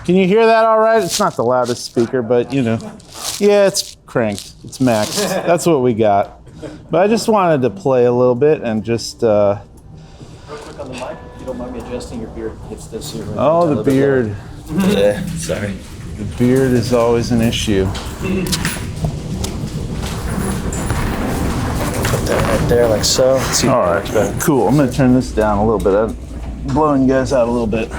Can you hear that all right? It's not the loudest speaker, but you know. Yeah, it's cranked. It's maxed. That's what we got. But I just wanted to play a little bit and just... Real quick on the mic, if you don't mind me adjusting your beard. It's this here. Oh, the beard. Yeah, sorry. The beard is always an issue. Put that right there like so. All right, cool. I'm going to turn this down a little bit. I'm blowing you guys out a little bit.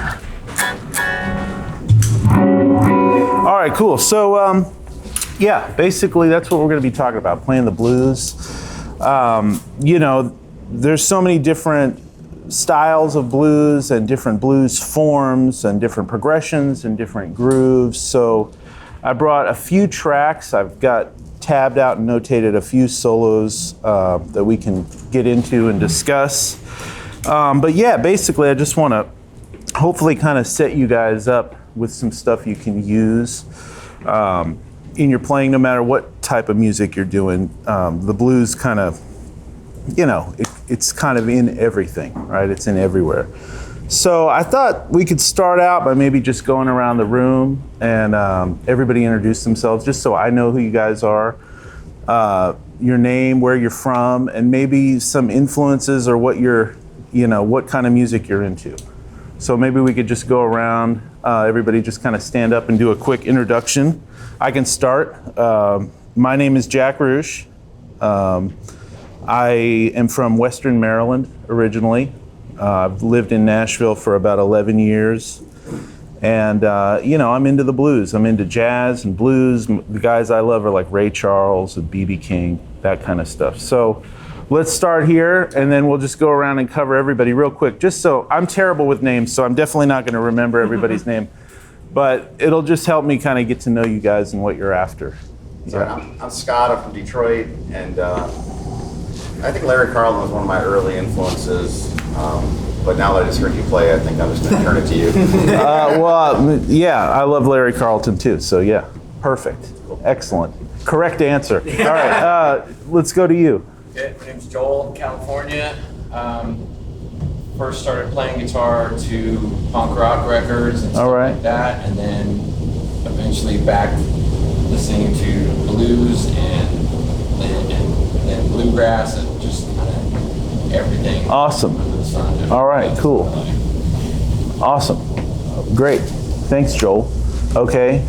All right, cool. So, yeah, basically that's what we're going to be talking about, playing the blues. You know, there's so many different styles of blues and different blues forms and different progressions and different grooves. So I brought a few tracks. I've got tabbed out and notated a few solos that we can get into and discuss. But yeah, basically I just want to hopefully kind of set you guys up with some stuff you can use in your playing, no matter what type of music you're doing. The blues kind of, you know, it's kind of in everything, right? It's in everywhere. So I thought we could start out by maybe just going around the room and everybody introduce themselves, just so I know who you guys are, your name, where you're from, and maybe some influences or what you're, you know, what kind of music you're into. So maybe we could just go around, everybody just kind of stand up and do a quick introduction. I can start. My name is Jack Ruch. I am from Western Maryland originally. I've lived in Nashville for about 11 years. And, you know, I'm into the blues. I'm into jazz and blues. The guys I love are like Ray Charles and B.B. King, that kind of stuff. So let's start here, and then we'll just go around and cover everybody real quick. Just so, I'm terrible with names, so I'm definitely not going to remember everybody's name. But it'll just help me kind of get to know you guys and what you're after. So I'm Scott, I'm from Detroit, and I think Larry Carlton was one of my early influences. But now that I just heard you play, I think I'm just going to turn it to you. Well, yeah, I love Larry Carlton too, so yeah, perfect. Excellent. Correct answer. All right, let's go to you. Okay, my name's Joel, California. First started playing guitar to punk rock records and stuff like that, and then eventually back listening to blues and bluegrass and just kind of everything. Awesome. All right, cool. Awesome. Great. Thanks, Joel. Okay.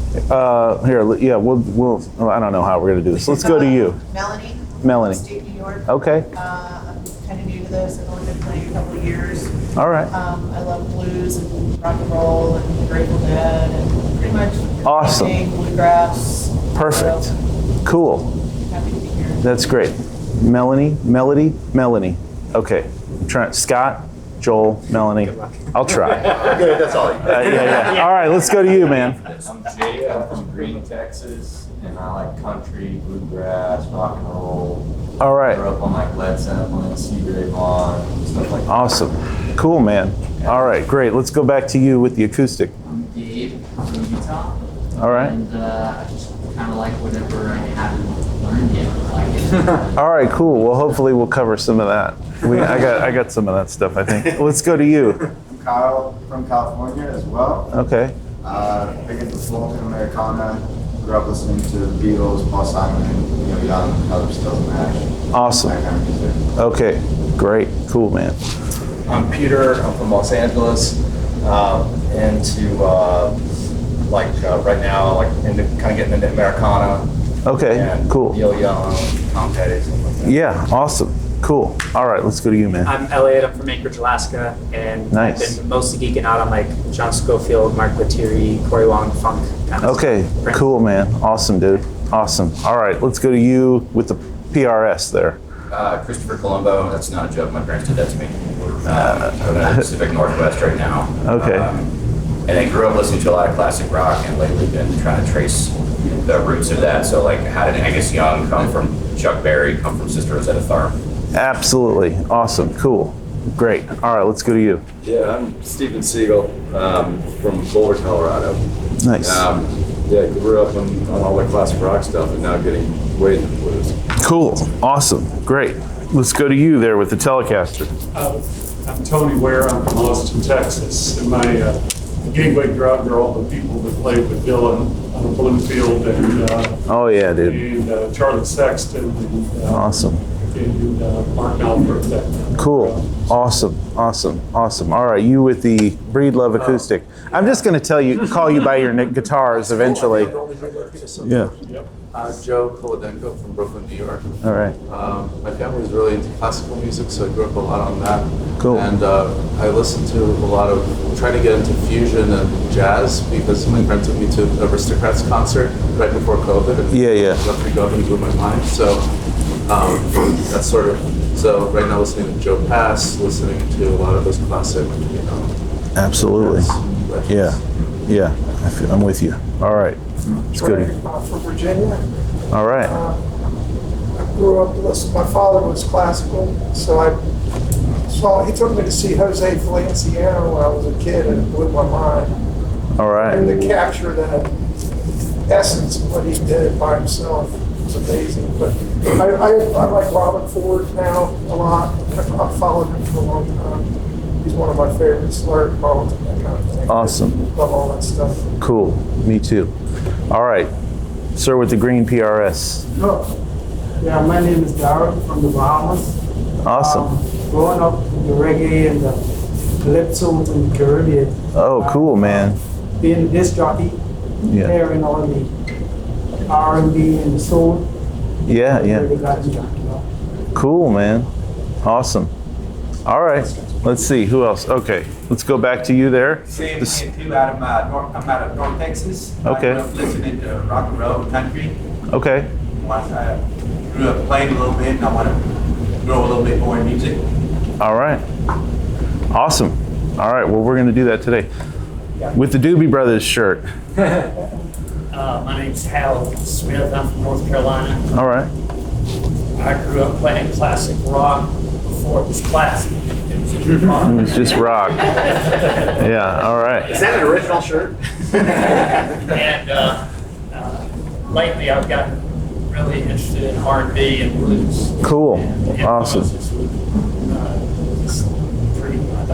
Here, yeah, we'll. I don't know how we're gonna do this. Let's go to you. Melanie. Melanie. State New York. Okay. I'm kind of new to this. I've only been playing a couple of years. All right. I love blues and rock and roll and the Grateful Dead and pretty much awesome bluegrass. Perfect. Cool. happy to be here. That's great. Melanie. Okay. Scott, Joel, Melanie. I'll try. Good, that's all. Yeah. All right, let's go to you, man. I'm Jake. I'm from Green, Texas, and I like country, bluegrass, rock and roll. All right. Grew up on like Led Zeppelin, Seagrave Vaughn, stuff like that. Awesome. Cool, man. All right, great. Let's go back to you with the acoustic. I'm Gabe from Utah. All right. And I just kind of like whatever I haven't learned yet. I like it. All right, cool. Well, hopefully we'll cover some of that. I got some of that stuff, I think. Let's go to you. I'm Kyle from California as well. Okay. Big into folk and Americana. Grew up listening to the Beatles, Paul Simon, Neil Young, Elvis Presley, Nash. Awesome. That kind of music. Okay. Great. Cool, man. I'm Peter. I'm from Los Angeles. Right now, into kind of getting into Americana. Okay. And Cool. Neil Young, Tom Petty, stuff like that. Yeah. Awesome. Cool. All right. Let's go to you, man. I'm Elliot. I'm from Anchorage, Alaska, and Nice. I've been mostly geeking out on like John Scofield, Mark Lettieri, Corey Wong, funk kind of Okay. stuff. Prince. Cool, man. Awesome, dude. Awesome. All right. Let's go to you with the PRS there. Christopher Colombo, that's not a joke, my parents did that to me. We're in the Pacific Northwest right now. Okay. And I grew up listening to a lot of classic rock and lately been trying to trace the roots of that. So like how did Angus Young come from Chuck Berry, come from Sister Rosetta Tharpe? Absolutely. Awesome. Cool. Great. All right. Let's go to you. Yeah, I'm Steven Siegel from Boulder, Colorado. Nice. Yeah, grew up on all the classic rock stuff and now getting way into the blues. Cool. Awesome. Great. Let's go to you there with the Telecaster. I'm Tony Ware. I'm from Austin, Texas. And my gateway drug are all the people that played with Dylan on the Bluefield and Oh yeah, dude. and Charlie Sexton and Awesome. Mark Alford. That Cool. Awesome. All right. You with the Breed Love acoustic. I'm just going to call you by your guitars eventually. Yeah. Joe Kolodenko from Brooklyn, New York. All right. My family was really into classical music, so I grew up a lot on that. Cool. And I listened to a lot of, trying to get into fusion and jazz because my friend took me to Aristocrats concert right before COVID. And Yeah. Guthrie Govan blew my mind. So that's sort of, so right now listening to Joe Pass, listening to a lot of those classic, Absolutely. legends. Yeah. I'm with you. All right. It's good. From Virginia. All right. I grew up listening. My father was classical, so he took me to see Jose Feliciano when I was a kid, and it blew my mind. All right. And to capture that essence of what he did by himself was amazing. But I like Robin Ford now a lot. I've followed him for a long time. He's one of my favorites. Larry Carlton, that kind of thing. Awesome. Love all that stuff. Cool. Me too. All right. Sir with the green PRS. Yeah, my name is Darren from the Bahamas. Awesome. Growing up in the reggae and the calypso in the Caribbean. Oh, cool, man. Being a disc jockey, Yeah. hearing all the R&B and the soul. Yeah. Really got me, you know. Cool, man. Awesome. All right. Let's see. Who else? Okay. Let's go back to you there. Same too. I'm out of North Texas. Okay. I grew up listening to rock and roll and country. Okay. Once I grew up playing a little bit, and I want to grow a little bit more in music. All right. Awesome. All right. Well, we're going to do that today with the Doobie Brothers shirt. My name's Hal Smith. I'm from North Carolina. All right. I grew up playing classic rock before it was classic. It was just rock. It was just rock. Yeah. All right. Is that an original shirt? And lately I've gotten really interested in R&B and blues. Cool. And Awesome. influences with,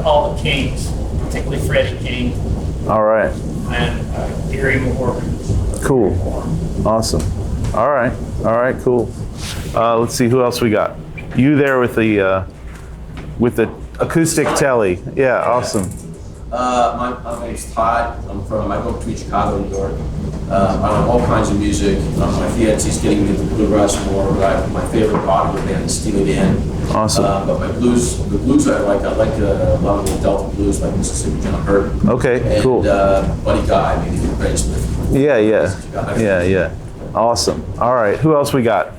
all the Kings, particularly Freddie King All right. and Gary Moore. Cool. Awesome. All right. All right. Cool. Let's see who else we got. You there with the acoustic telly? Yeah. Awesome. My name's Todd. I grew up between Chicago and New York. I like all kinds of music. My fiance's getting into bluegrass more. My favorite popular band is Steely Dan. Awesome. But the blues I like a lot of the Delta blues, like Mississippi John Hurt. Okay. And, Cool. Buddy Guy, maybe Benny Smith. Yeah. Awesome. All right. Who else we got?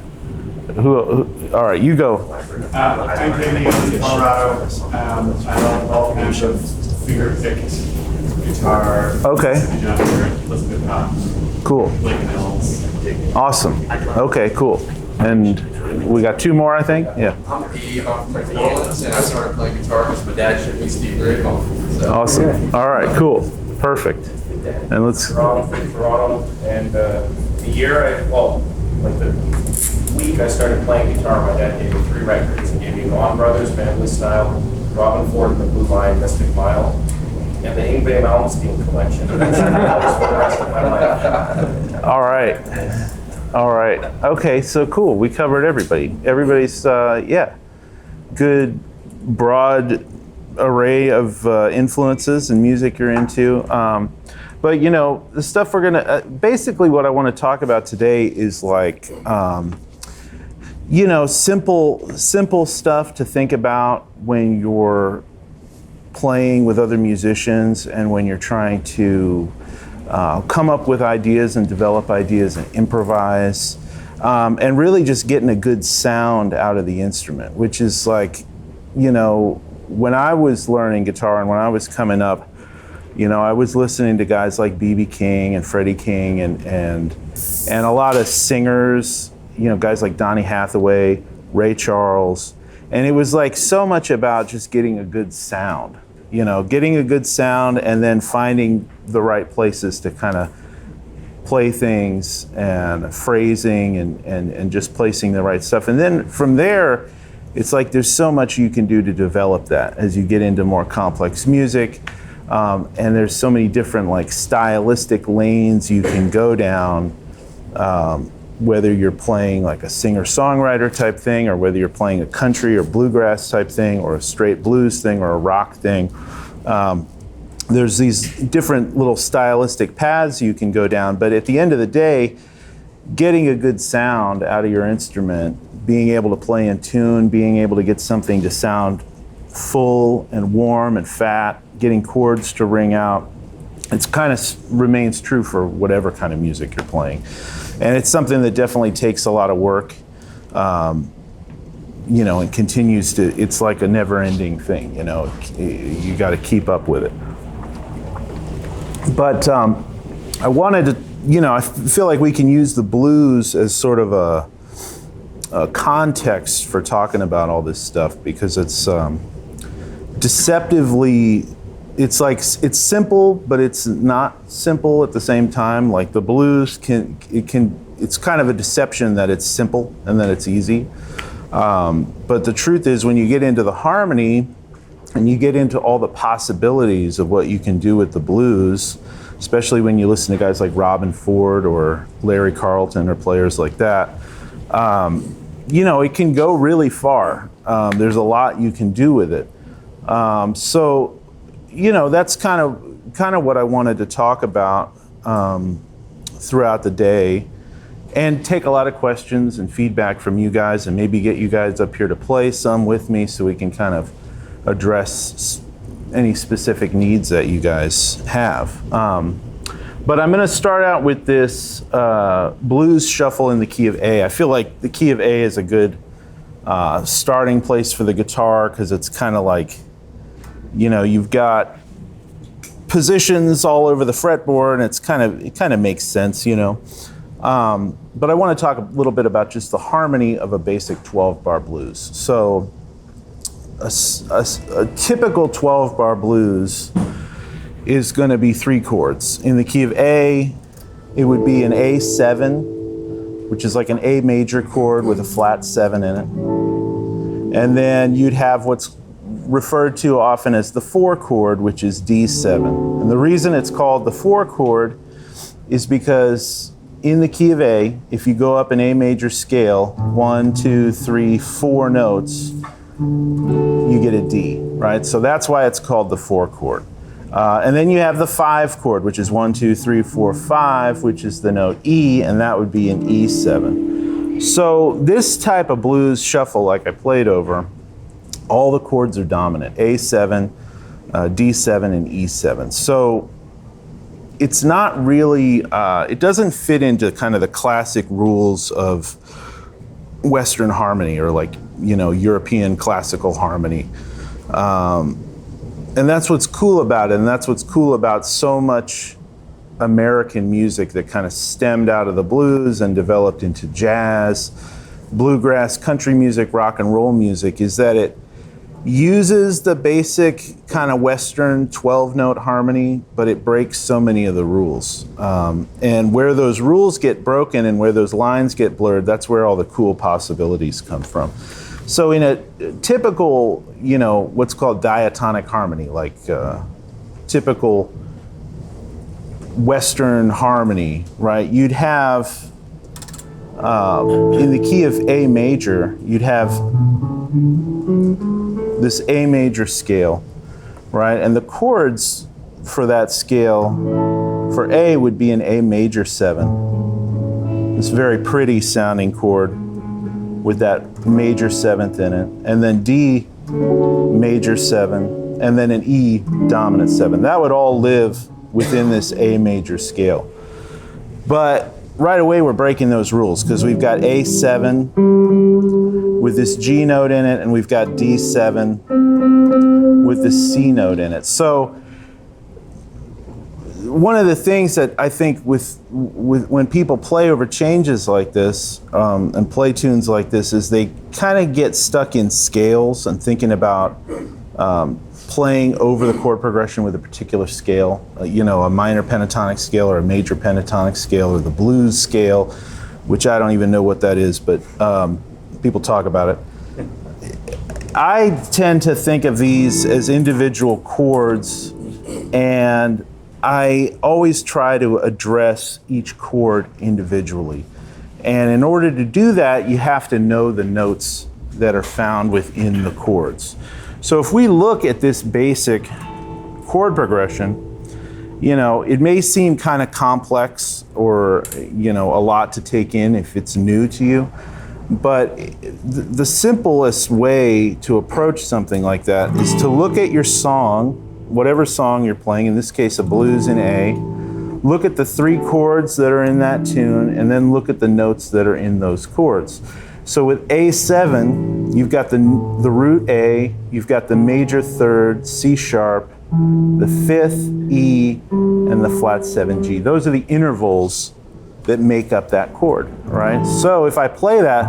All right, you go. I'm Jamie in Colorado. I love all kinds of finger-picked guitar. Okay. Elizabeth Cox. Cool. Blake Mills. Awesome. Okay, cool. And we got 2 more, I think. Yeah. I'm Pete off from New Orleans, and I started playing guitar because my dad showed me Steve Ray. So. Awesome. All right, cool. Perfect. And let's. Toronto, from Toronto, and the year like the week I started playing guitar, my dad gave me 3 records. He gave me Vaughan Brothers, Family Style, Robin Ford and the Blue Line, Mystic Mile, and the Ingve Malmsteen collection. That was for the rest of my life. All right. All right. Okay, so cool. We covered everybody. Everybody's, good, broad array of influences and music you're into. But the stuff we're gonna, basically what I want to talk about today is like, simple stuff to think about when you're playing with other musicians and when you're trying to come up with ideas and develop ideas and improvise, and really just getting a good sound out of the instrument, which is like, when I was learning guitar and when I was coming up, I was listening to guys like B.B. King and Freddie King and a lot of singers, guys like Donny Hathaway, Ray Charles, and it was like so much about just getting a good sound, getting a good sound and then finding the right places to kind of play things and phrasing and just placing the right stuff. And then from there, it's like there's so much you can do to develop that as you get into more complex music. And there's so many different like stylistic lanes you can go down, whether you're playing like a singer-songwriter type thing or whether you're playing a country or bluegrass type thing or a straight blues thing or a rock thing. There's these different little stylistic paths you can go down, but at the end of the day, getting a good sound out of your instrument, being able to play in tune, being able to get something to sound full and warm and fat, getting chords to ring out, it's kind of remains true for whatever kind of music you're playing. And it's something that definitely takes a lot of work, and continues to, it's like a never-ending thing, you got to keep up with it. But I wanted to, I feel like we can use the blues as sort of a context for talking about all this stuff because it's deceptively, it's simple, but it's not simple at the same time. Like the blues it's kind of a deception that it's simple and that it's easy. But the truth is when you get into the harmony and you get into all the possibilities of what you can do with the blues, especially when you listen to guys like Robin Ford or Larry Carlton or players like that, it can go really far. There's a lot you can do with it. So that's kind of what I wanted to talk about throughout the day and take a lot of questions and feedback from you guys and maybe get you guys up here to play some with me so we can kind of address any specific needs that you guys have. But I'm going to start out with this blues shuffle in the key of A. I feel like the key of A is a good starting place for the guitar because it's kind of like, you've got positions all over the fretboard and it kind of makes sense, But I want to talk a little bit about just the harmony of a basic 12-bar blues. So a typical 12-bar blues is going to be 3 chords. In the key of A, it would be an A7, which is like an A major chord with a flat 7 in it. And then you'd have what's referred to often as the 4 chord, which is D7. And the reason it's called the 4 chord is because in the key of A, if you go up an A major scale, 1, 2, 3, 4 notes, you get a D, right? So that's why it's called the 4 chord. And then you have the 5 chord, which is 1, 2, 3, 4, 5, which is the note E, and that would be an E7. So this type of blues shuffle, like I played over, all the chords are dominant, A7, D7, and E7. So it's not really, it doesn't fit into kind of the classic rules of Western harmony, or like, European classical harmony. And that's what's cool about it, and that's what's cool about so much American music that kind of stemmed out of the blues and developed into jazz, bluegrass, country music, rock and roll music, is that it uses the basic kind of Western 12-note harmony, but it breaks so many of the rules. And where those rules get broken and where those lines get blurred, that's where all the cool possibilities come from. So in a typical, what's called diatonic harmony, like typical Western harmony, right? You'd have, in the key of A major, you'd have this A major scale, right? And the chords for that scale, for A, would be an A major 7. This very pretty sounding chord with that major 7th in it. And then D major 7, and then an E dominant 7. That would all live within this A major scale. But right away we're breaking those rules, because we've got A7 with this G note in it, and we've got D7 with the C note in it. So one of the things that I think with when people play over changes like this and play tunes like this is they kind of get stuck in scales and thinking about playing over the chord progression with a particular scale, a minor pentatonic scale or a major pentatonic scale or the blues scale, which I don't even know what that is, but people talk about it. I tend to think of these as individual chords, and I always try to address each chord individually. And in order to do that, you have to know the notes that are found within the chords. So if we look at this basic chord progression, it may seem kind of complex or, a lot to take in if it's new to you. But the simplest way to approach something like that is to look at your song, whatever song you're playing, in this case a blues in A, look at the 3 chords that are in that tune, and then look at the notes that are in those chords. So with A7, you've got the root A, you've got the major 3rd, C sharp, the 5th, E, and the flat 7 G. Those are the intervals that make up that chord, right? So if I play that,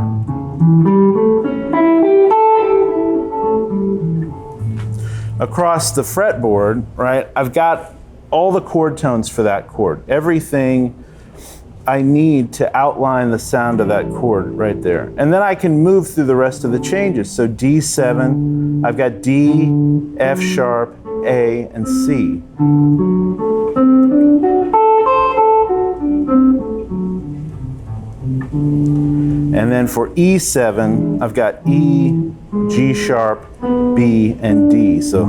across the fretboard, right, I've got all the chord tones for that chord. Everything I need to outline the sound of that chord right there. And then I can move through the rest of the changes. So D7, I've got D, F sharp, A, and C. And then for E7, I've got E, G sharp, B, and D. So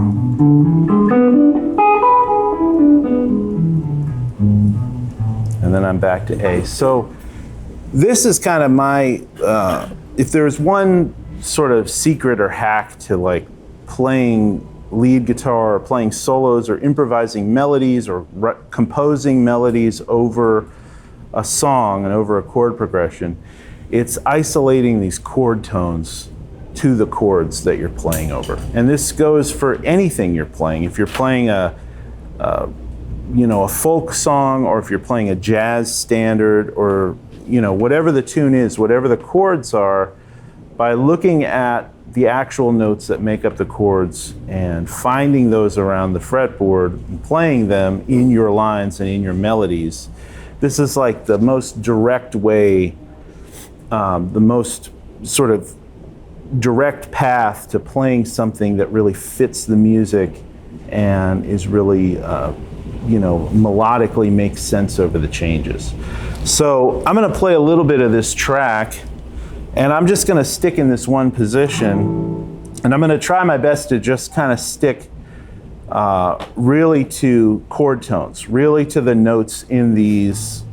and then I'm back to A. So this is kind of my, if there's one sort of secret or hack to like playing lead guitar or playing solos or improvising melodies or composing melodies over a song and over a chord progression, it's isolating these chord tones to the chords that you're playing over. And this goes for anything you're playing. If you're playing a folk song, or if you're playing a jazz standard, or whatever the tune is, whatever the chords are, by looking at the actual notes that make up the chords and finding those around the fretboard and playing them in your lines and in your melodies, this is like the most direct way, the most sort of direct path to playing something that really fits the music and is really melodically makes sense over the changes. So I'm going to play a little bit of this track, and I'm just going to stick in this one position, and I'm going to try my best to just kind of stick really to chord tones, really to the notes in these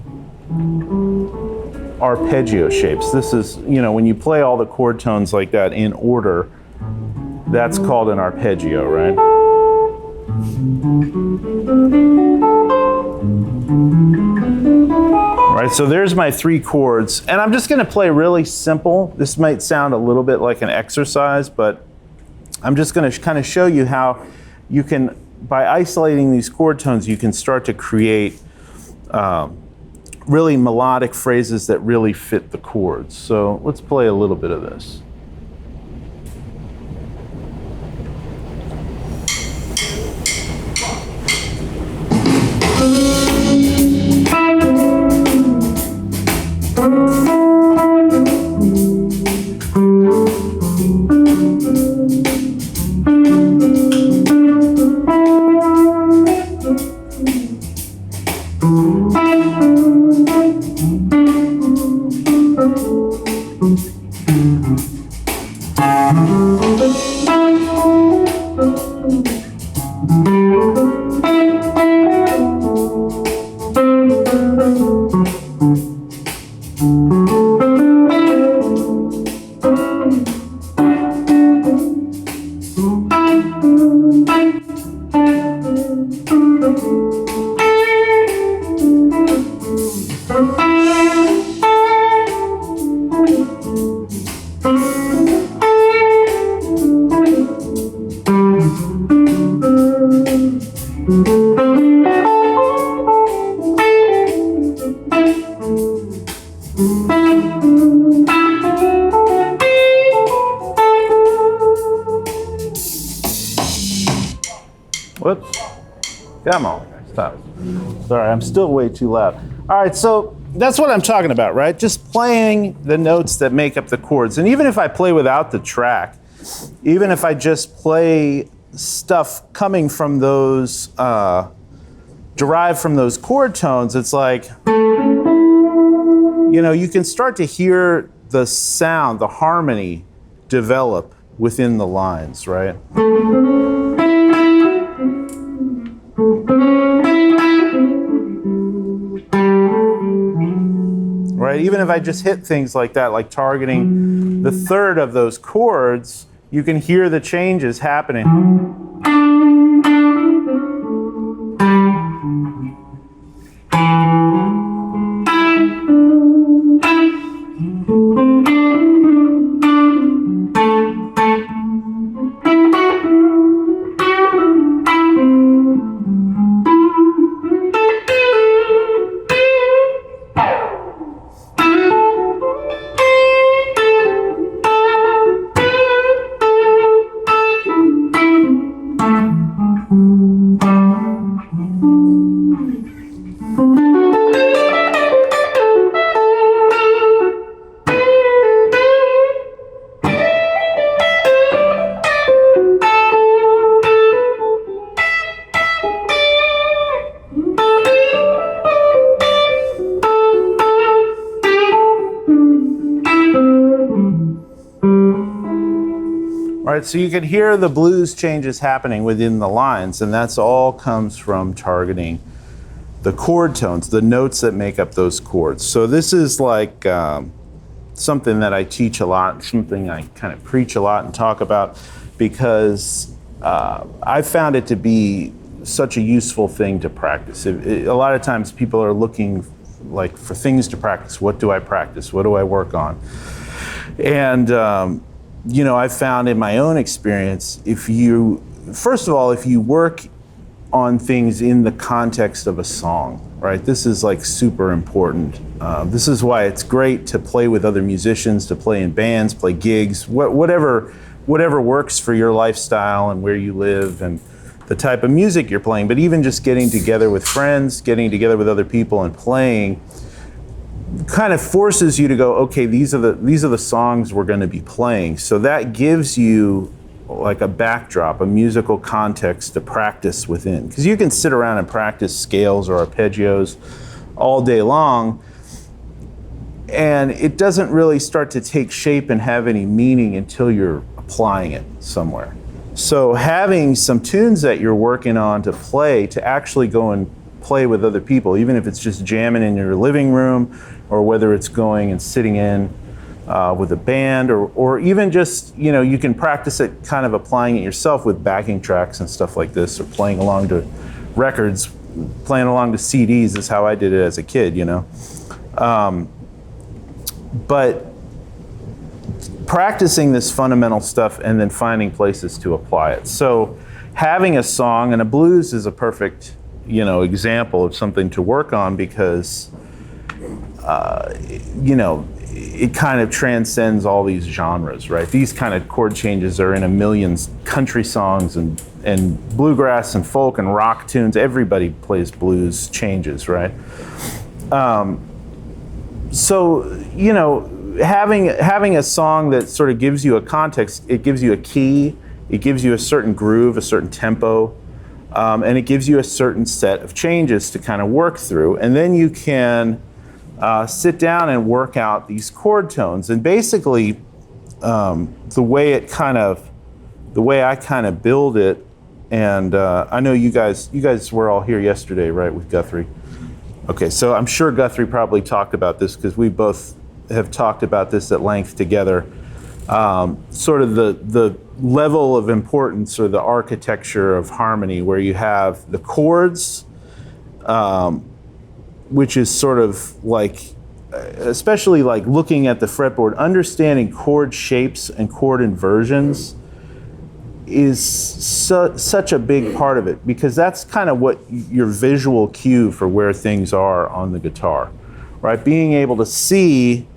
arpeggio shapes. This is, when you play all the chord tones like that in order, that's called an arpeggio, right? All right, so there's my 3 chords, and I'm just gonna play really simple. This might sound a little bit like an exercise, but I'm just gonna kind of show you how you can, by isolating these chord tones, you can start to create really melodic phrases that really fit the chords. So let's play a little bit of this. Whoops. Come on. Stop. Sorry, I'm still way too loud. All right, so that's what I'm talking about, right? Just playing the notes that make up the chords. And even if I play without the track, even if I just play stuff coming from those, derived from those chord tones, it's like, you know, you can start to hear the sound, the harmony develop within the lines, right? Right? Even if I just hit things like that, like targeting the third of those chords, you can hear the changes happening. Right, so you can hear the blues changes happening within the lines, and that's all comes from targeting the chord tones, the notes that make up those chords. So this is like something that I teach a lot, something I kind of preach a lot and talk about, because I found it to be such a useful thing to practice. A lot of times people are looking like for things to practice. What do I practice? What do I work on? And you know, I've found in my own experience, first of all, if you work on things in the context of a song, right? This is like super important. This is why it's great to play with other musicians, to play in bands, play gigs, whatever works for your lifestyle and where you live and the type of music you're playing. But even just getting together with friends, getting together with other people and playing kind of forces you to go, okay, these are the songs we're going to be playing. So that gives you like a backdrop, a musical context to practice within. Because you can sit around and practice scales or arpeggios all day long, and it doesn't really start to take shape and have any meaning until you're applying it somewhere. So having some tunes that you're working on to play, to actually go and play with other people, even if it's just jamming in your living room, or whether it's going and sitting in with a band, or even just, you know, you can practice it kind of applying it yourself with backing tracks and stuff like this, or playing along to records, playing along to CDs is how I did it as a kid, you know. But practicing this fundamental stuff and then finding places to apply it. So having a song, and a blues is a perfect, example of something to work on because, it kind of transcends all these genres, right? These kind of chord changes are in a million country songs and bluegrass and folk and rock tunes. Everybody plays blues changes, right? So, having a song that sort of gives you a context, it gives you a key, it gives you a certain groove, a certain tempo, and it gives you a certain set of changes to kind of work through. And then you can sit down and work out these chord tones. And basically, the way I kind of build it, and I know you guys were all here yesterday, right, with Guthrie? Okay, so I'm sure Guthrie probably talked about this because we both have talked about this at length together. Sort of the level of importance or the architecture of harmony, where you have the chords, which is sort of like, especially like looking at the fretboard, understanding chord shapes and chord inversions is such a big part of it, because that's kind of what your visual cue for where things are on the guitar, right? Being able to see,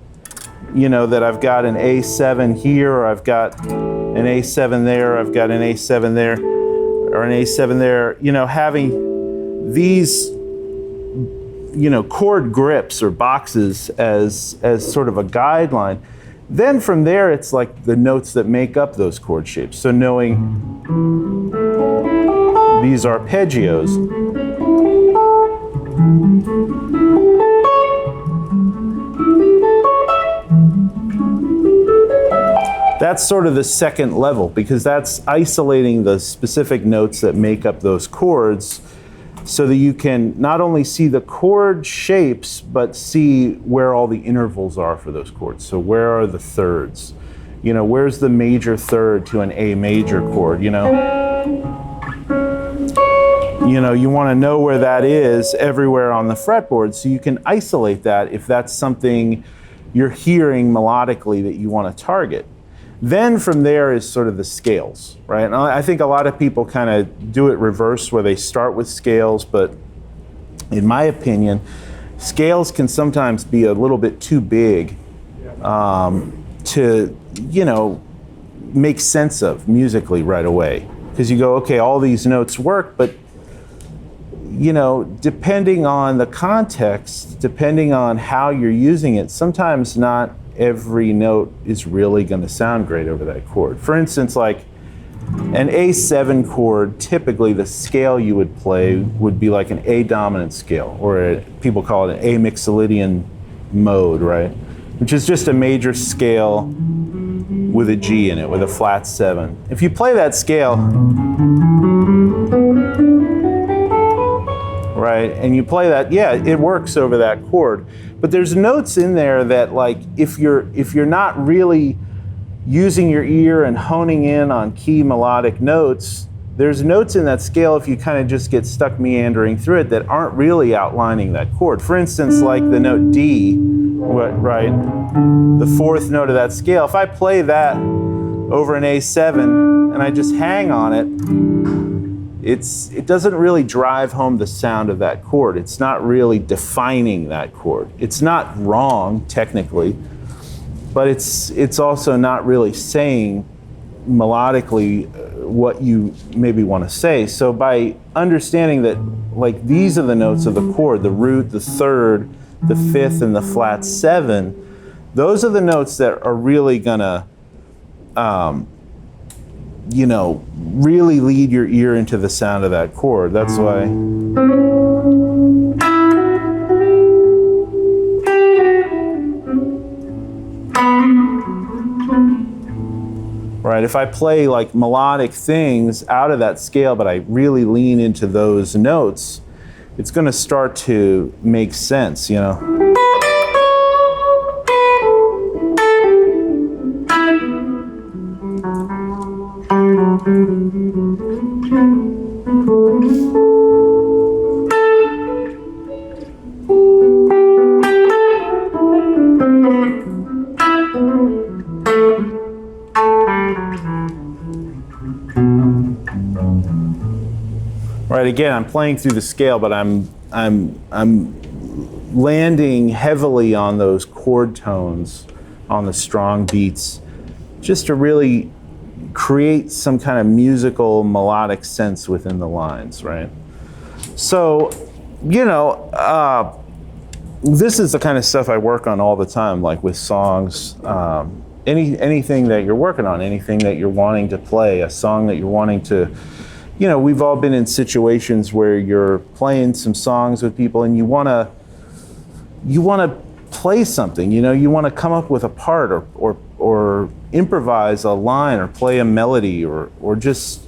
that I've got an A7 here, or I've got an A7 there, I've got an A7 there, or an A7 there, having these, chord grips or boxes as sort of a guideline. Then from there, it's like the notes that make up those chord shapes. So knowing these arpeggios, that's sort of the second level, because that's isolating the specific notes that make up those chords, so that you can not only see the chord shapes, but see where all the intervals are for those chords. So where are the thirds? Where's the major third to an A major chord? You want to know where that is everywhere on the fretboard, so you can isolate that if that's something you're hearing melodically that you want to target. Then from there is sort of the scales, right? And I think a lot of people kind of do it reverse, where they start with scales, but in my opinion, scales can sometimes be a little bit too big to, make sense of musically right away. Because you go, okay, all these notes work, but depending on the context, depending on how you're using it, sometimes not every note is really going to sound great over that chord. For instance, like an A7 chord, typically the scale you would play would be like an A dominant scale, or people call it an A mixolydian mode, right? Which is just a major scale with a G in it, with a flat 7. If you play that scale, right, and you play that, yeah, it works over that chord. But there's notes in there that, like, if you're not really using your ear and honing in on key melodic notes, there's notes in that scale, if you kind of just get stuck meandering through it, that aren't really outlining that chord. For instance, like the note D, right, the fourth note of that scale, if I play that over an A7 and I just hang on it, it doesn't really drive home the sound of that chord. It's not really defining that chord. It's not wrong, technically, but it's also not really saying melodically what you maybe want to say. So by understanding that, like, these are the notes of the chord, the root, the third, the fifth, and the flat 7, those are the notes that are really gonna really lead your ear into the sound of that chord. That's why. Right, if I play like melodic things out of that scale, but I really lean into those notes, it's going to start to make sense, Right, again, I'm playing through the scale, but I'm landing heavily on those chord tones, on the strong beats, just to really create some kind of musical melodic sense within the lines, right? So, this is the kind of stuff I work on all the time, like with songs, anything that you're working on, anything that you're wanting to play, a song that you're wanting to, we've all been in situations where you're playing some songs with people and you want to play something, you want to come up with a part or improvise a line or play a melody or just,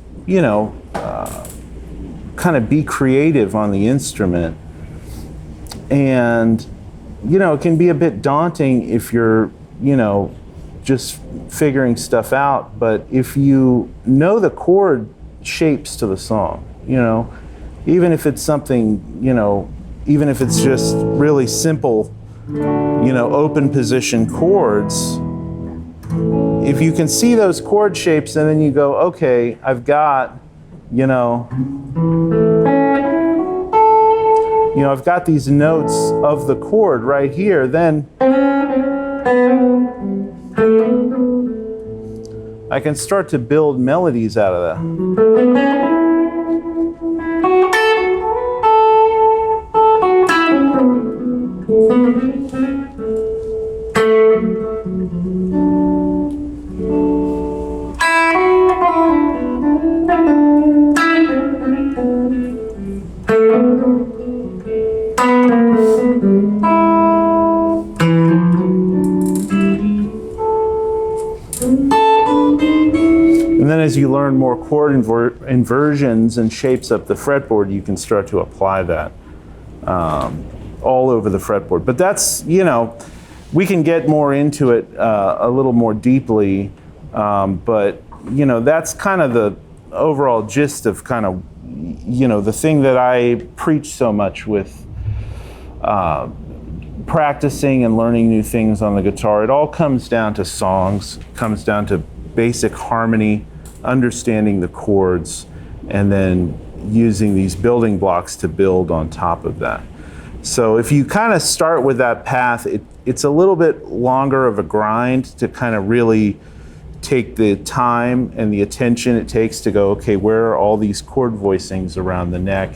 kind of be creative on the instrument. And, it can be a bit daunting if you're, just figuring stuff out. But if you know the chord shapes to the song, even if it's something, even if it's just really simple, open position chords, if you can see those chord shapes and then you go, okay, I've got, I've got these notes of the chord right here, then I can start to build melodies out of that. And then as you learn more chord inversions and shapes up the fretboard, you can start to apply that all over the fretboard. But that's, we can get more into it a little more deeply, but, that's kind of the overall gist of kind of, the thing that I preach so much with practicing and learning new things on the guitar. It all comes down to songs, comes down to basic harmony, understanding the chords, and then using these building blocks to build on top of that. So if you kind of start with that path, it's a little bit longer of a grind to kind of really take the time and the attention it takes to go, okay, where are all these chord voicings around the neck?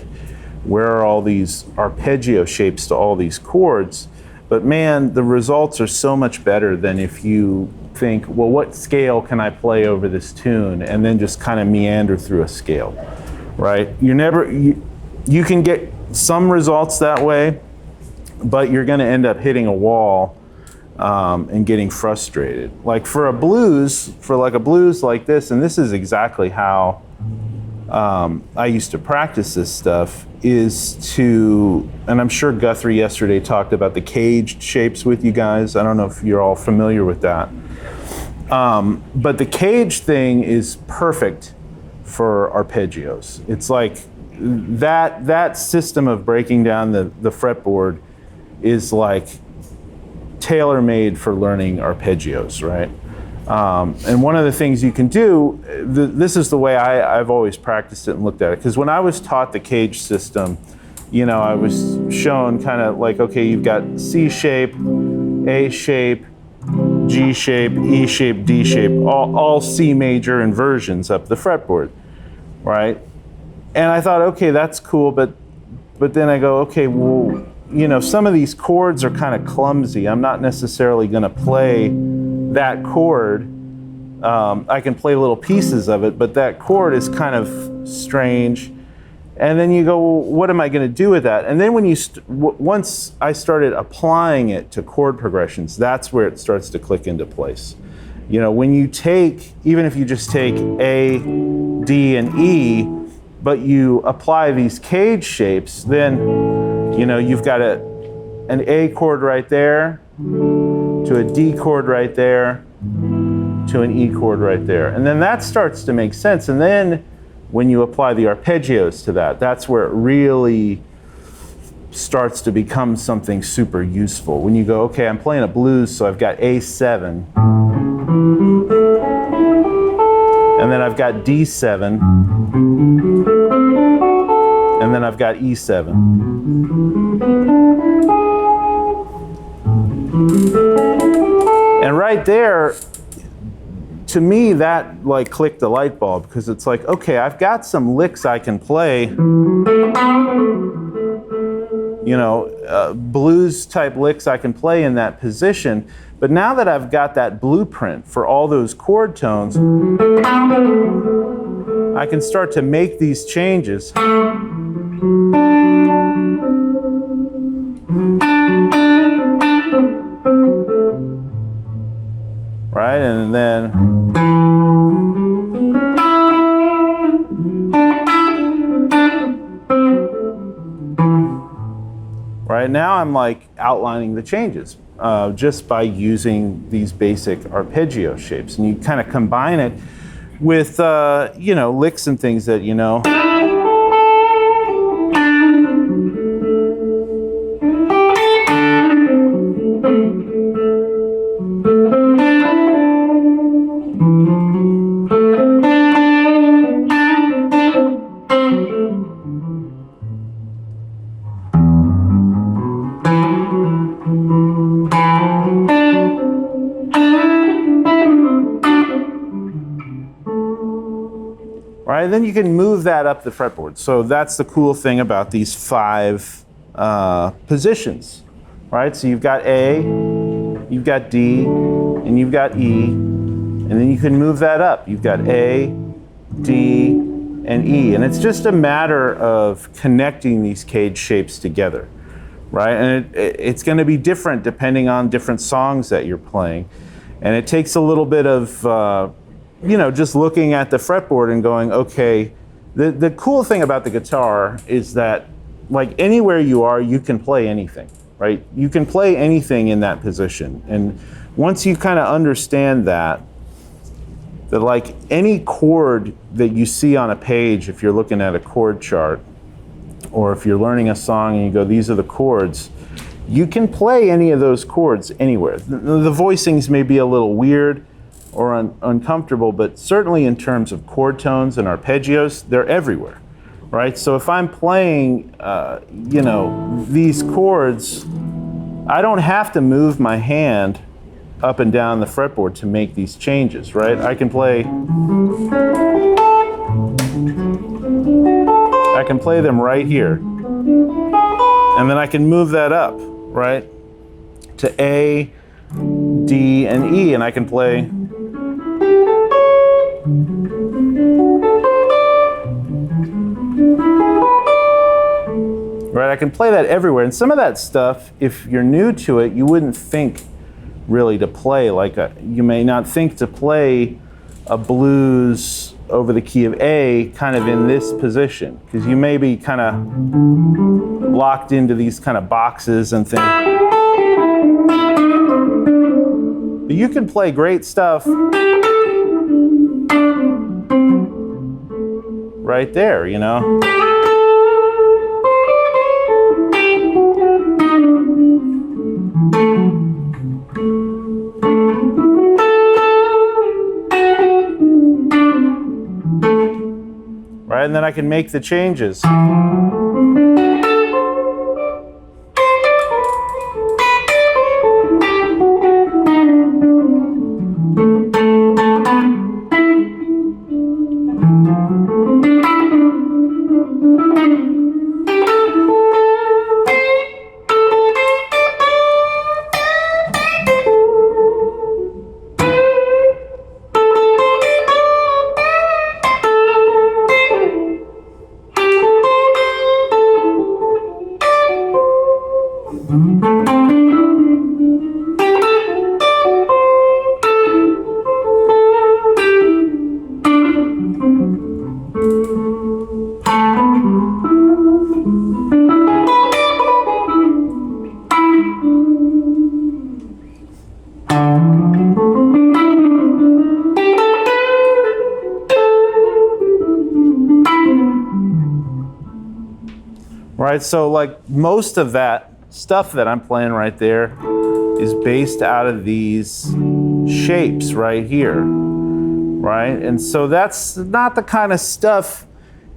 Where are all these arpeggio shapes to all these chords? But man, the results are so much better than if you think, well, what scale can I play over this tune? And then just kind of meander through a scale, right? You can get some results that way, but you're gonna end up hitting a wall and getting frustrated. Like for a blues like this, and this is exactly how I used to practice this stuff, is to, and I'm sure Guthrie yesterday talked about the caged shapes with you guys. I don't know if you're all familiar with that. But the cage thing is perfect for arpeggios. It's like that system of breaking down the fretboard is like tailor-made for learning arpeggios, right? And one of the things you can do, this is the way I've always practiced it and looked at it, because when I was taught the cage system, I was shown kind of like, okay, you've got C shape, A shape, G shape, E shape, D shape, all C major inversions up the fretboard, right? And I thought, okay, that's cool, but then I go, okay, well, some of these chords are kind of clumsy. I'm not necessarily going to play that chord. I can play little pieces of it, but that chord is kind of strange. And then you go, well, what am I going to do with that? And then when once I started applying it to chord progressions, that's where it starts to click into place. When you take, even if you just take A, D, and E, but you apply these cage shapes, then you've got an A chord right there, to a D chord right there, to an E chord right there. And then that starts to make sense. And then when you apply the arpeggios to that, that's where it really starts to become something super useful. When you go, okay, I'm playing a blues, so I've got A7, and then I've got D7, and then I've got E7. And right there, to me, that like clicked the light bulb, because it's like, okay, I've got some licks I can play, you know, blues type licks I can play in that position. But now that I've got that blueprint for all those chord tones, I can start to make these changes. Right, and then right now I'm like outlining the changes just by using these basic arpeggio shapes, and you kind of combine it with you know, licks and things that you know. Right, then you can move that up the fretboard. So that's the cool thing about these 5 positions, right? So you've got A, you've got D, and you've got E, and then you can move that up. You've got A, D, and E, and it's just a matter of connecting these cage shapes together, right? And it's going to be different depending on different songs that you're playing, and it takes a little bit of you know, just looking at the fretboard and going, okay, the cool thing about the guitar is that, like, anywhere you are, you can play anything, right? You can play anything in that position. And once you kind of understand that like any chord that you see on a page, if you're looking at a chord chart, or if you're learning a song and you go, these are the chords, you can play any of those chords anywhere. The voicings may be a little weird or uncomfortable, but certainly in terms of chord tones and arpeggios, they're everywhere, right? So if I'm playing, you know, these chords, I don't have to move my hand up and down the fretboard to make these changes, right? I can play them right here, and then I can move that up, right, to A, D, and E, and I can play. Right, I can play that everywhere, and some of that stuff, if you're new to it, you wouldn't think really to play. Like you may not think to play a blues over the key of A kind of in this position, because you may be kind of locked into these kind of boxes and things. But you can play great stuff right there, you know. Right, and then I can make the changes. Right, so like most of that stuff that I'm playing right there is based out of these shapes right here, right? And so that's not the kind of stuff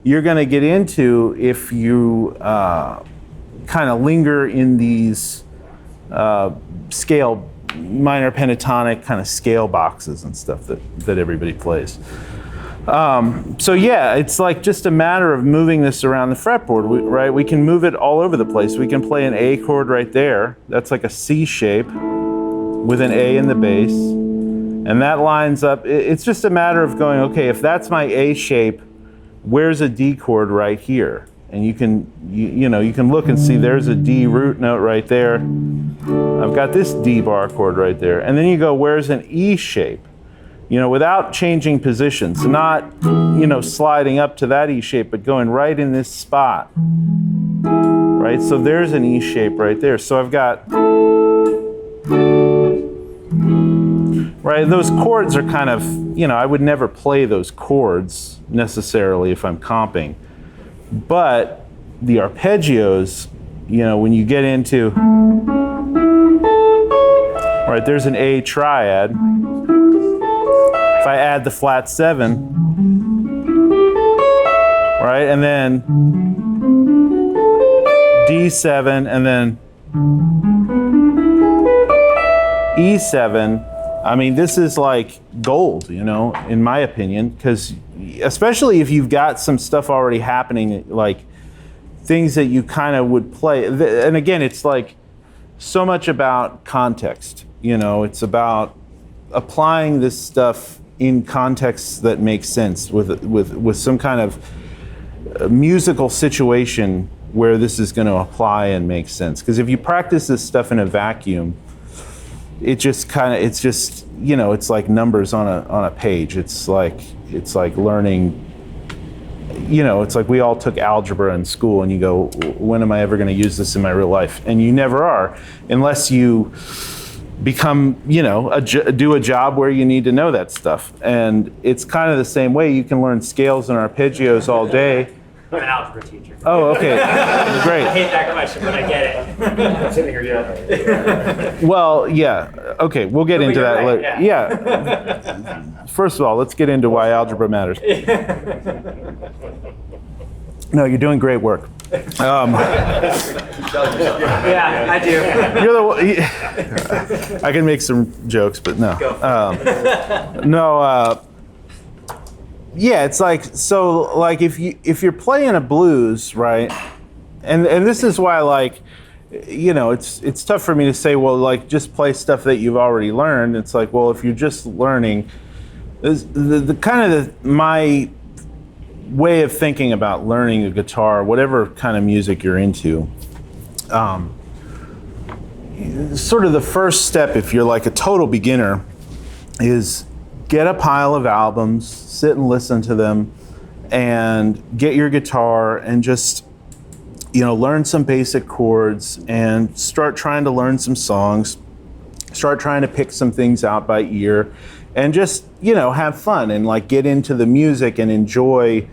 you're going to get into if you kind of linger in these scale, minor pentatonic kind of scale boxes and stuff that everybody plays. So yeah, it's like just a matter of moving this around the fretboard, right? We can move it all over the place. We can play an A chord right there. That's like a C shape with an A in the bass. And that lines up. It's just a matter of going, okay, if that's my A shape, where's a D chord right here? And you can look and see there's a D root note right there. I've got this D bar chord right there. And then you go, where's an E shape? Without changing positions, not, sliding up to that E shape, but going right in this spot, right? So there's an E shape right there. So I've got, right, those chords are kind of, I would never play those chords necessarily if I'm comping. But the arpeggios, when you get into, right, there's an A triad. If I add the flat 7, right, and then D7, and then E7, I mean, this is like gold, in my opinion, because especially if you've got some stuff already happening, like things that you kind of would play. And again, it's like so much about context, it's about applying this stuff in contexts that make sense with some kind of musical situation where this is going to apply and make sense. Because if you practice this stuff in a vacuum, it's like numbers on a page. It's like learning, it's like we all took algebra in school and you go, when am I ever going to use this in my real life? And you never are, unless you become, do a job where you need to know that stuff. And it's kind of the same way. You can learn scales and arpeggios all day. I'm an algebra teacher. Oh, okay. Great. I hate that question, but I get it. I'm sitting here, yeah. Well, yeah. Okay, we'll get into that later. Right, Yeah. First of all, let's get into why algebra matters. No, you're doing great work. Yeah, I do. You're the one. I can make some jokes, but no. Yeah, it's like, so like if you're playing a blues, right? And this is why, like, it's tough for me to say, well, like, just play stuff that you've already learned. It's like, well, if you're just learning, my way of thinking about learning a guitar, whatever kind of music you're into, sort of the first step, if you're like a total beginner, is get a pile of albums, sit and listen to them, and get your guitar and just, learn some basic chords and start trying to learn some songs, start trying to pick some things out by ear, and just, have fun and like get into the music and enjoy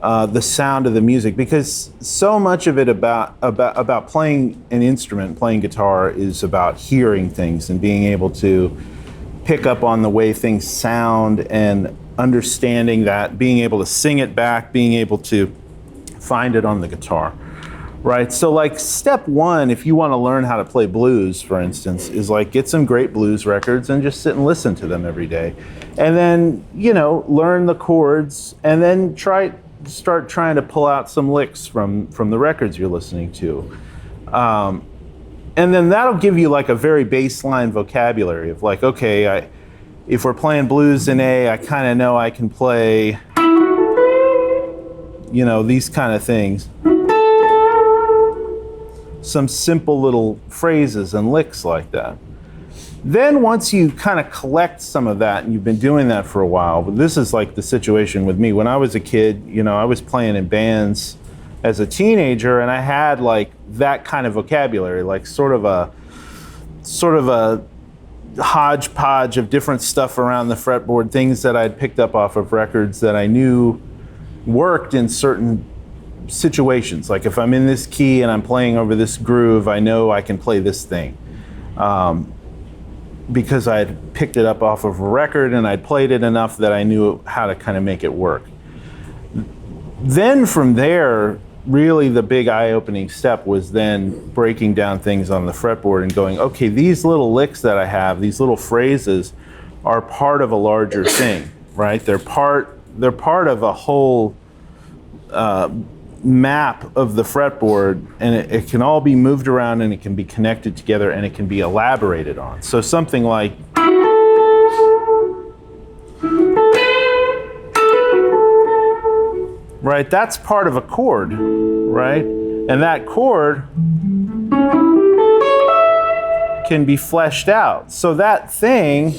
the sound of the music, because so much of it about playing an instrument, playing guitar, is about hearing things and being able to pick up on the way things sound and understanding that, being able to sing it back, being able to find it on the guitar, right? So like step one, if you want to learn how to play blues, for instance, is like get some great blues records and just sit and listen to them every day. And then, learn the chords, and then start trying to pull out some licks from the records you're listening to. And then that'll give you like a very baseline vocabulary of like, okay, if we're playing blues in A, I kind of know I can play, these kind of things. Some simple little phrases and licks like that. Then once you kind of collect some of that, and you've been doing that for a while, but this is like the situation with me. When I was a kid, I was playing in bands as a teenager, and I had like that kind of vocabulary, like sort of a hodgepodge of different stuff around the fretboard, things that I'd picked up off of records that I knew worked in certain situations. Like if I'm in this key and I'm playing over this groove, I know I can play this thing. Because I had picked it up off of a record and I'd played it enough that I knew how to kind of make it work. then from there, really the big eye-opening step was then breaking down things on the fretboard and going, okay, these little licks that I have, these little phrases, are part of a larger thing, right? They're part of a whole map of the fretboard, and it can all be moved around, and it can be connected together, and it can be elaborated on. So something like, right, that's part of a chord, right? And that chord can be fleshed out. So that thing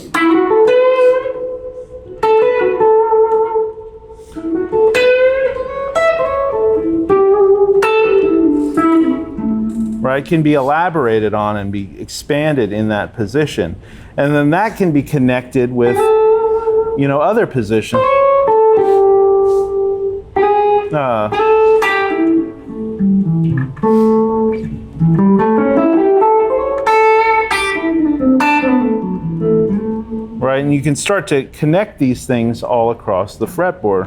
right, can be elaborated on and be expanded in that position. And then that can be connected with, other positions. Right, and you can start to connect these things all across the fretboard.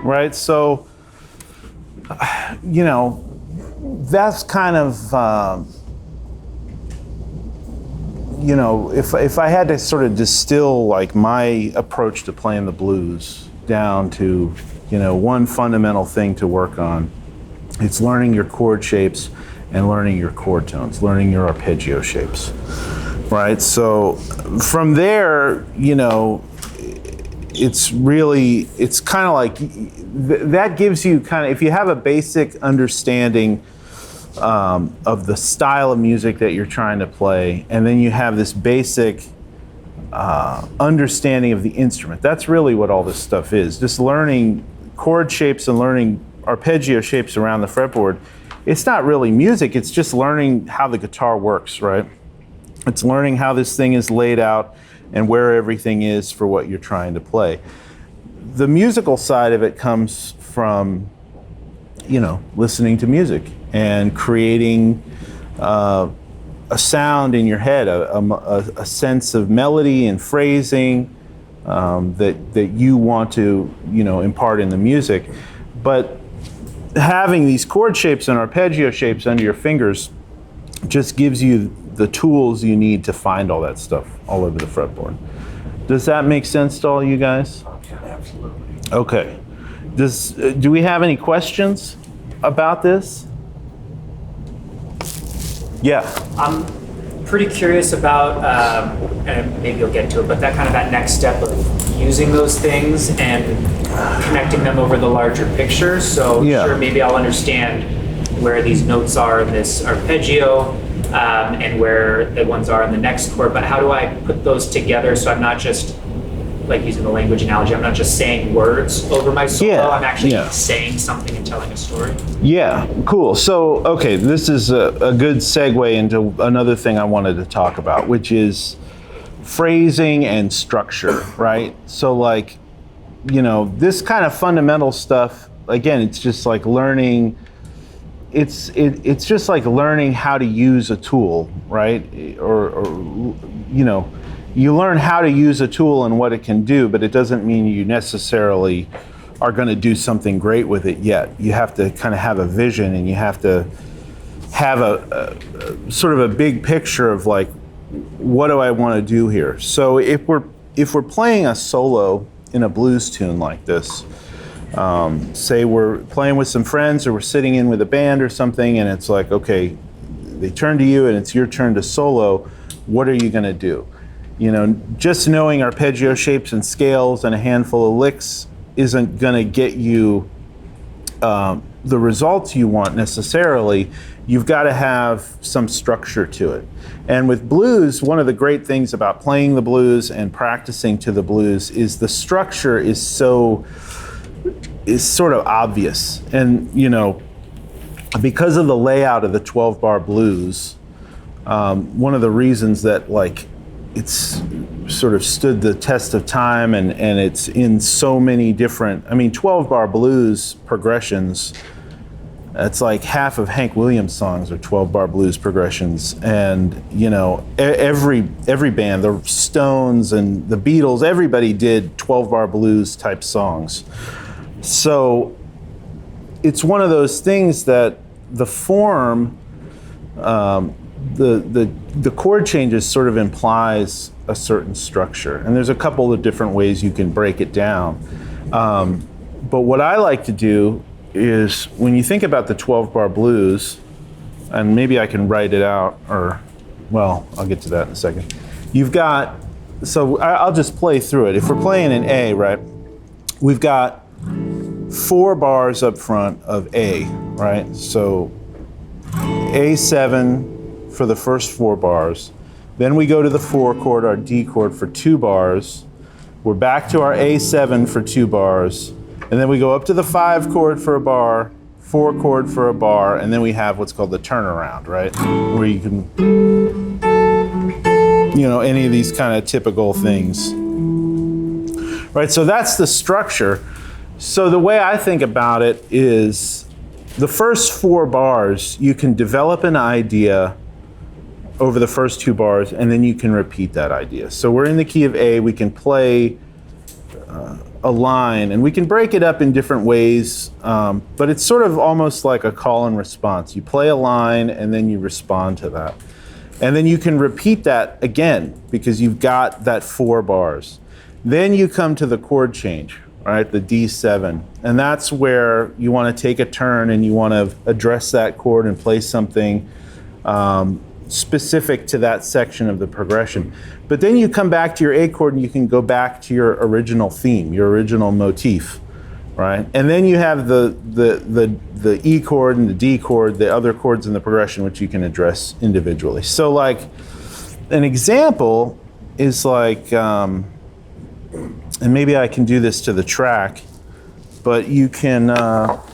Right, so, that's kind of, if I had to sort of distill like my approach to playing the blues down to, one fundamental thing to work on, it's learning your chord shapes and learning your chord tones, learning your arpeggio shapes, right? So from there, it's kind of like, that gives you kind of, if you have a basic understanding of the style of music that you're trying to play, and then you have this basic understanding of the instrument, that's really what all this stuff is. Just learning chord shapes and learning arpeggio shapes around the fretboard. It's not really music, it's just learning how the guitar works, right? It's learning how this thing is laid out and where everything is for what you're trying to play. The musical side of it comes from, listening to music and creating a sound in your head, a sense of melody and phrasing that you want to, impart in the music. But having these chord shapes and arpeggio shapes under your fingers just gives you the tools you need to find all that stuff all over the fretboard. Does that make sense to all you guys? Yeah, absolutely. Okay. Do we have any questions about this? Yeah. I'm pretty curious about, and maybe you'll get to it, but that next step of using those things and connecting them over the larger picture. So sure, maybe I'll understand where these notes are in this arpeggio, and where the ones are in the next chord, but how do I put those together so I'm not just, like using the language analogy, I'm not just saying words over my solo, I'm actually saying something and telling a story? Yeah, cool. So, okay, this is a good segue into another thing I wanted to talk about, which is phrasing and structure, right? So like, this kind of fundamental stuff, again, it's just like learning, it's just like learning how to use a tool, right? Or you learn how to use a tool and what it can do, but it doesn't mean you necessarily are going to do something great with it yet. You have to kind of have a vision, and you have to have a sort of a big picture of like, what do I want to do here? So if we're playing a solo in a blues tune like this, say we're playing with some friends or we're sitting in with a band or something, and it's like, okay, they turn to you and it's your turn to solo, what are you going to do? You know, just knowing arpeggio shapes and scales and a handful of licks isn't going to get you the results you want necessarily. You've got to have some structure to it. And with blues, one of the great things about playing the blues and practicing to the blues is the structure is sort of obvious. And, you know, because of the layout of the 12-bar blues, one of the reasons that, like, it's sort of stood the test of time and it's in so many different, I mean, 12-bar blues progressions, it's like half of Hank Williams songs are 12-bar blues progressions. And, you know, every band, the Stones and the Beatles, everybody did 12-bar blues type songs. So it's one of those things that the form, the chord changes sort of implies a certain structure. And there's a couple of different ways you can break it down. But what I like to do is when you think about the 12-bar blues, and maybe I can write it out, or, well, I'll get to that in a second. You've got, so I'll just play through it. If we're playing in A, right, we've got 4 bars up front of A, right? So A7 for the first 4 bars. Then we go to the 4 chord, our D chord, for 2 bars. We're back to our A7 for 2 bars. And then we go up to the 5 chord for a bar, 4 chord for a bar, and then we have what's called the turnaround, right? Where you can, you know, any of these kind of typical things. Right, so that's the structure. So the way I think about it is the first 4 bars, you can develop an idea over the first 2 bars, and then you can repeat that idea. So we're in the key of A, we can play a line, and we can break it up in different ways, but it's sort of almost like a call and response. You play a line, and then you respond to that. And then you can repeat that again, because you've got that 4 bars. Then you come to the chord change, right, the D7. And that's where you want to take a turn and you want to address that chord and play something specific to that section of the progression. But then you come back to your A chord and you can go back to your original theme, your original motif, right? And then you have the E chord and the D chord, the other chords in the progression, which you can address individually. So like an example is like, and maybe I can do this to the track, but you can, I'll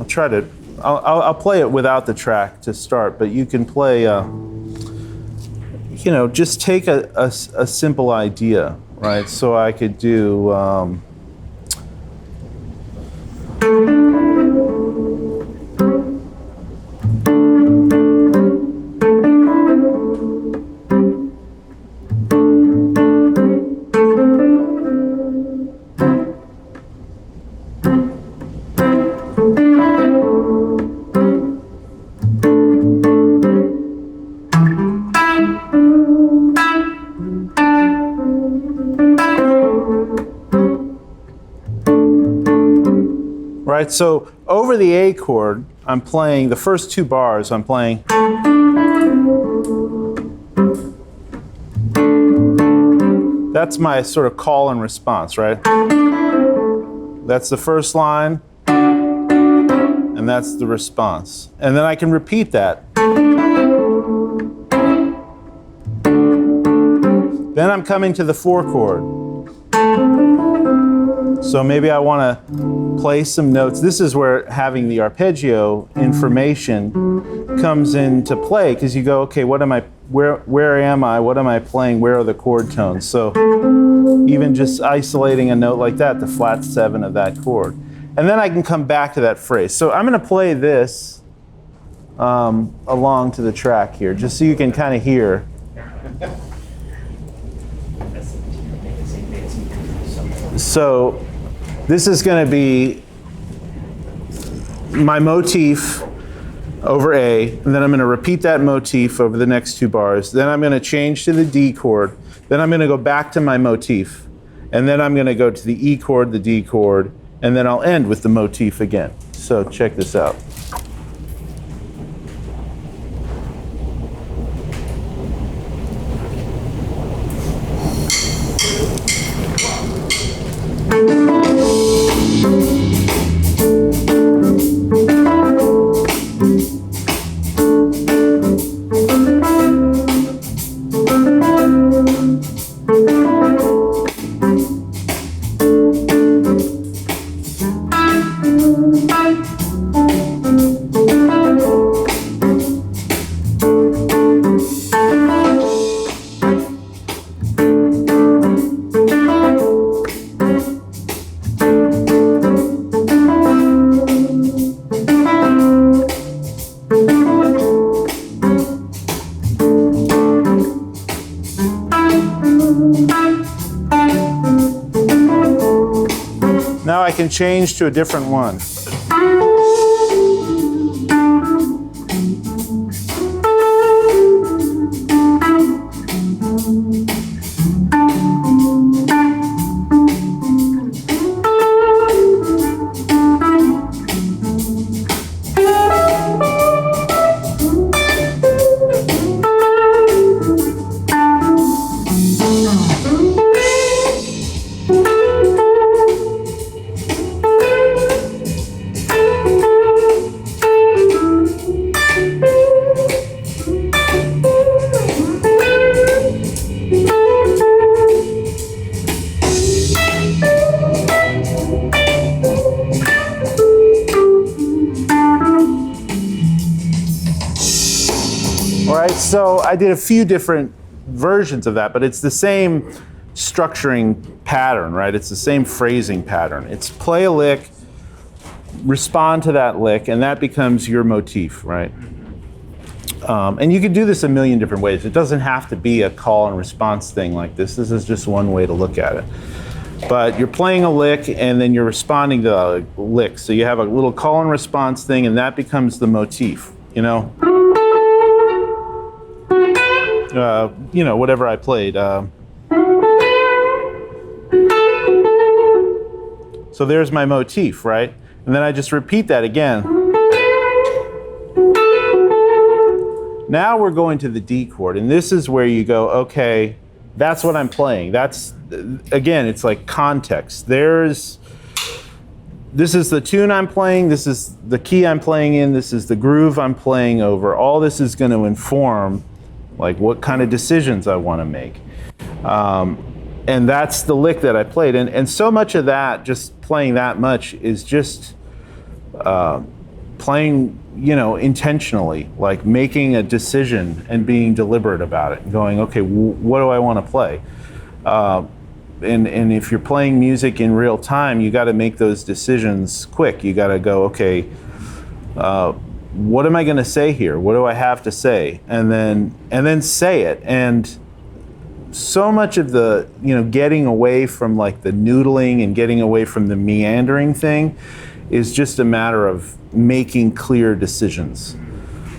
try to, I'll play it without the track to start, but you can play, you know, just take a simple idea, right? So I could do, right? So over the A chord, I'm playing the first 2 bars, I'm playing. That's my sort of call and response, right? That's the first line, and that's the response. And then I can repeat that. Then I'm coming to the 4 chord. So maybe I want to play some notes. This is where having the arpeggio information comes into play, because you go, okay, what am I, where am I, what am I playing, where are the chord tones? So even just isolating a note like that, the flat 7 of that chord. And then I can come back to that phrase. So I'm going to play this along to the track here, just so you can kind of hear. So this is going to be my motif over A, and then I'm going to repeat that motif over the next 2 bars. Then I'm going to change to the D chord. Then I'm going to go back to my motif. And then I'm going to go to the E chord, the D chord, and then I'll end with the motif again. So check this out. can change to a different one. So I did a few different versions of that, but it's the same structuring pattern, right? It's the same phrasing pattern. It's play a lick, respond to that lick, and that becomes your motif, right? And you can do this a million different ways. It doesn't have to be a call and response thing like this. This is just one way to look at it. But you're playing a lick and then you're responding to the lick. So you have a little call and response thing, and that becomes the motif, you know? Whatever I played. So there's my motif, right? And then I just repeat that again. Now we're going to the D chord, and this is where you go, okay, that's what I'm playing. That's, again, it's like context. This is the tune I'm playing, this is the key I'm playing in, this is the groove I'm playing over. All this is going to inform like what kind of decisions I want to make. And that's the lick that I played. And so much of that, just playing that much, is just playing, intentionally, like making a decision and being deliberate about it, going, okay, what do I want to play? And if you're playing music in real time, you got to make those decisions quick. You got to go, okay, what am I going to say here? What do I have to say? And then say it. And so much of the, getting away from like the noodling and getting away from the meandering thing is just a matter of making clear decisions,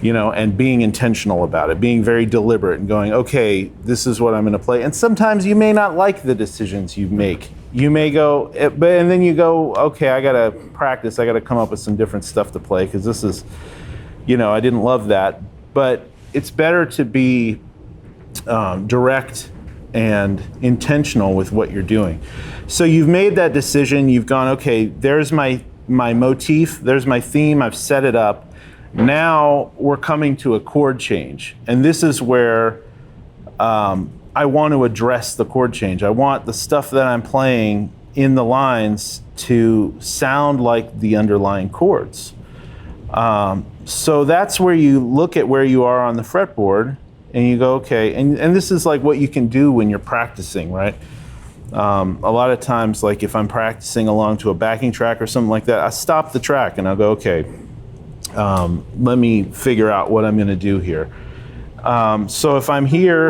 and being intentional about it, being very deliberate and going, okay, this is what I'm going to play. And sometimes you may not like the decisions you make. You may go, and then you go, okay, I got to practice. I got to come up with some different stuff to play because this is, I didn't love that. But it's better to be direct and intentional with what you're doing. So you've made that decision. You've gone, okay, there's my motif, there's my theme, I've set it up. Now we're coming to a chord change. And this is where I want to address the chord change. I want the stuff that I'm playing in the lines to sound like the underlying chords. So that's where you look at where you are on the fretboard and you go, okay, and this is like what you can do when you're practicing, right? A lot of times, like if I'm practicing along to a backing track or something like that, I stop the track and I'll go, okay, let me figure out what I'm going to do here. So if I'm here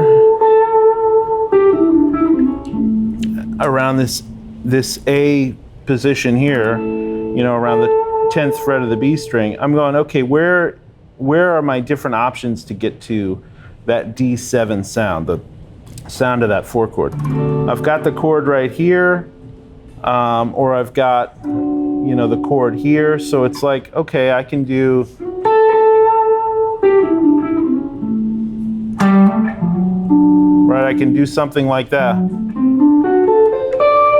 around this A position here, around the 10th fret of the B string, I'm going, okay, where are my different options to get to that D7 sound, the sound of that 4 chord? I've got the chord right here, or I've got, the chord here. So it's like, okay, I can do, right, I can do something like that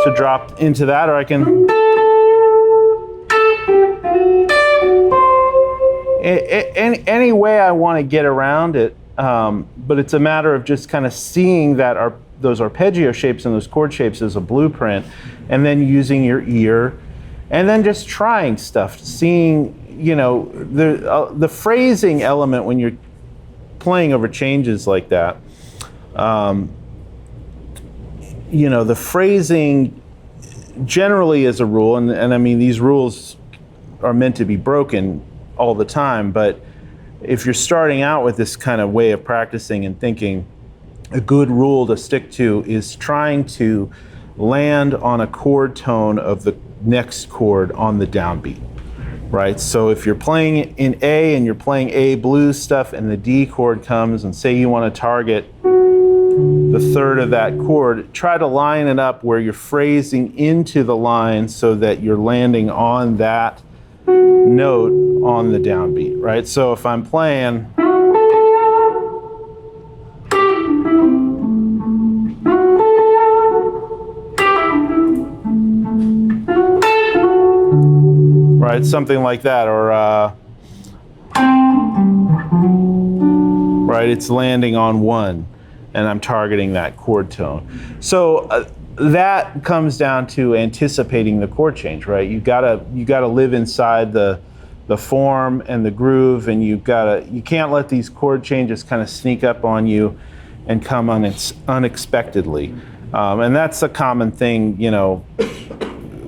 to drop into that, or I can, any way I want to get around it, but it's a matter of just kind of seeing that those arpeggio shapes and those chord shapes as a blueprint, and then using your ear, and then just trying stuff, seeing, the phrasing element when you're playing over changes like that. The phrasing generally as a rule, and I mean, these rules are meant to be broken all the time, but if you're starting out with this kind of way of practicing and thinking, a good rule to stick to is trying to land on a chord tone of the next chord on the downbeat, right? So if you're playing in A and you're playing A blues stuff and the D chord comes, and say you want to target the third of that chord, try to line it up where you're phrasing into the line so that you're landing on that note on the downbeat, right? So if I'm playing, right, something like that, or right, it's landing on 1 and I'm targeting that chord tone. So that comes down to anticipating the chord change, right? You gotta live inside the form and the groove, and you can't let these chord changes kind of sneak up on you and come unexpectedly. And that's a common thing, you know,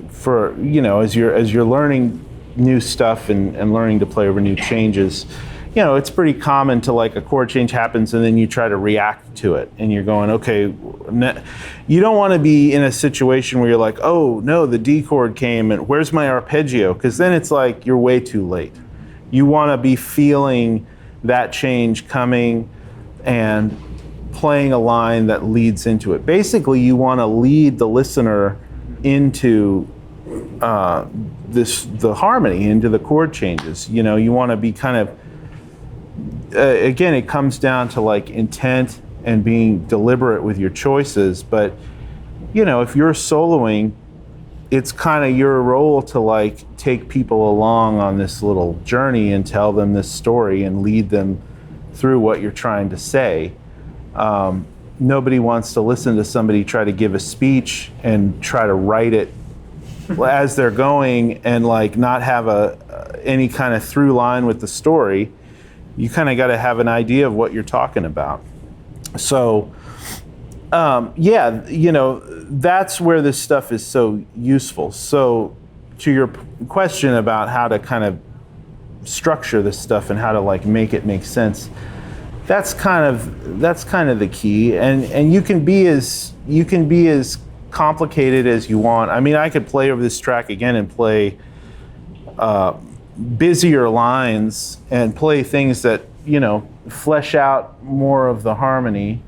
for, you know, as you're learning new stuff and learning to play over new changes. You know, it's pretty common to, like, a chord change happens and then you try to react to it and you're going, okay, you don't want to be in a situation where you're like, oh no, the D chord came and where's my arpeggio? Because then it's like you're way too late. You want to be feeling that change coming and playing a line that leads into it. Basically, you want to lead the listener into the harmony, into the chord changes. You know, you want to be kind of, again, it comes down to, like, intent and being deliberate with your choices. But, you know, if you're soloing, it's kind of your role to, like, take people along on this little journey and tell them this story and lead them through what you're trying to say. Nobody wants to listen to somebody try to give a speech and try to write it as they're going and, like, not have any kind of through line with the story. You kind of got to have an idea of what you're talking about. So, yeah, you know, that's where this stuff is so useful. So, to your question about how to kind of structure this stuff and how to, like, make it make sense, that's kind of the key. And you can be as complicated as you want. I mean, I could play over this track again and play busier lines and play things that, you know, flesh out more of the harmony.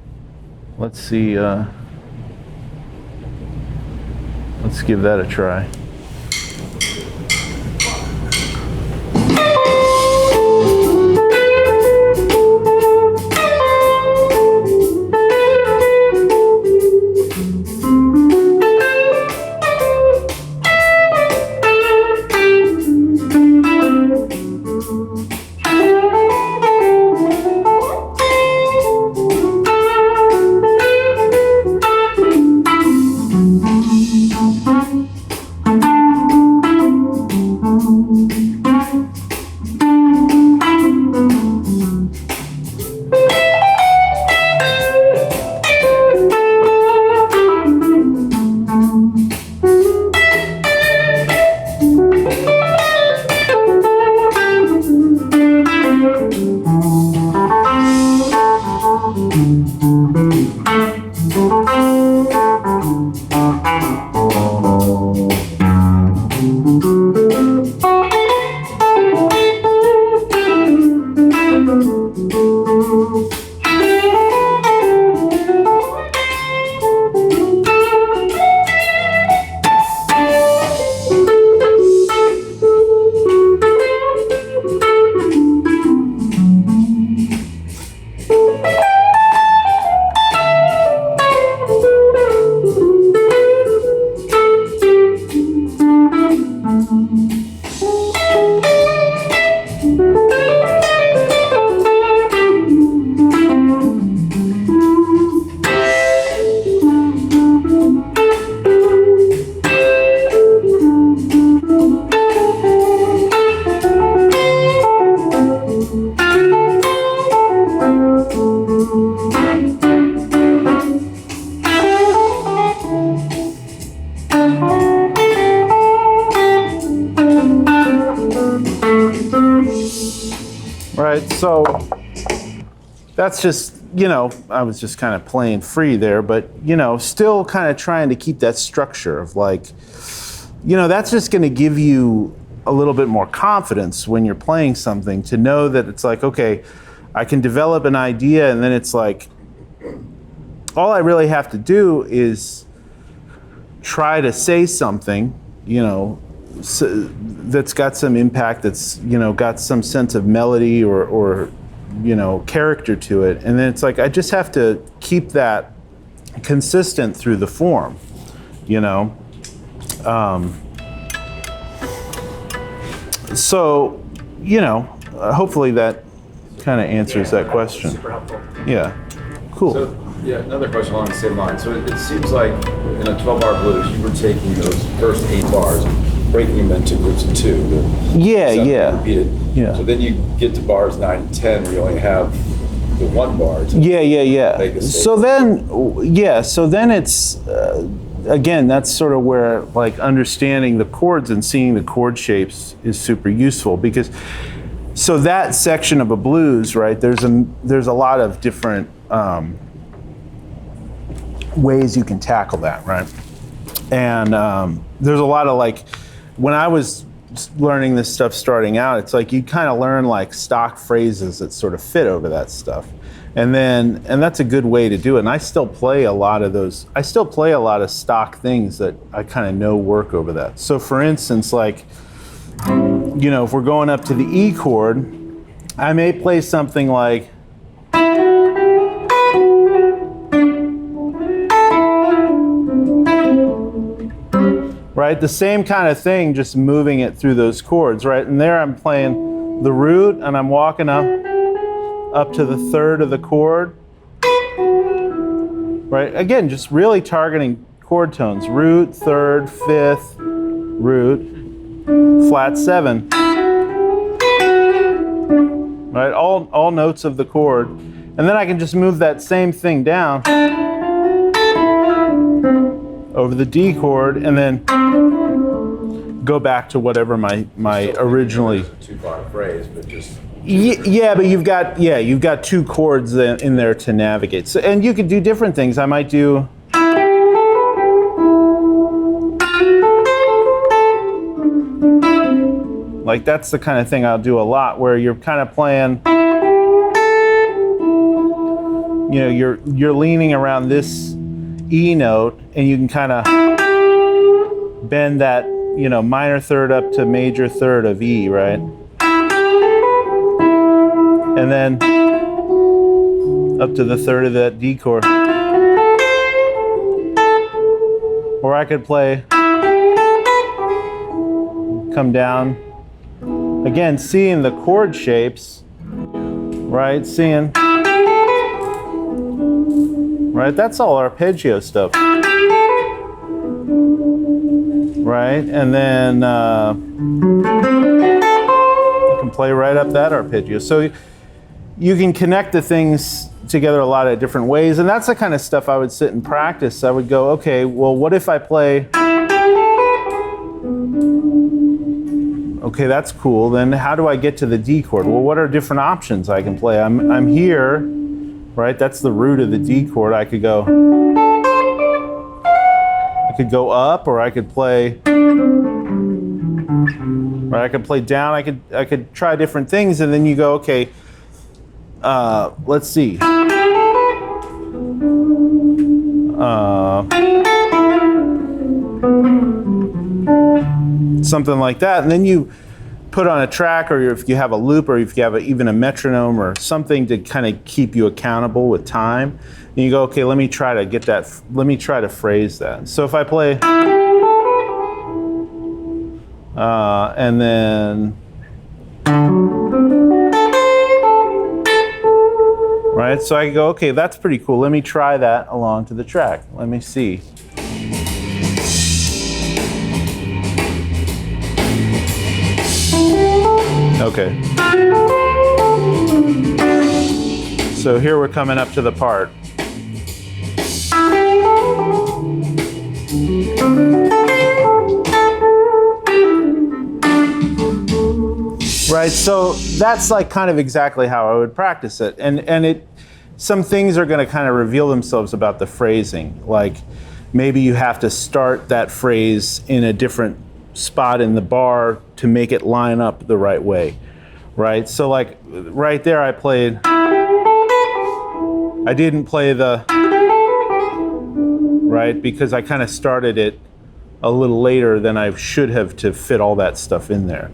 Let's see, let's give that a try. So that's just, you know, I was just kind of playing free there, but, you know, still kind of trying to keep that structure of, like, that's just going to give you a little bit more confidence when you're playing something, to know that it's like, okay, I can develop an idea, and then it's like, all I really have to do is try to say something, that's got some impact, that's, got some sense of melody or character to it. And then it's like, I just have to keep that consistent through the form, So, hopefully that kind of answers that question. Super helpful. Yeah, cool. So, yeah, another question along the same line. So it seems like in a 12-bar blues, you were taking those first 8 bars and breaking them into groups of 2. Yeah. Repeated. Yeah. So then you get to bars 9 and 10, where you only have the 1 bar. Yeah. So then it's, again, that's sort of where like understanding the chords and seeing the chord shapes is super useful, because so that section of a blues, right, there's a lot of different ways you can tackle that, right? And there's a lot of, like, when I was learning this stuff starting out, it's like you kind of learn like stock phrases that sort of fit over that stuff. And that's a good way to do it. And I still play a lot of those. I still play a lot of stock things that I kind of know work over that. So for instance, like, if we're going up to the E chord, I may play something like, right? The same kind of thing, just moving it through those chords, right? And there I'm playing the root, and I'm walking up to the 3rd of the chord, right? Again, just really targeting chord tones. Root, 3rd, 5th, root, flat 7. Right, all notes of the chord. And then I can just move that same thing down over the D chord, and then go back to whatever my originally. 2-bar phrase, but just. Yeah, but you've got 2 chords in there to navigate. So, and you could do different things. I might do. Like, that's the kind of thing I'll do a lot, where you're kind of playing, you're leaning around this E note, and you can kind of bend that, minor 3rd up to major 3rd of E, right? And then up to the 3rd of that D chord. Or I could play, come down. Again, seeing the chord shapes, right? Right? That's all arpeggio stuff. Right? And then you can play right up that arpeggio. So you can connect the things together a lot of different ways, and that's the kind of stuff I would sit and practice. I would go, okay, well, what if I play, okay, that's cool, then how do I get to the D chord? Well, what are different options I can play? I'm here, right? That's the root of the D chord. I could go up, or I could play, right? I could play down. I could try different things, and then you go, okay, let's see. Something like that, and then you put on a track, or if you have a loop, or if you have even a metronome or something to kind of keep you accountable with time, and you go, okay, let me try to get that, let me try to phrase that. So if I play, and then, right, so I go, okay, that's pretty cool, let me try that along to the track, let me see. Okay. So here we're coming up to the part. Right, so that's like kind of exactly how I would practice it. And some things are going to kind of reveal themselves about the phrasing. Like maybe you have to start that phrase in a different spot in the bar to make it line up the right way, right? So like right there I didn't play the, right? Because I kind of started it a little later than I should have to fit all that stuff in there.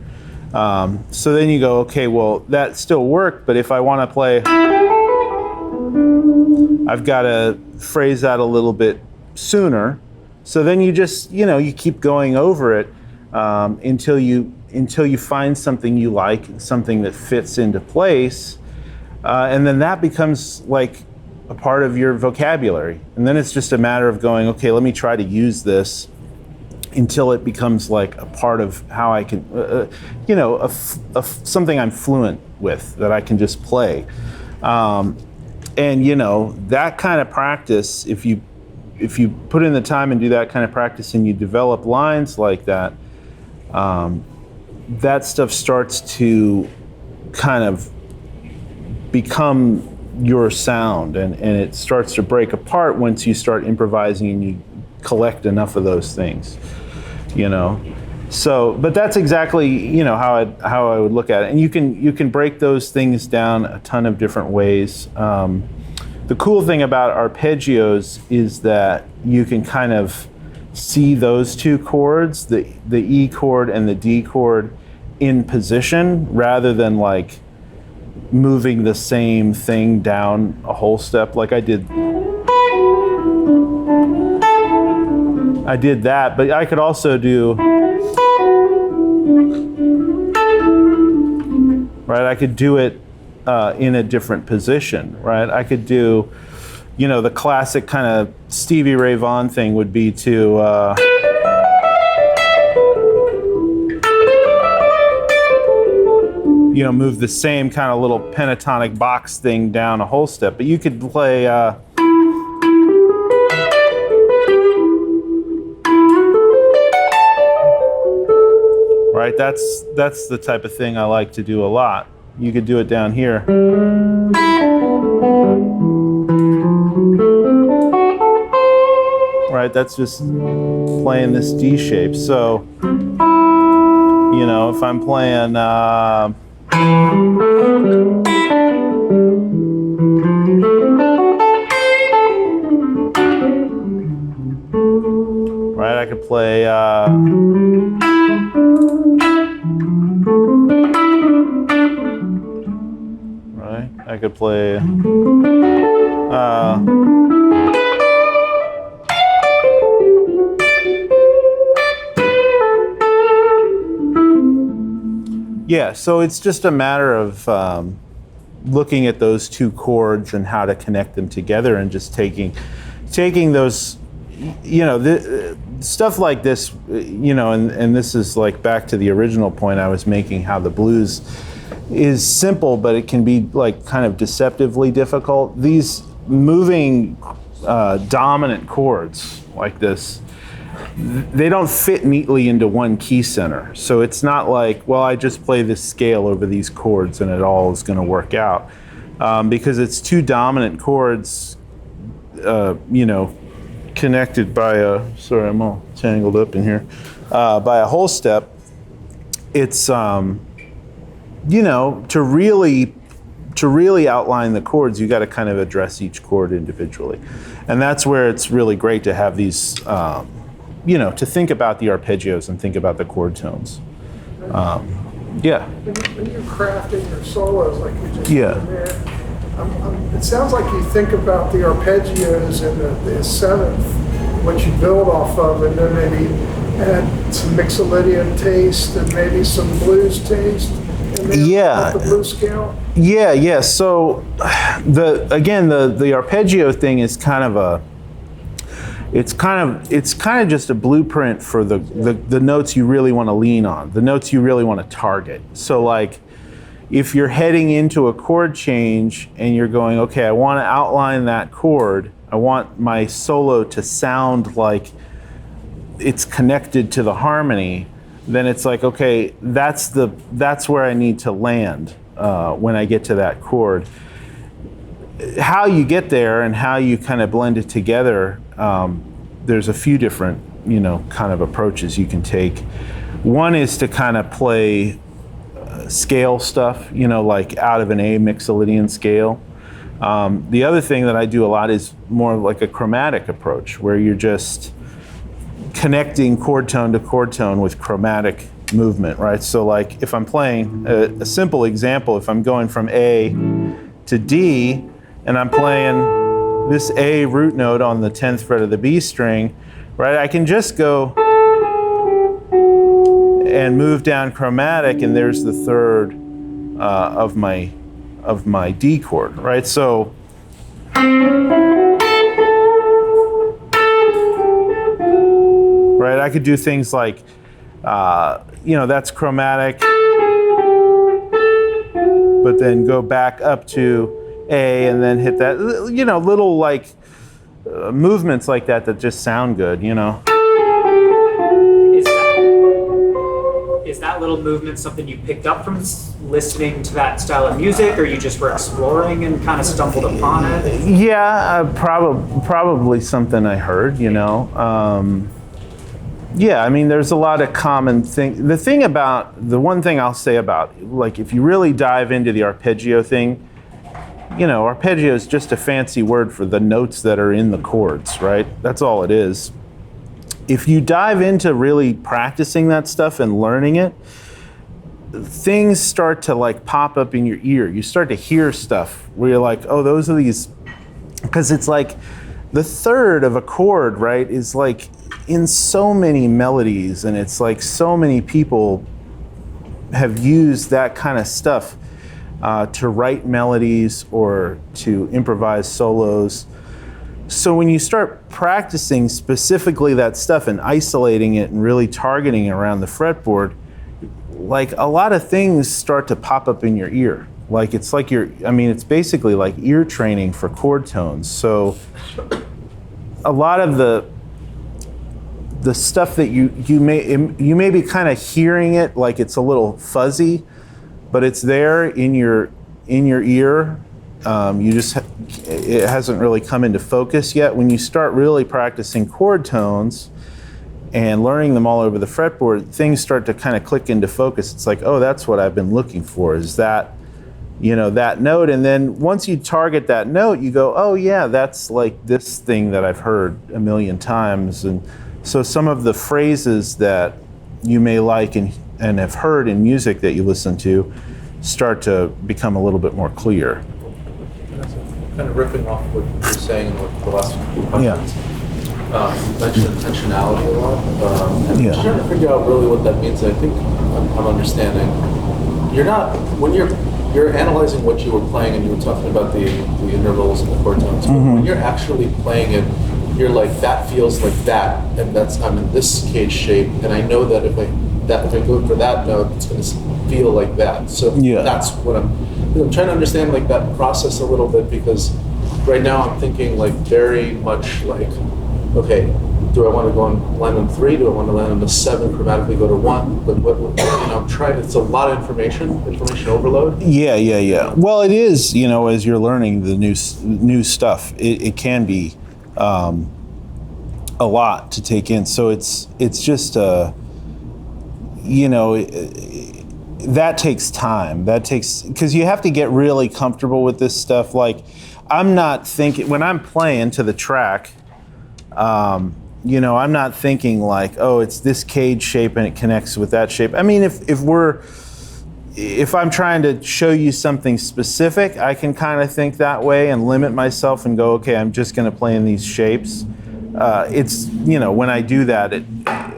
So then you go, okay, well, that still worked, but if I want to play, I've got to phrase that a little bit sooner. So then you just, you keep going over it until you find something you like, something that fits into place, and then that becomes like a part of your vocabulary. And then it's just a matter of going, okay, let me try to use this until it becomes like a part of how I can, something I'm fluent with that I can just play. And that kind of practice, if you put in the time and do that kind of practice and you develop lines like that, that stuff starts to kind of become your sound, and it starts to break apart once you start improvising and you collect enough of those things, So, but that's exactly, how I would look at it. And you can break those things down a ton of different ways. The cool thing about arpeggios is that you can kind of see those two chords, the E chord and the D chord, in position rather than like moving the same thing down a whole step like I did that, but I could also do, right? I could do it in a different position, right? I could do, the classic kind of Stevie Ray Vaughan thing would be to, move the same kind of little pentatonic box thing down a whole step, but you could play, right? That's the type of thing I like to do a lot. You could do it down here. Right, that's just playing this D shape. So, if I'm playing, right, I could play, right, I could play, yeah, so it's just a matter of looking at those two chords and how to connect them together, and just taking those, stuff like this, and this is like back to the original point I was making, how the blues is simple, but it can be like kind of deceptively difficult. These moving dominant chords like this, they don't fit neatly into one key center. So it's not like, well, I just play this scale over these chords and it all is going to work out. Because it's two dominant chords, connected by a, sorry, I'm all tangled up in here, by a whole step. It's, to really outline the chords, you got to kind of address each chord individually. And that's where it's really great to have these, to think about the arpeggios and think about the chord tones. Yeah. When you're crafting your solos, like you just Yeah. did there, it sounds like you think about the arpeggios and the seventh, what you build off of, and then maybe add some Mixolydian taste and maybe some blues taste. And then the blues scale. Yeah. So the arpeggio thing is kind of it's kind of just a blueprint for the notes you really want to lean on, the notes you really want to target. So like, if you're heading into a chord change and you're going, okay, I want to outline that chord, I want my solo to sound like it's connected to the harmony, then it's like, okay, that's where I need to land when I get to that chord. How you get there and how you kind of blend it together, there's a few different, kind of approaches you can take. One is to kind of play scale stuff, like out of an A mixolydian scale. The other thing that I do a lot is more like a chromatic approach, where you're just connecting chord tone to chord tone with chromatic movement, right? So like if I'm playing, a simple example, if I'm going from A to D, and I'm playing this A root note on the 10th fret of the B string, right? I can just go and move down chromatic, and there's the third of my D chord, right? So right, I could do things like that's chromatic, but then go back up to A and then hit that, little like movements like that just sound good, Is that little movement something you picked up from listening to that style of music, or you just were exploring and kind of stumbled upon it? Yeah, probably something I heard, Yeah, I mean, there's a lot of common things. The one thing I'll say about, like, if you really dive into the arpeggio thing, arpeggio is just a fancy word for the notes that are in the chords, right? That's all it is. If you dive into really practicing that stuff and learning it, things start to like pop up in your ear. You start to hear stuff where you're like, oh, those are these, because it's like the third of a chord, right, is like in so many melodies, and it's like so many people have used that kind of stuff to write melodies or to improvise solos. So when you start practicing specifically that stuff and isolating it and really targeting it around the fretboard, like a lot of things start to pop up in your ear. Like it's basically like ear training for chord tones. So a lot of the stuff that you may be kind of hearing it like it's a little fuzzy, but it's there in your ear. It hasn't really come into focus yet. When you start really practicing chord tones and learning them all over the fretboard, things start to kind of click into focus. It's like, oh, that's what I've been looking for, is that, that note. And then once you target that note, you go, oh yeah, that's like this thing that I've heard a million times. And so some of the phrases that you may like and have heard in music that you listen to start to become a little bit more clear. Kind of ripping off what you're saying in the last few questions. You mentioned intentionality a lot. And I'm trying to figure out really what that means. I think I'm understanding. When you're analyzing what you were playing, and you were talking about the intervals and the chord tones, but when you're actually playing it, you're like, that feels like that, and I'm in this cage shape, and I know that if I go for that note, it's going to feel like that. So that's what I'm trying to understand, like that process a little bit, because right now I'm thinking like very much like, okay, do I want to go and land on 3? Do I want to land on the 7, chromatically go to 1? But I'm trying. It's a lot of information overload. Yeah. Well, it is. As you're learning the new stuff, it can be a lot to take in. So it's just that takes time. Because you have to get really comfortable with this stuff. Like, I'm not thinking, when I'm playing to the track, I'm not thinking like, oh, it's this cage shape and it connects with that shape. I mean, if I'm trying to show you something specific, I can kind of think that way and limit myself and go, okay, I'm just going to play in these shapes. When I do that,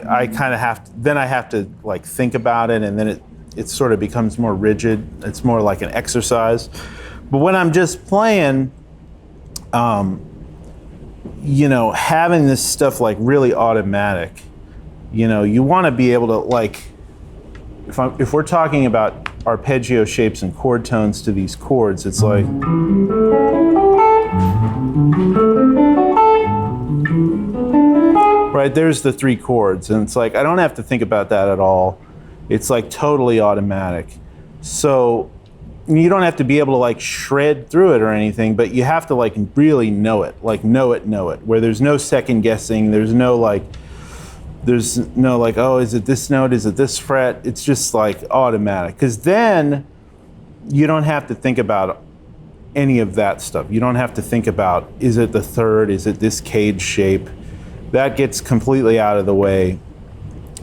I kind of have to like think about it, and then it sort of becomes more rigid. It's more like an exercise. But when I'm just playing, having this stuff like really automatic, you want to be able to, like, if we're talking about arpeggio shapes and chord tones to these chords, it's like, right, there's the 3 chords, and it's like, I don't have to think about that at all. It's like totally automatic. So you don't have to be able to like shred through it or anything, but you have to like really know it, where there's no second guessing, there's no There's no like, oh, is it this note? Is it this fret? It's just like automatic. Because then you don't have to think about any of that stuff. You don't have to think about, is it the third? Is it this cage shape? That gets completely out of the way.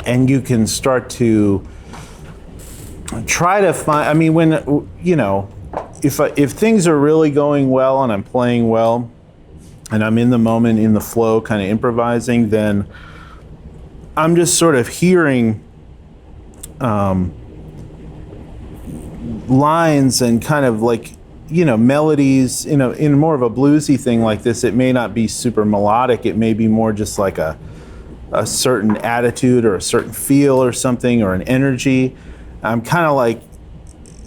And you can start to try to find, I mean, when, you know, if things are really going well and I'm playing well and I'm in the moment, in the flow, kind of improvising, then I'm just sort of hearing lines and kind of like, you know, melodies, you know, in more of a bluesy thing like this, it may not be super melodic. It may be more just like a certain attitude or a certain feel or something, or an energy. I'm kind of like,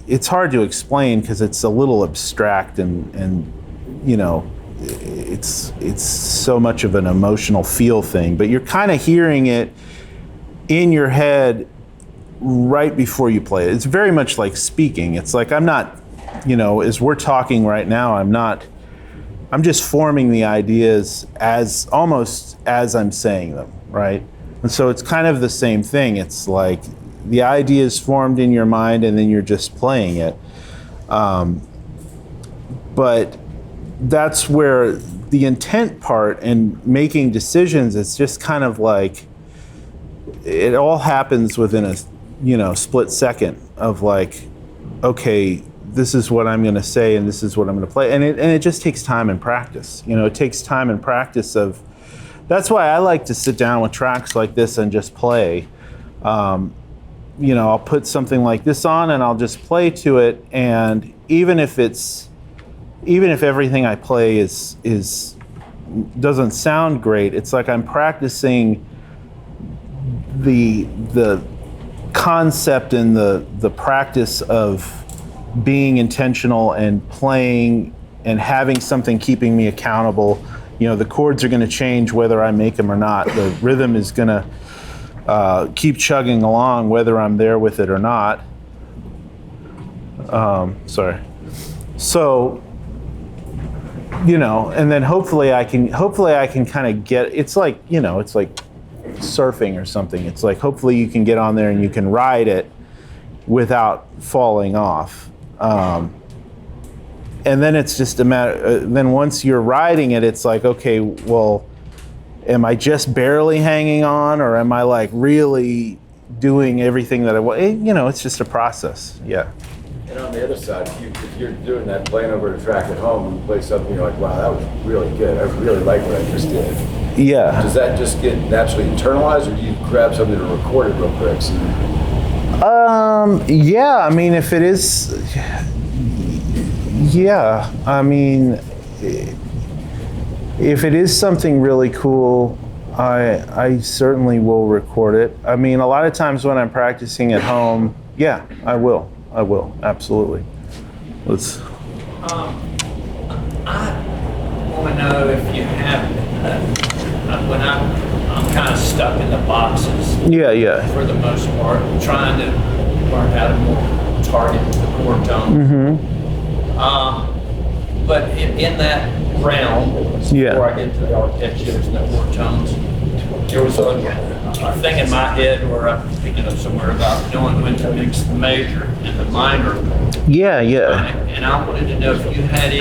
it's hard to explain because it's a little abstract and you know, it's so much of an emotional feel thing, but you're kind of hearing it in your head right before you play it. It's very much like speaking. It's like, I'm not, you know, as we're talking right now, I'm just forming the ideas as almost as I'm saying them, right? And so it's kind of the same thing. It's like the idea is formed in your mind and then you're just playing it. But that's where the intent part and making decisions, it's just kind of like, it all happens within a, you know, split second of like, okay, this is what I'm going to say and this is what I'm going to play. And it just takes time and practice. You know, it takes time and practice of, that's why I like to sit down with tracks like this and just play. You know, I'll put something like this on and I'll just play to it. And even if everything I play doesn't sound great, it's like I'm practicing the concept and the practice of being intentional and playing and having something keeping me accountable. You know, the chords are going to change whether I make them or not. The rhythm is going to keep chugging along whether I'm there with it or not. Sorry. So, you know, and then hopefully I can kind of get, it's like, you know, it's like surfing or something. It's like, hopefully you can get on there and you can ride it without falling off. And then it's just a matter, then once you're riding it, it's like, okay, well, am I just barely hanging on, or am I like really doing everything that I want? You know, it's just a process. Yeah. And on the other side, if you're doing that, playing over a track at home, you play something, you're like, wow, that was really good. I really like what I just did. Yeah. Does that just get naturally internalized, or do you grab something to record it real quick? Yeah, I mean, if it is, yeah, I mean, if it is something really cool, I certainly will record it. I mean, a lot of times when I'm practicing at home, yeah, I will, absolutely. Let's. I want to know if you have, when I'm kind of stuck in the boxes. Yeah. For the most part, trying to learn how to more target the chord tone. Mm-hmm. But in that realm, before I get to the arpeggios and the chord tones, there was a thing in my head where I'm thinking of somewhere about knowing when to mix the major and the minor. Yeah. And I wanted to know if you had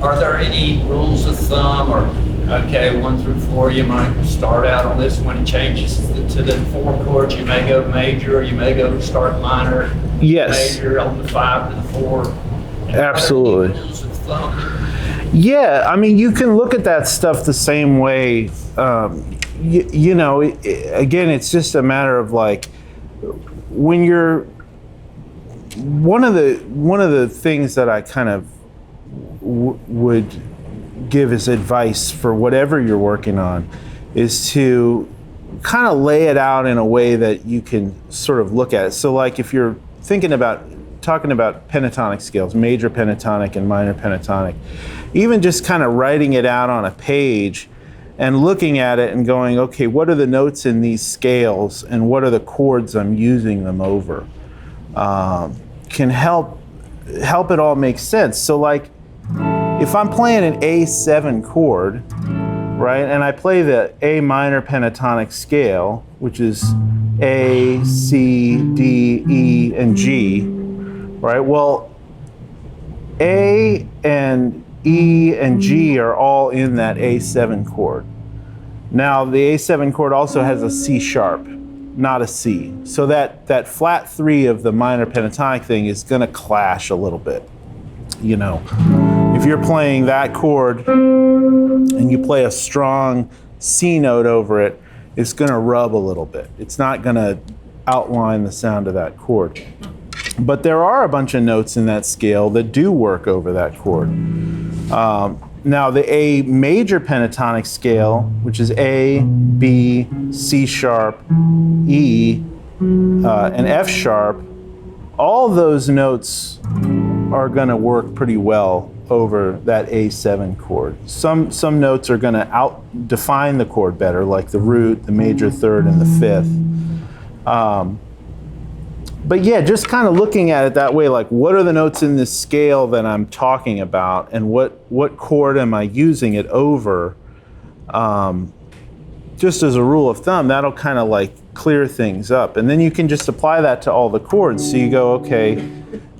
are there any rules of thumb, or, okay, 1 through 4, you might start out on this one, it changes to the 4 chords, you may go major, or you may go start minor, yes, major on the 5 to the 4. Absolutely. Yeah, I mean, you can look at that stuff the same way. You know, again, it's just a matter of like, when you're, one of the things that I kind of would give as advice for whatever you're working on is to kind of lay it out in a way that you can sort of look at it. So like if you're talking about pentatonic scales, major pentatonic and minor pentatonic, even just kind of writing it out on a page and looking at it and going, okay, what are the notes in these scales and what are the chords I'm using them over, can help it all make sense. So like, if I'm playing an A7 chord, right, and I play the A minor pentatonic scale, which is A, C, D, E, and G, right? Well, A and E and G are all in that A7 chord. Now, the A7 chord also has a C sharp, not a C. So that flat 3 of the minor pentatonic thing is going to clash a little bit. You know, if you're playing that chord and you play a strong C note over it, it's going to rub a little bit. It's not going to outline the sound of that chord. But there are a bunch of notes in that scale that do work over that chord. Now the A major pentatonic scale, which is A, B, C sharp, E, and F sharp, all those notes are going to work pretty well over that A7 chord. Some notes are going to out-define the chord better, like the root, the major third, and the fifth. But yeah, just kind of looking at it that way, like what are the notes in this scale that I'm talking about, and what chord am I using it over? Just as a rule of thumb, that'll kind of like clear things up. And then you can just apply that to all the chords. So you go, okay,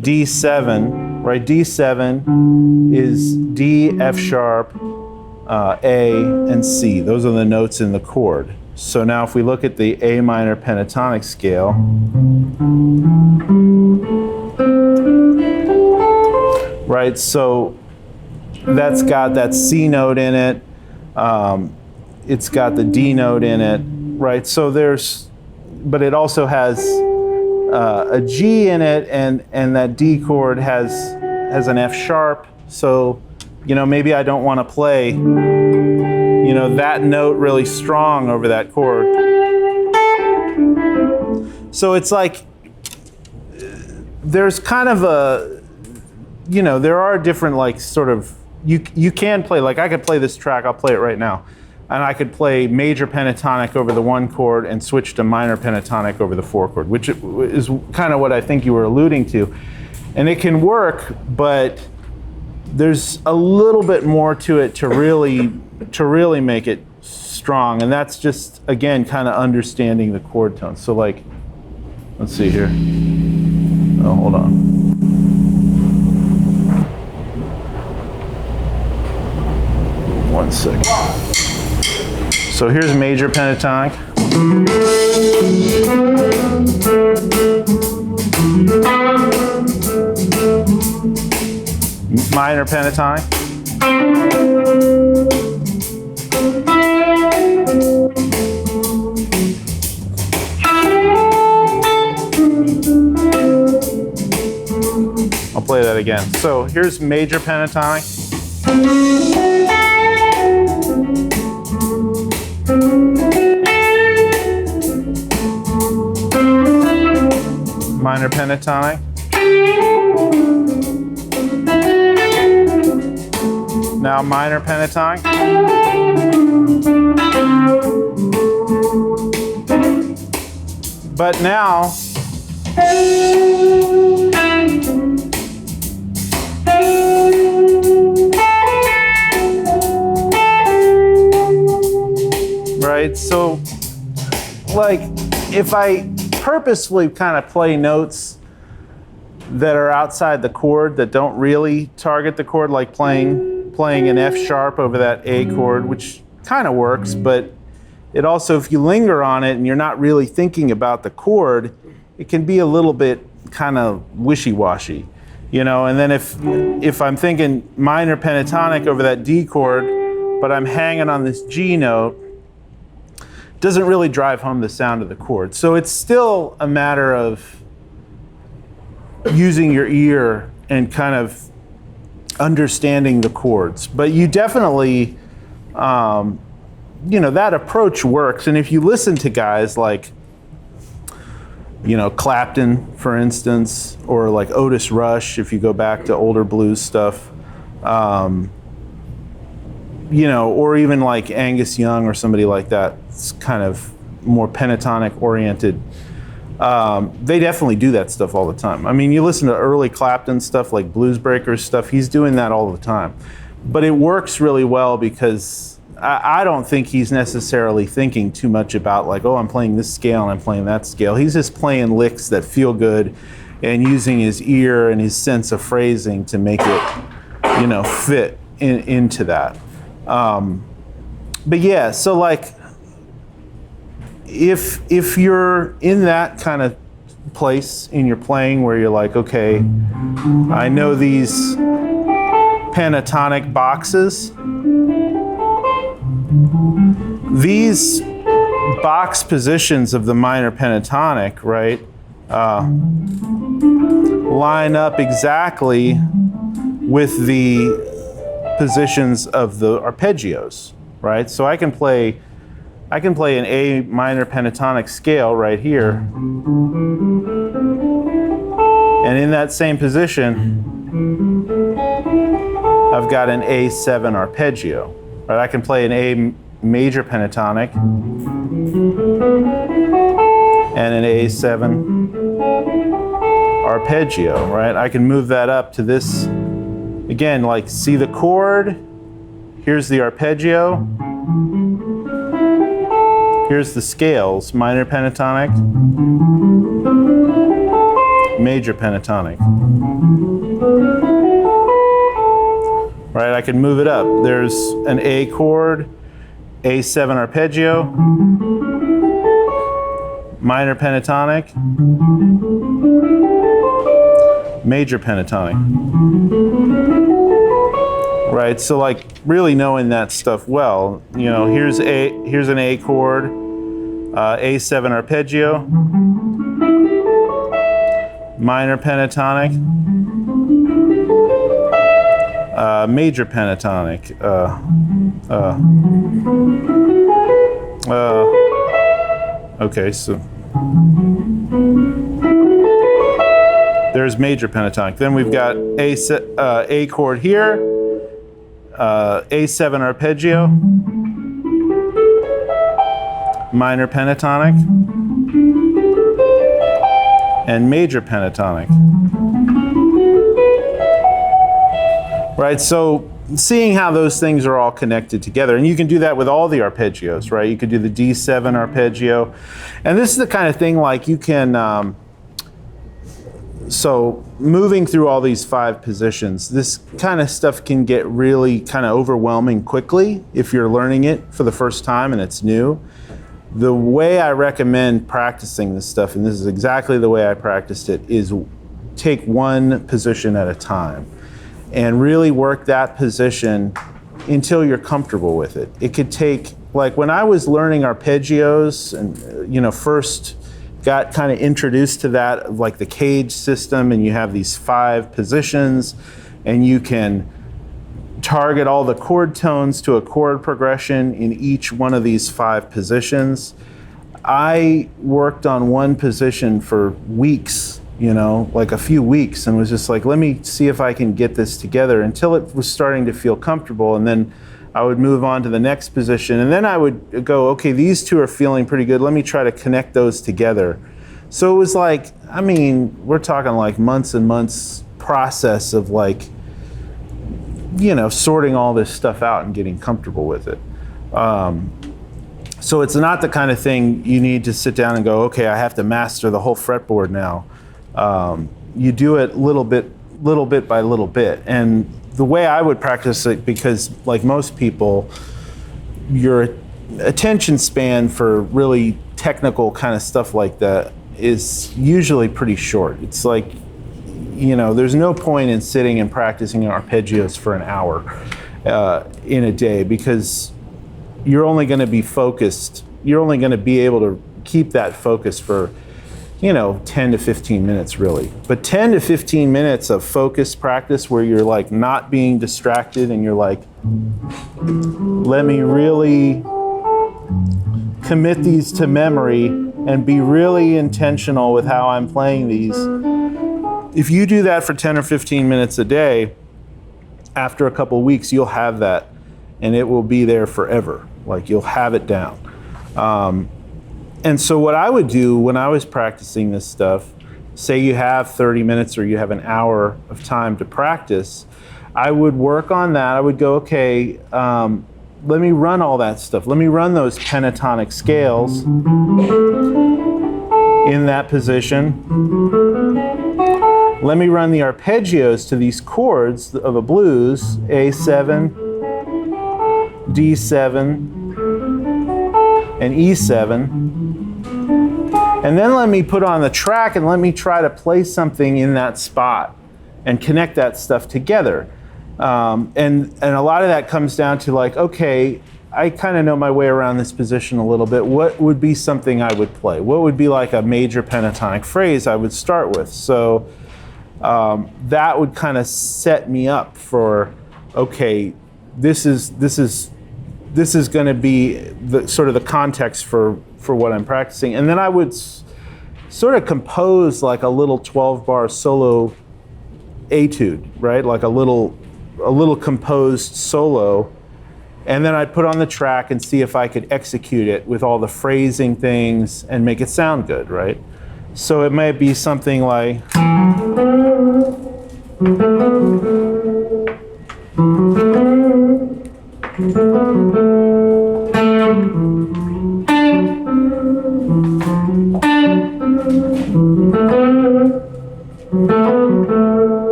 D7, right? D7 is D, F sharp, A, and C. Those are the notes in the chord. So now if we look at the A minor pentatonic scale, right, so that's got that C note in it, it's got the D note in it, right, so but it also has a G in it, and that D chord has an F sharp, so, you know, maybe I don't want to play, you know, that note really strong over that chord. So it's like, there's kind of a, you know, there are different like sort of, you can play, like I could play this track, I'll play it right now. And I could play major pentatonic over the 1 chord and switch to minor pentatonic over the 4 chord, which is kind of what I think you were alluding to. And it can work, but there's a little bit more to it to really make it strong. And that's just, again, kind of understanding the chord tones. So like, let's see here. Oh, hold on. One second. So here's major pentatonic. Minor pentatonic. I'll play that again. So here's major pentatonic. Minor pentatonic. Now minor pentatonic. But now right, so like if I purposefully kind of play notes that are outside the chord that don't really target the chord, like playing an F sharp over that A chord, which kind of works, but it also, if you linger on it and you're not really thinking about the chord, it can be a little bit kind of wishy-washy, you know. And then if I'm thinking minor pentatonic over that D chord, but I'm hanging on this G note, doesn't really drive home the sound of the chord. So it's still a matter of using your ear and kind of understanding the chords. But you definitely, you know, that approach works. And if you listen to guys like, you know, Clapton, for instance, or like Otis Rush, if you go back to older blues stuff, you know, or even like Angus Young or somebody like that, it's kind of more pentatonic oriented. They definitely do that stuff all the time. I mean, you listen to early Clapton stuff, like Blues Breakers stuff, he's doing that all the time. But it works really well because I don't think he's necessarily thinking too much about like, oh, I'm playing this scale and I'm playing that scale. He's just playing licks that feel good and using his ear and his sense of phrasing to make it, fit into that. But yeah, so like, if you're in that kind of place in your playing where you're like, okay, I know these pentatonic boxes. These box positions of the minor pentatonic, right, line up exactly with the positions of the arpeggios, right? So I can play an A minor pentatonic scale right here, and in that same position, I've got an A7 arpeggio. Right? I can play an A major pentatonic and an A7 arpeggio, right? I can move that up to this, again, like see the chord, here's the arpeggio, here's the scales, minor pentatonic, major pentatonic. Right, I can move it up. There's an A chord, A7 arpeggio, minor pentatonic, major pentatonic. Right, so like really knowing that stuff well, here's an A chord, A7 arpeggio, minor pentatonic, major pentatonic. Okay, so there's major pentatonic. Then we've got A chord here, A7 arpeggio, minor pentatonic, and major pentatonic. Right, so seeing how those things are all connected together, and you can do that with all the arpeggios, right? You could do the D7 arpeggio, and this is the kind of thing like you can, so moving through all these 5 positions, this kind of stuff can get really kind of overwhelming quickly if you're learning it for the first time and it's new. The way I recommend practicing this stuff, and this is exactly the way I practiced it, is take one position at a time and really work that position until you're comfortable with it. It could take, like when I was learning arpeggios and, first got kind of introduced to that, like the cage system, and you have these 5 positions, and you can target all the chord tones to a chord progression in each one of these 5 positions. I worked on one position for weeks, like a few weeks, and was just like, let me see if I can get this together until it was starting to feel comfortable. And then I would move on to the next position. And then I would go, okay, these 2 are feeling pretty good. Let me try to connect those together. So it was like, we're talking like months and months process of like, sorting all this stuff out and getting comfortable with it. So it's not the kind of thing you need to sit down and go, okay, I have to master the whole fretboard now. You do it little bit by little bit. And the way I would practice it, because like most people, your attention span for really technical kind of stuff like that is usually pretty short. It's like, there's no point in sitting and practicing arpeggios for an hour in a day, because you're only going to be focused. You're only going to be able to keep that focus for 10 to 15 minutes really. But 10 to 15 minutes of focused practice where you're like not being distracted and you're like, let me really commit these to memory and be really intentional with how I'm playing these. If you do that for 10 or 15 minutes a day, after a couple weeks, you'll have that and it will be there forever. Like you'll have it down. And so what I would do when I was practicing this stuff, say you have 30 minutes or you have an hour of time to practice, I would work on that. I would go, okay, let me run all that stuff. Let me run those pentatonic scales in that position. Let me run the arpeggios to these chords of a blues, A7, D7, and E7. And then let me put on the track and let me try to play something in that spot and connect that stuff together. And a lot of that comes down to like, okay, I kind of know my way around this position a little bit. What would be something I would play? What would be like a major pentatonic phrase I would start with? So that would kind of set me up for, okay, this is going to be the sort of the context for what I'm practicing. And then I would sort of compose like a little 12-bar solo etude, right? Like a little composed solo. And then I'd put on the track and see if I could execute it with all the phrasing things and make it sound good, right? So it might be something like,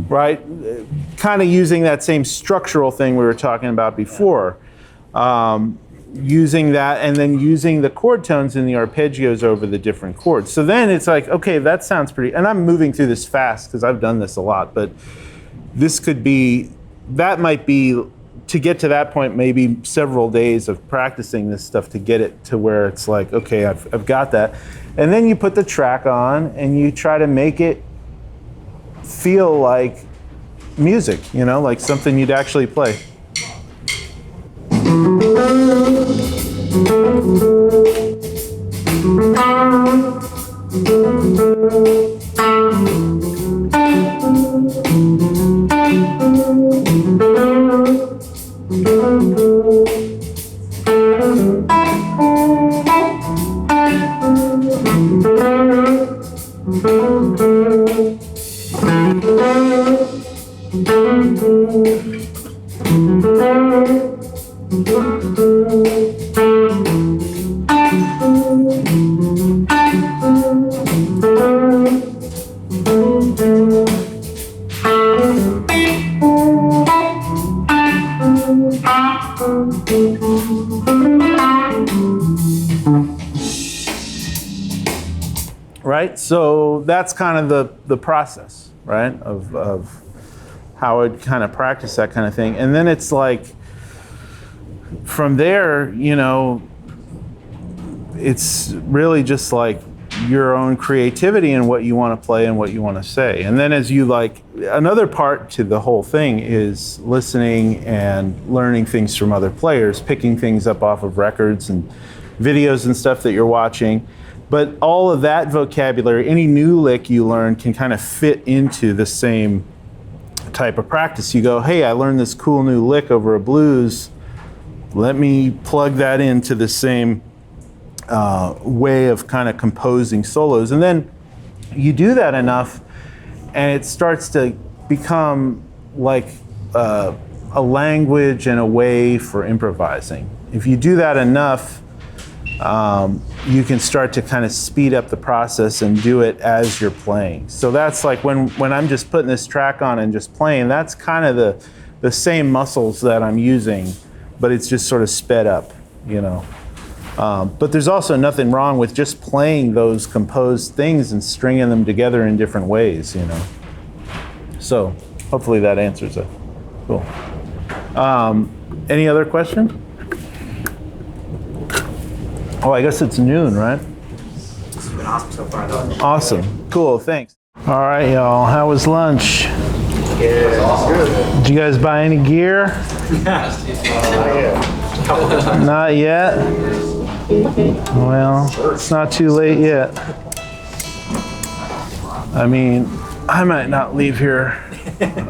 right? Kind of using that same structural thing we were talking about before. Using that and then using the chord tones in the arpeggios over the different chords. So then it's like, okay, that sounds pretty, and I'm moving through this fast because I've done this a lot, but this could be, that might be, to get to that point, maybe several days of practicing this stuff to get it to where it's like, okay, I've got that. And then you put the track on and you try to make it feel like music, you know, like something you'd actually play. Right? So that's kind of the process, right? Of how I'd kind of practice that kind of thing. And then it's like, from there, you know, it's really just like your own creativity and what you want to play and what you want to say. And then as you like, another part to the whole thing is listening and learning things from other players, picking things up off of records and videos and stuff that you're watching. But all of that vocabulary, any new lick you learn can kind of fit into the same type of practice. You go, hey, I learned this cool new lick over a blues. Let me plug that into the same way of kind of composing solos. And then you do that enough and it starts to become like a language and a way for improvising. If you do that enough, you can start to kind of speed up the process and do it as you're playing. So that's like when I'm just putting this track on and just playing, that's kind of the same muscles that I'm using, but it's just sort of sped up, you know. But there's also nothing wrong with just playing those composed things and stringing them together in different ways, you know. So hopefully that answers it. Cool. Any other question? Oh, I guess it's noon, right? It's been awesome so far, though. Awesome. Cool, thanks. All right, y'all. How was lunch? Good. Awesome. Did you guys buy any gear? Not yet. Well, it's not too late yet. I mean, I might not leave here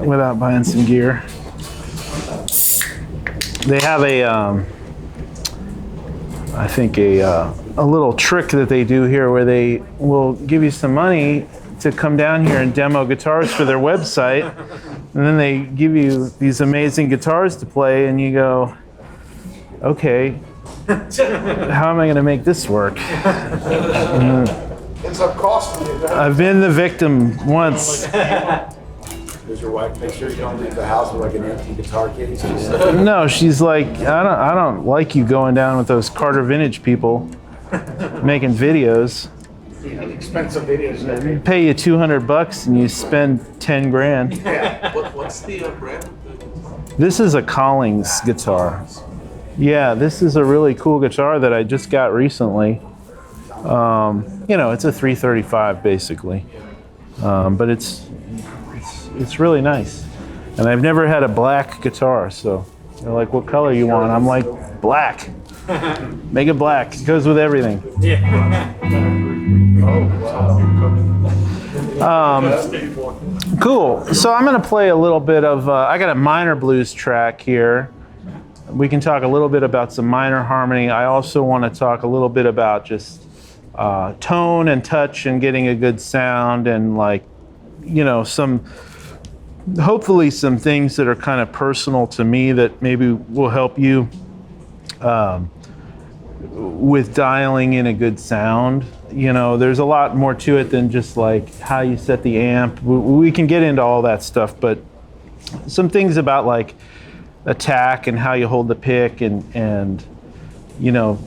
without buying some gear. They have I think a little trick that they do here where they will give you some money to come down here and demo guitars for their website, and then they give you these amazing guitars to play, and you go, okay, how am I going to make this work? Ends up costing you. I've been the victim once. Does your wife make sure you don't leave the house with like an empty guitar case? No, she's like, I don't like you going down with those Carter Vintage people making videos. Expensive videos. Pay you $200 and you spend 10 grand. Yeah. What's the brand? This is a Collings guitar. Yeah, this is a really cool guitar that I just got recently. You know, it's a 335 basically, but it's really nice. And I've never had a black guitar, so they're like, what color you want? I'm like, black. Make it black. It goes with everything. Cool. So I'm going to play a little bit of, I got a minor blues track here. We can talk a little bit about some minor harmony. I also want to talk a little bit about just tone and touch and getting a good sound and like, you know, hopefully some things that are kind of personal to me that maybe will help you with dialing in a good sound. You know, there's a lot more to it than just like how you set the amp. We can get into all that stuff, but some things about like attack and how you hold the pick and you know,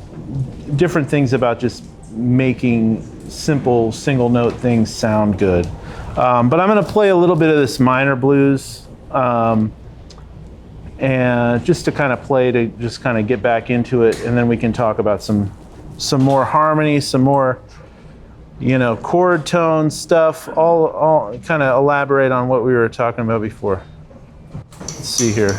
different things about just making simple single note things sound good. But I'm going to play a little bit of this minor blues and just to kind of play to just kind of get back into it, and then we can talk about some more harmony, some more, you know, chord tone stuff, all kind of elaborate on what we were talking about before. Let's see here.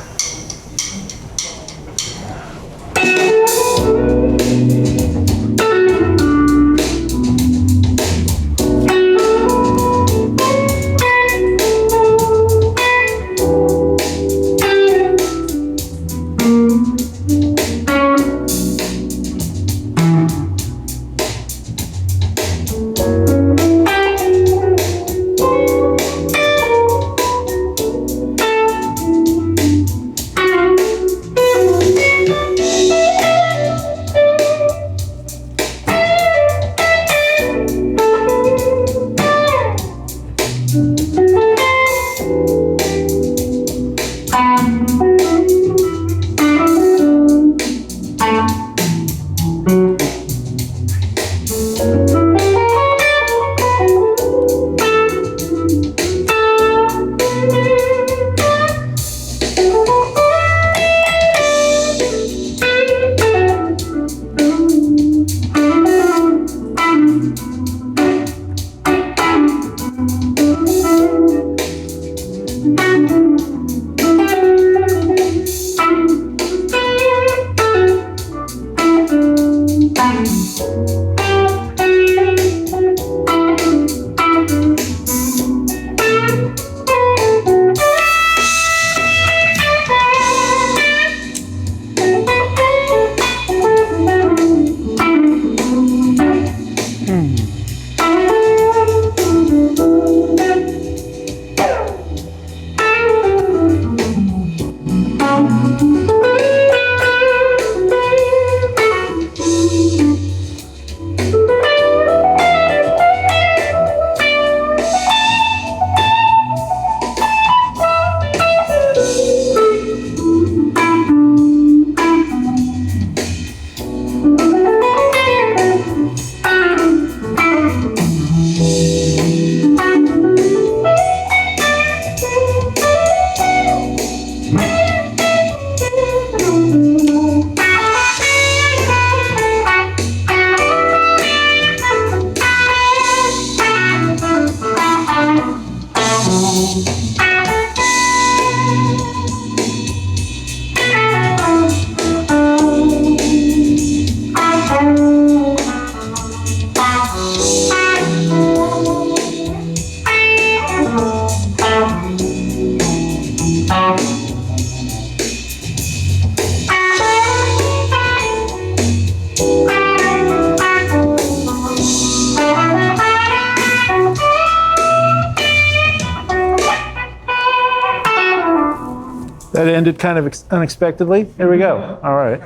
ended kind of unexpectedly. Here we go. All right.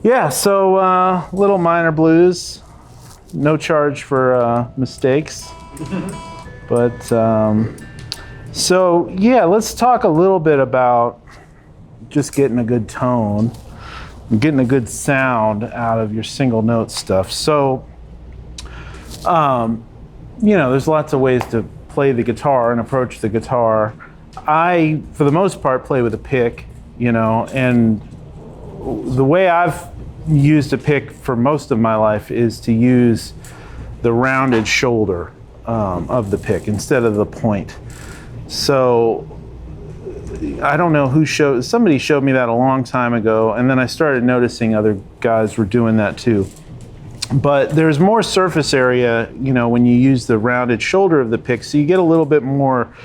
Yeah, so little minor blues. No charge for mistakes. But, so yeah, let's talk a little bit about just getting a good tone, getting a good sound out of your single note stuff. So, you know, there's lots of ways to play the guitar and approach the guitar. I, for the most part, play with a pick, you know, and the way I've used a pick for most of my life is to use the rounded shoulder of the pick instead of the point. So I don't know who somebody showed me that a long time ago, and then I started noticing other guys were doing that too. But there's more surface area, you know, when you use the rounded shoulder of the pick, so you get a little bit more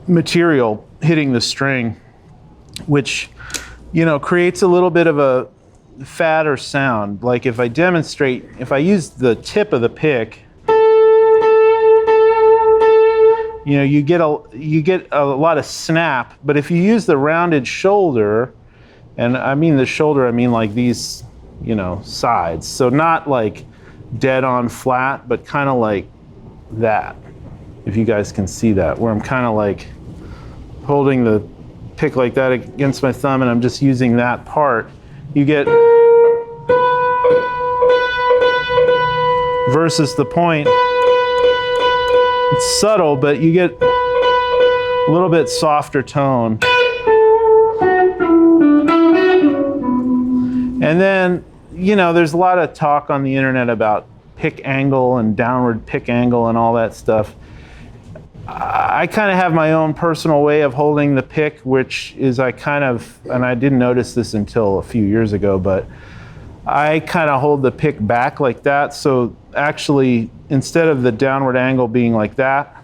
material hitting the string, which, you know, creates a little bit of a fatter sound. Like if I use the tip of the pick, you know, you get a lot of snap. But if you use the rounded shoulder, and I mean the shoulder, I mean like these, you know, sides. So not like dead on flat, but kind of like that. If you guys can see that, where I'm kind of like holding the pick like that against my thumb, and I'm just using that part. You get versus the point. It's subtle, but you get a little bit softer tone. And then, you know, there's a lot of talk on the internet about pick angle and downward pick angle and all that stuff. I kind of have my own personal way of holding the pick, which is and I didn't notice this until a few years ago, but I kind of hold the pick back like that. So actually, instead of the downward angle being like that,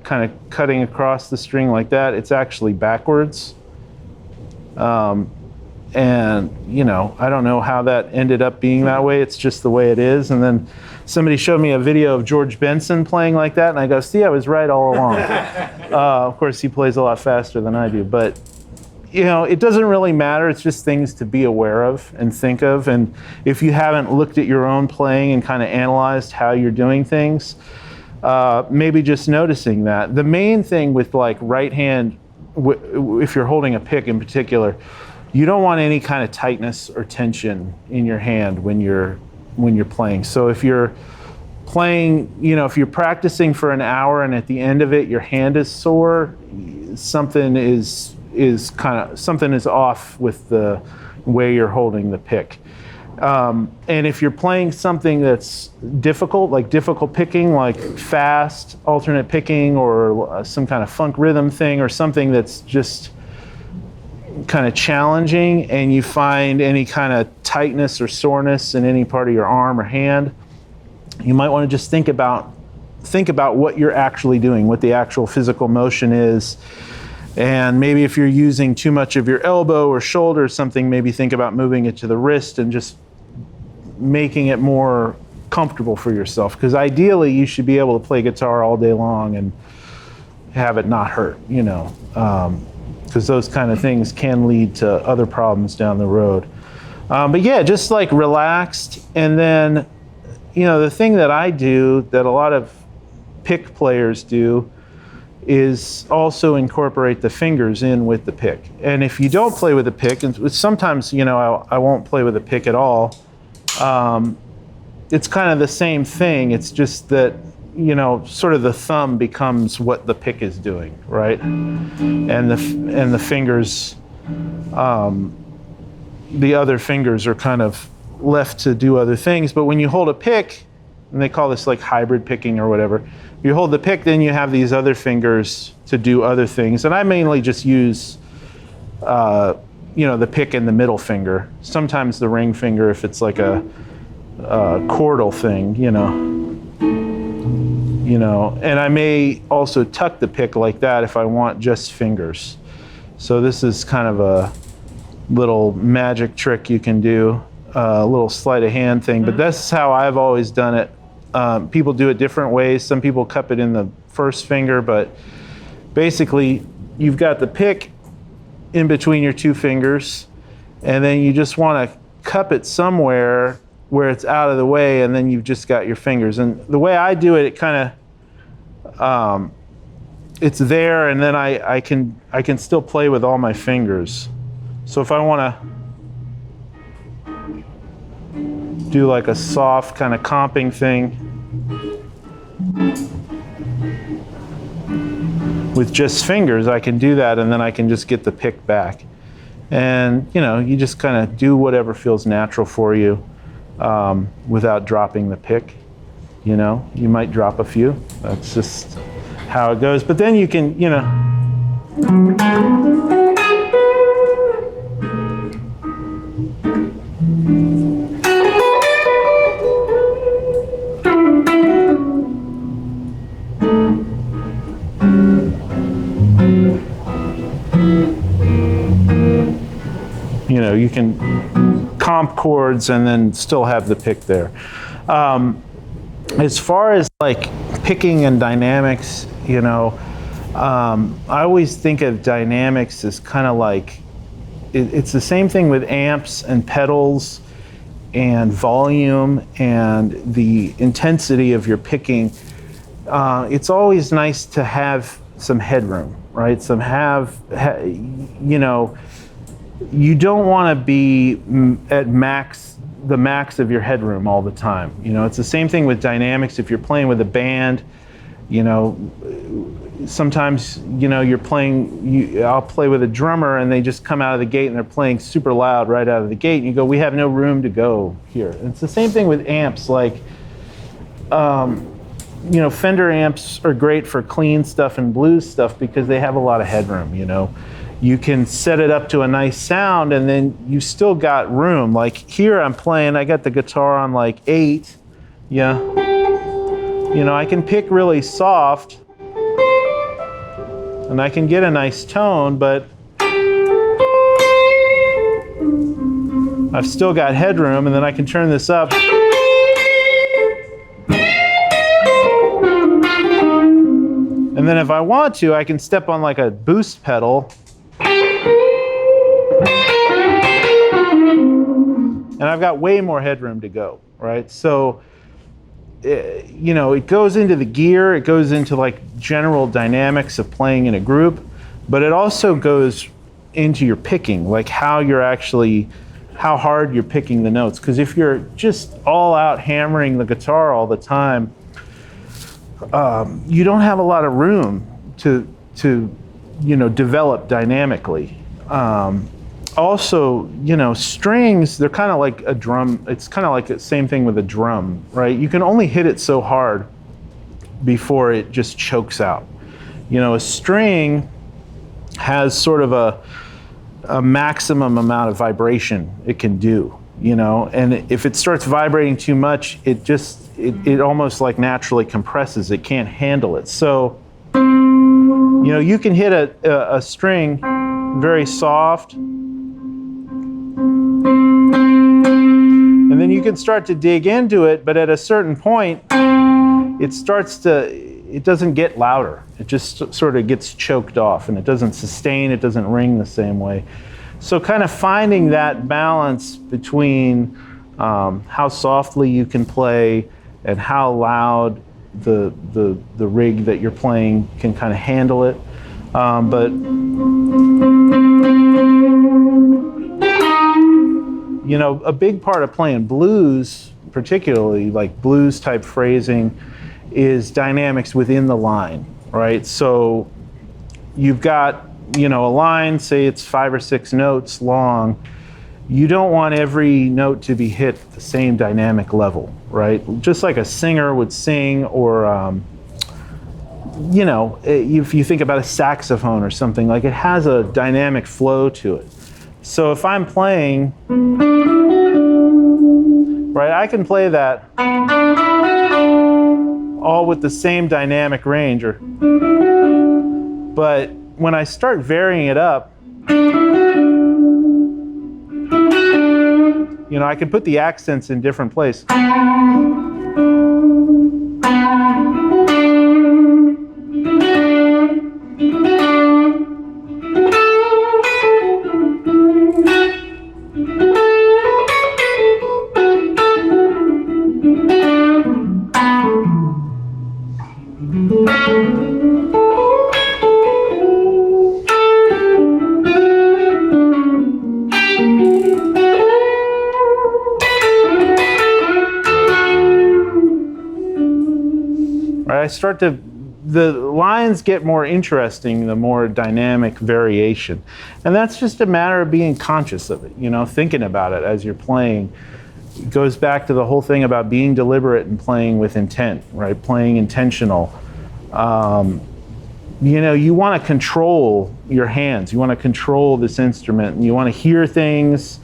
kind of cutting across the string like that, it's actually backwards. And, you know, I don't know how that ended up being that way. It's just the way it is. And then somebody showed me a video of George Benson playing like that, and I go, see, I was right all along. Of course, he plays a lot faster than I do. But, you know, it doesn't really matter. It's just things to be aware of and think of. And if you haven't looked at your own playing and kind of analyzed how you're doing things, maybe just noticing that. The main thing with like right hand, if you're holding a pick in particular, you don't want any kind of tightness or tension in your hand when you're playing. So if you're playing, you know, if you're practicing for an hour and at the end of it your hand is sore, something is off with the way you're holding the pick. And if you're playing something that's difficult, like difficult picking, like fast alternate picking, or some kind of funk rhythm thing, or something that's just kind of challenging, and you find any kind of tightness or soreness in any part of your arm or hand, you might want to just think about what you're actually doing, what the actual physical motion is. And maybe if you're using too much of your elbow or shoulder or something, maybe think about moving it to the wrist and just making it more comfortable for yourself. Because ideally you should be able to play guitar all day long and have it not hurt, you know. Because those kind of things can lead to other problems down the road. But yeah, just like relaxed. And then, you know, the thing that I do that a lot of pick players do is also incorporate the fingers in with the pick. And if you don't play with a pick, and sometimes, you know, I won't play with a pick at all, it's kind of the same thing. It's just that, you know, sort of the thumb becomes what the pick is doing, right? And the fingers, the other fingers are kind of left to do other things. But when you hold a pick, and they call this like hybrid picking or whatever, if you hold the pick, then you have these other fingers to do other things. And I mainly just use, you know, the pick and the middle finger. Sometimes the ring finger if it's like a chordal thing, you know. And I may also tuck the pick like that if I want just fingers. So this is kind of a little magic trick you can do, a little sleight of hand thing, but that's how I've always done it. People do it different ways. Some people cup it in the first finger, but basically you've got the pick in between your two fingers, and then you just want to cup it somewhere where it's out of the way, and then you've just got your fingers. And the way I do it, it kind of, it's there, and then I can still play with all my fingers. So if I want to do like a soft kind of comping thing with just fingers, I can do that, and then I can just get the pick back. And you just kind of do whatever feels natural for you without dropping the pick. You might drop a few. That's just how it goes. But then you can, you can comp chords and then still have the pick there. As far as like picking and dynamics, I always think of dynamics as kind of like, it's the same thing with amps and pedals and volume and the intensity of your picking. It's always nice to have some headroom, right? You don't want to be at the max of your headroom all the time. It's the same thing with dynamics. If you're playing with a band, sometimes, you're playing, I'll play with a drummer and they just come out of the gate and they're playing super loud right out of the gate. And you go, we have no room to go here. And it's the same thing with amps. Like, Fender amps are great for clean stuff and blues stuff because they have a lot of headroom, You can set it up to a nice sound and then you still got room. Like here I'm playing, I got the guitar on like 8. Yeah. I can pick really soft and I can get a nice tone, but I've still got headroom, and then I can turn this up. And then if I want to, I can step on like a boost pedal. And I've got way more headroom to go, right? So, it goes into the gear, it goes into like general dynamics of playing in a group, but it also goes into your picking, like how hard you're picking the notes. Because if you're just all out hammering the guitar all the time, you don't have a lot of room to develop dynamically. Also, strings, they're kind of like a drum. It's kind of like the same thing with a drum, right? You can only hit it so hard before it just chokes out. A string has sort of a maximum amount of vibration it can do, and if it starts vibrating too much, it almost like naturally compresses. It can't handle it. So, you can hit a string very soft, and then you can start to dig into it, but at a certain point, it doesn't get louder. It just sort of gets choked off, and it doesn't sustain, it doesn't ring the same way. So kind of finding that balance between how softly you can play and how loud the rig that you're playing can kind of handle it. But a big part of playing blues, particularly like blues type phrasing, is dynamics within the line, right? So you've got, a line, say it's 5 or 6 notes long. You don't want every note to be hit at the same dynamic level, right? Just like a singer would sing, or if you think about a saxophone or something, like it has a dynamic flow to it. So if I'm playing, right, I can play that all with the same dynamic range, but when I start varying it up, I can put the accents in different places. right? The lines get more interesting, the more dynamic variation. And that's just a matter of being conscious of it, thinking about it as you're playing. It goes back to the whole thing about being deliberate and playing with intent, right? Playing intentional. You want to control your hands. You want to control this instrument, and you want to hear things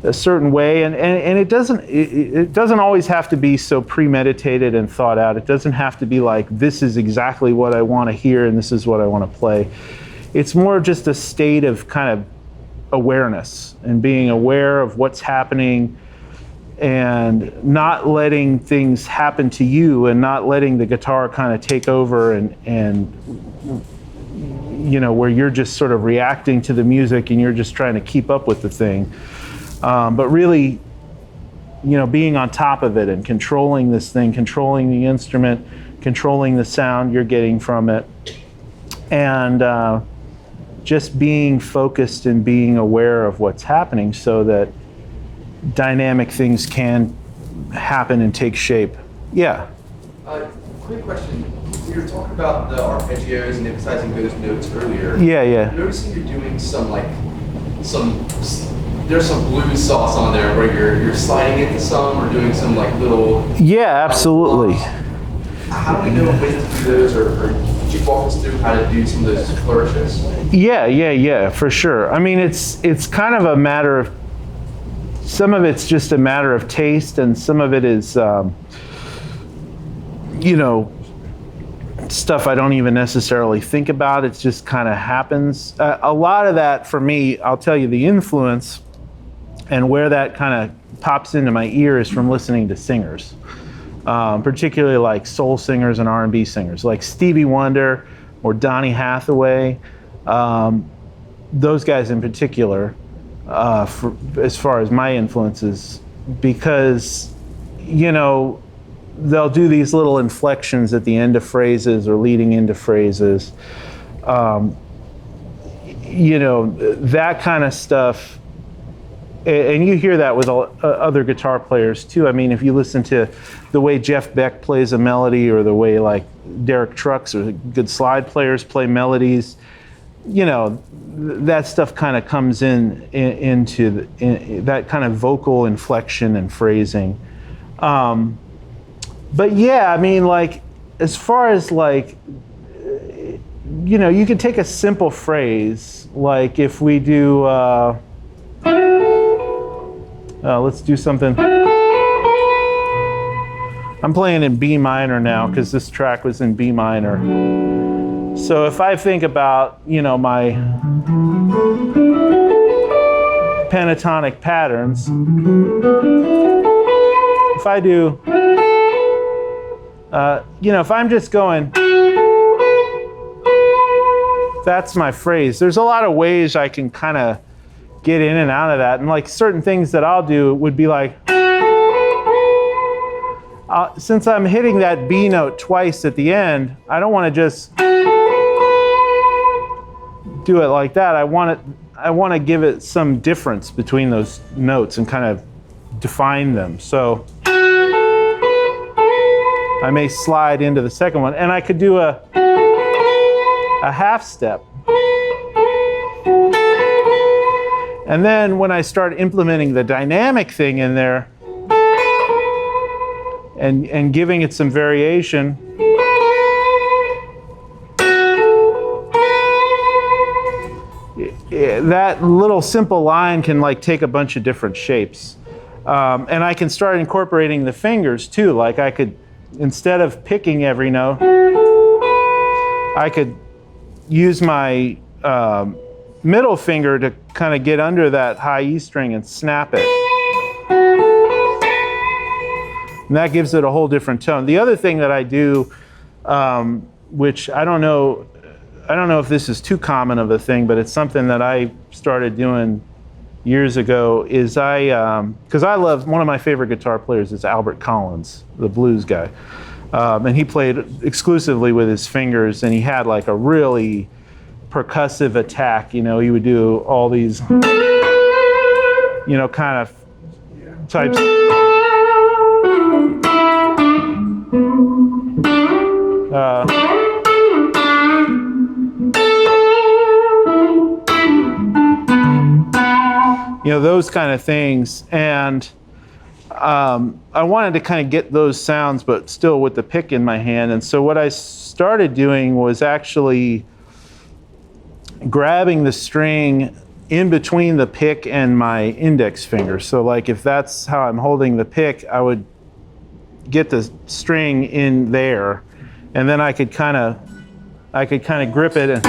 a certain way, and it doesn't always have to be so premeditated and thought out. It doesn't have to be like, this is exactly what I want to hear and this is what I want to play. It's more just a state of kind of awareness and being aware of what's happening and not letting things happen to you and not letting the guitar kind of take over and where you're just sort of reacting to the music and you're just trying to keep up with the thing. But really, being on top of it and controlling this thing, controlling the instrument, controlling the sound you're getting from it, and just being focused and being aware of what's happening so that dynamic things can happen and take shape. Yeah. Quick question. We were talking about the arpeggios and emphasizing those notes earlier. Yeah. I'm noticing you're doing there's some blues sauce on there where you're sliding into some or doing some little. Yeah, absolutely. How do we know when to do those, or could you walk us through how to do some of those flourishes? Yeah, for sure. I mean, it's kind of a matter of, some of it's just a matter of taste, and some of it is, stuff I don't even necessarily think about. It just kind of happens. A lot of that for me, I'll tell you, the influence and where that kind of pops into my ear is from listening to singers, particularly like soul singers and R&B singers, like Stevie Wonder or Donny Hathaway. Those guys in particular, as far as my influences, because, they'll do these little inflections at the end of phrases or leading into phrases. That kind of stuff. And you hear that with other guitar players too. I mean, if you listen to the way Jeff Beck plays a melody, or the way like Derek Trucks or good slide players play melodies, that stuff kind of comes into that kind of vocal inflection and phrasing. But yeah, I mean, like, as far as like, you could take a simple phrase, like if we do, let's do something. I'm playing in B minor now because this track was in B minor. So if I think about, my pentatonic patterns, if I do, if I'm just going, that's my phrase. There's a lot of ways I can kind of get in and out of that. And like certain things that I'll do would be like, since I'm hitting that B note twice at the end, I don't want to just do it like that. I want to give it some difference between those notes and kind of define them. So I may slide into the second one, and I could do a half step. And then when I start implementing the dynamic thing in there and giving it some variation, that little simple line can like take a bunch of different shapes. And I can start incorporating the fingers too. Like I could, instead of picking every note, I could use my middle finger to kind of get under that high E string and snap it. And that gives it a whole different tone. The other thing that I do, which I don't know if this is too common of a thing, but it's something that I started doing years ago, is because I love, one of my favorite guitar players is Albert Collins, the blues guy. And he played exclusively with his fingers, and he had like a really percussive attack. He would do all these, kind of types. You know, those kind of things. And I wanted to kind of get those sounds, but still with the pick in my hand. And so what I started doing was actually grabbing the string in between the pick and my index finger. So like if that's how I'm holding the pick, I would get the string in there, and then I could kind of grip it. And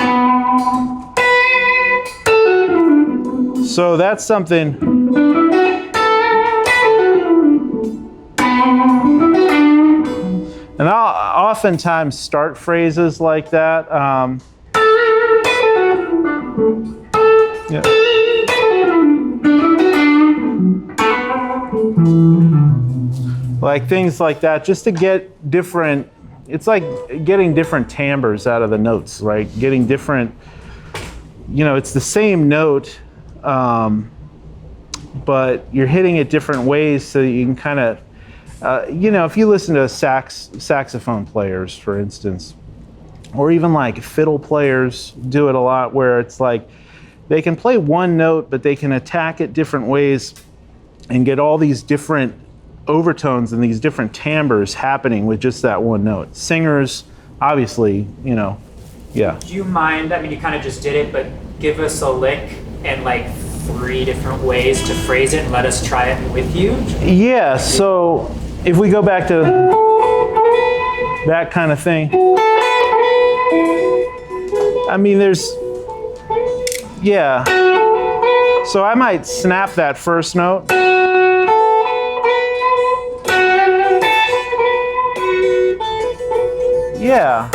so that's something. And I'll oftentimes start phrases like that. Yeah. Like things like that, just to get different, it's like getting different timbres out of the notes, right? Getting different, you know, it's the same note, but you're hitting it different ways so you can kind of, you know, if you listen to saxophone players, for instance, or even like fiddle players do it a lot, where it's like they can play one note, but they can attack it different ways and get all these different overtones and these different timbres happening with just that one note. Singers, obviously, you know, yeah. Do you mind, I mean, you kind of just did it, but give us a lick and like 3 different ways to phrase it and let us try it with you? Yeah, so if we go back to that kind of thing, I mean, there's, yeah. So I might snap that first note. Yeah.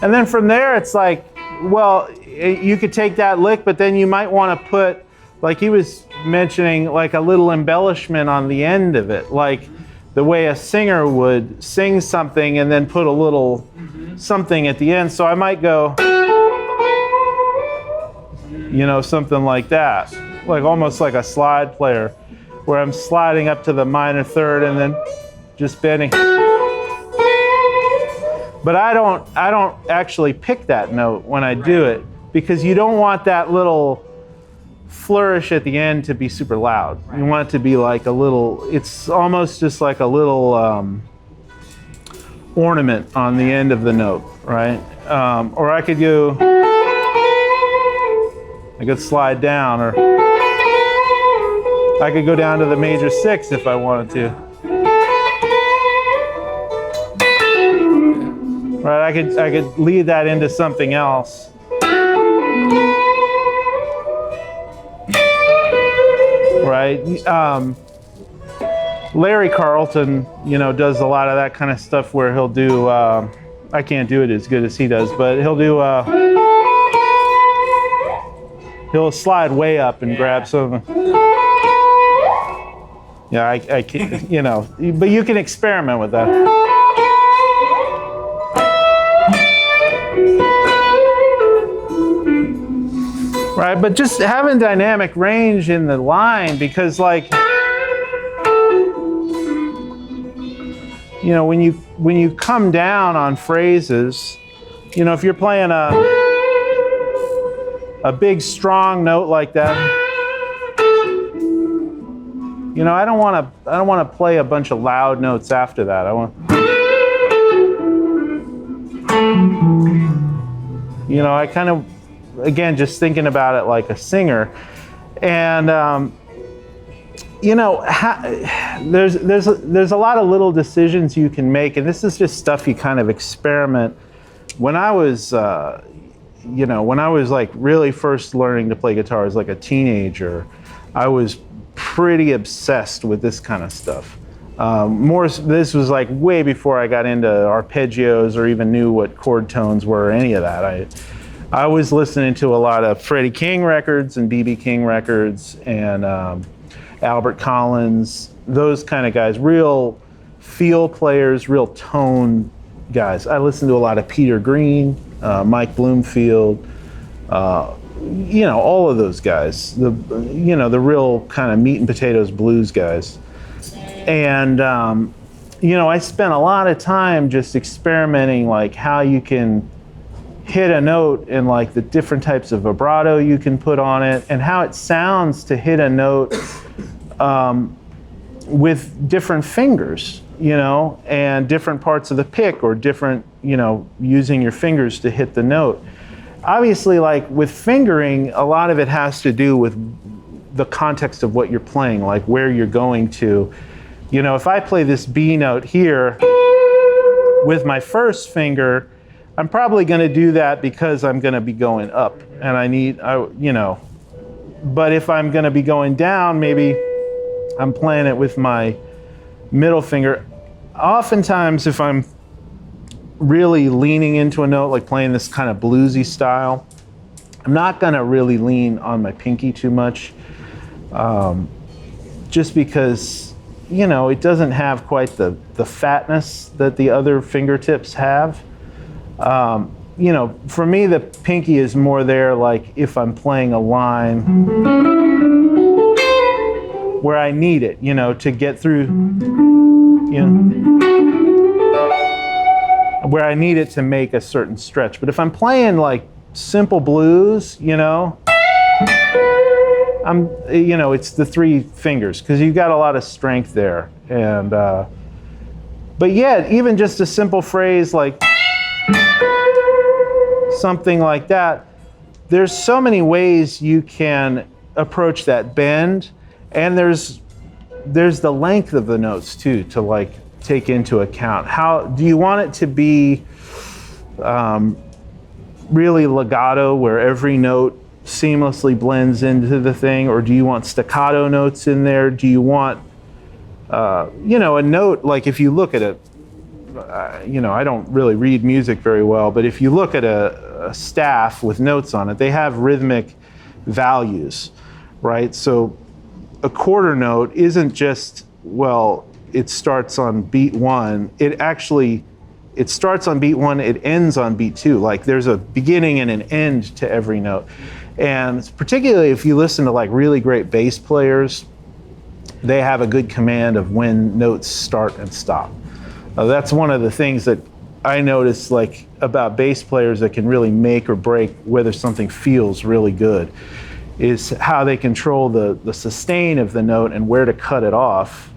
And then from there, it's like, well, you could take that lick, but then you might want to put, like he was mentioning, like a little embellishment on the end of it, like the way a singer would sing something and then put a little something at the end. So I might go, you know, something like that, like almost like a slide player, where I'm sliding up to the minor third and then just bending. But I don't actually pick that note when I do it, because you don't want that little flourish at the end to be super loud. You want it to be like a little, it's almost just like a little ornament on the end of the note, right? Or I could go, I could slide down, or I could go down to the major 6 if I wanted to. Right, I could lead that into something else. Right, Larry Carlton, you know, does a lot of that kind of stuff where he'll do. I can't do it as good as he does, but he'll do. He'll slide way up and grab some. Yeah, I can't, you know, but you can experiment with that. Right, but just having dynamic range in the line, because like, you know, when you come down on phrases, you know, if you're playing a big strong note like that, you know, I don't want to play a bunch of loud notes after that. I want, you know, I kind of, again, just thinking about it like a singer, and you know, there's a lot of little decisions you can make, and this is just stuff you kind of experiment. When I was, you know, when I was like really first learning to play guitar as like a teenager, I was pretty obsessed with this kind of stuff. This was like way before I got into arpeggios or even knew what chord tones were or any of that. I was listening to a lot of Freddie King records and B.B. King records and Albert Collins, those kind of guys, real feel players, real tone guys. I listened to a lot of Peter Green, Mike Bloomfield, you know, all of those guys, you know, the real kind of meat and potatoes blues guys. And I spent a lot of time just experimenting, like how you can hit a note and like the different types of vibrato you can put on it and how it sounds to hit a note with different fingers, and different parts of the pick or different, using your fingers to hit the note. Obviously, like with fingering, a lot of it has to do with the context of what you're playing, like where you're going to. If I play this B note here with my first finger, I'm probably going to do that because I'm going to be going up and but if I'm going to be going down, maybe I'm playing it with my middle finger. Oftentimes, if I'm really leaning into a note, like playing this kind of bluesy style, I'm not going to really lean on my pinky too much, just because, it doesn't have quite the fatness that the other fingertips have. For me, the pinky is more there, like if I'm playing a line where I need it, to get through, where I need it to make a certain stretch. But if I'm playing like simple blues, it's the three fingers because you've got a lot of strength there. And, but yeah, even just a simple phrase like something like that, there's so many ways you can approach that bend, and there's the length of the notes too to like take into account. How do you want it to be really legato where every note seamlessly blends into the thing, or do you want staccato notes in there? Do you want a note, like if you look at it, I don't really read music very well, but if you look at a staff with notes on it, they have rhythmic values, right? So a quarter note isn't just, it starts on beat one. It starts on beat one, it ends on beat two. Like there's a beginning and an end to every note. And particularly if you listen to like really great bass players, they have a good command of when notes start and stop. That's one of the things that I notice like about bass players that can really make or break whether something feels really good, is how they control the sustain of the note and where to cut it off.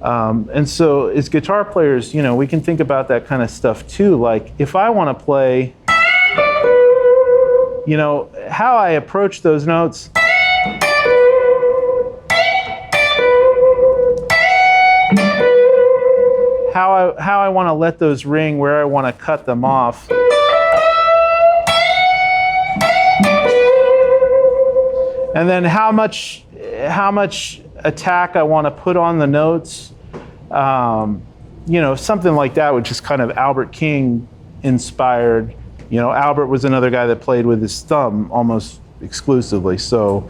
And so as guitar players, we can think about that kind of stuff too. Like if I want to play, how I approach those notes, how I want to let those ring, where I want to cut them off. And then how much attack I want to put on the notes. Something like that, which is kind of Albert King inspired. Albert was another guy that played with his thumb almost exclusively. So,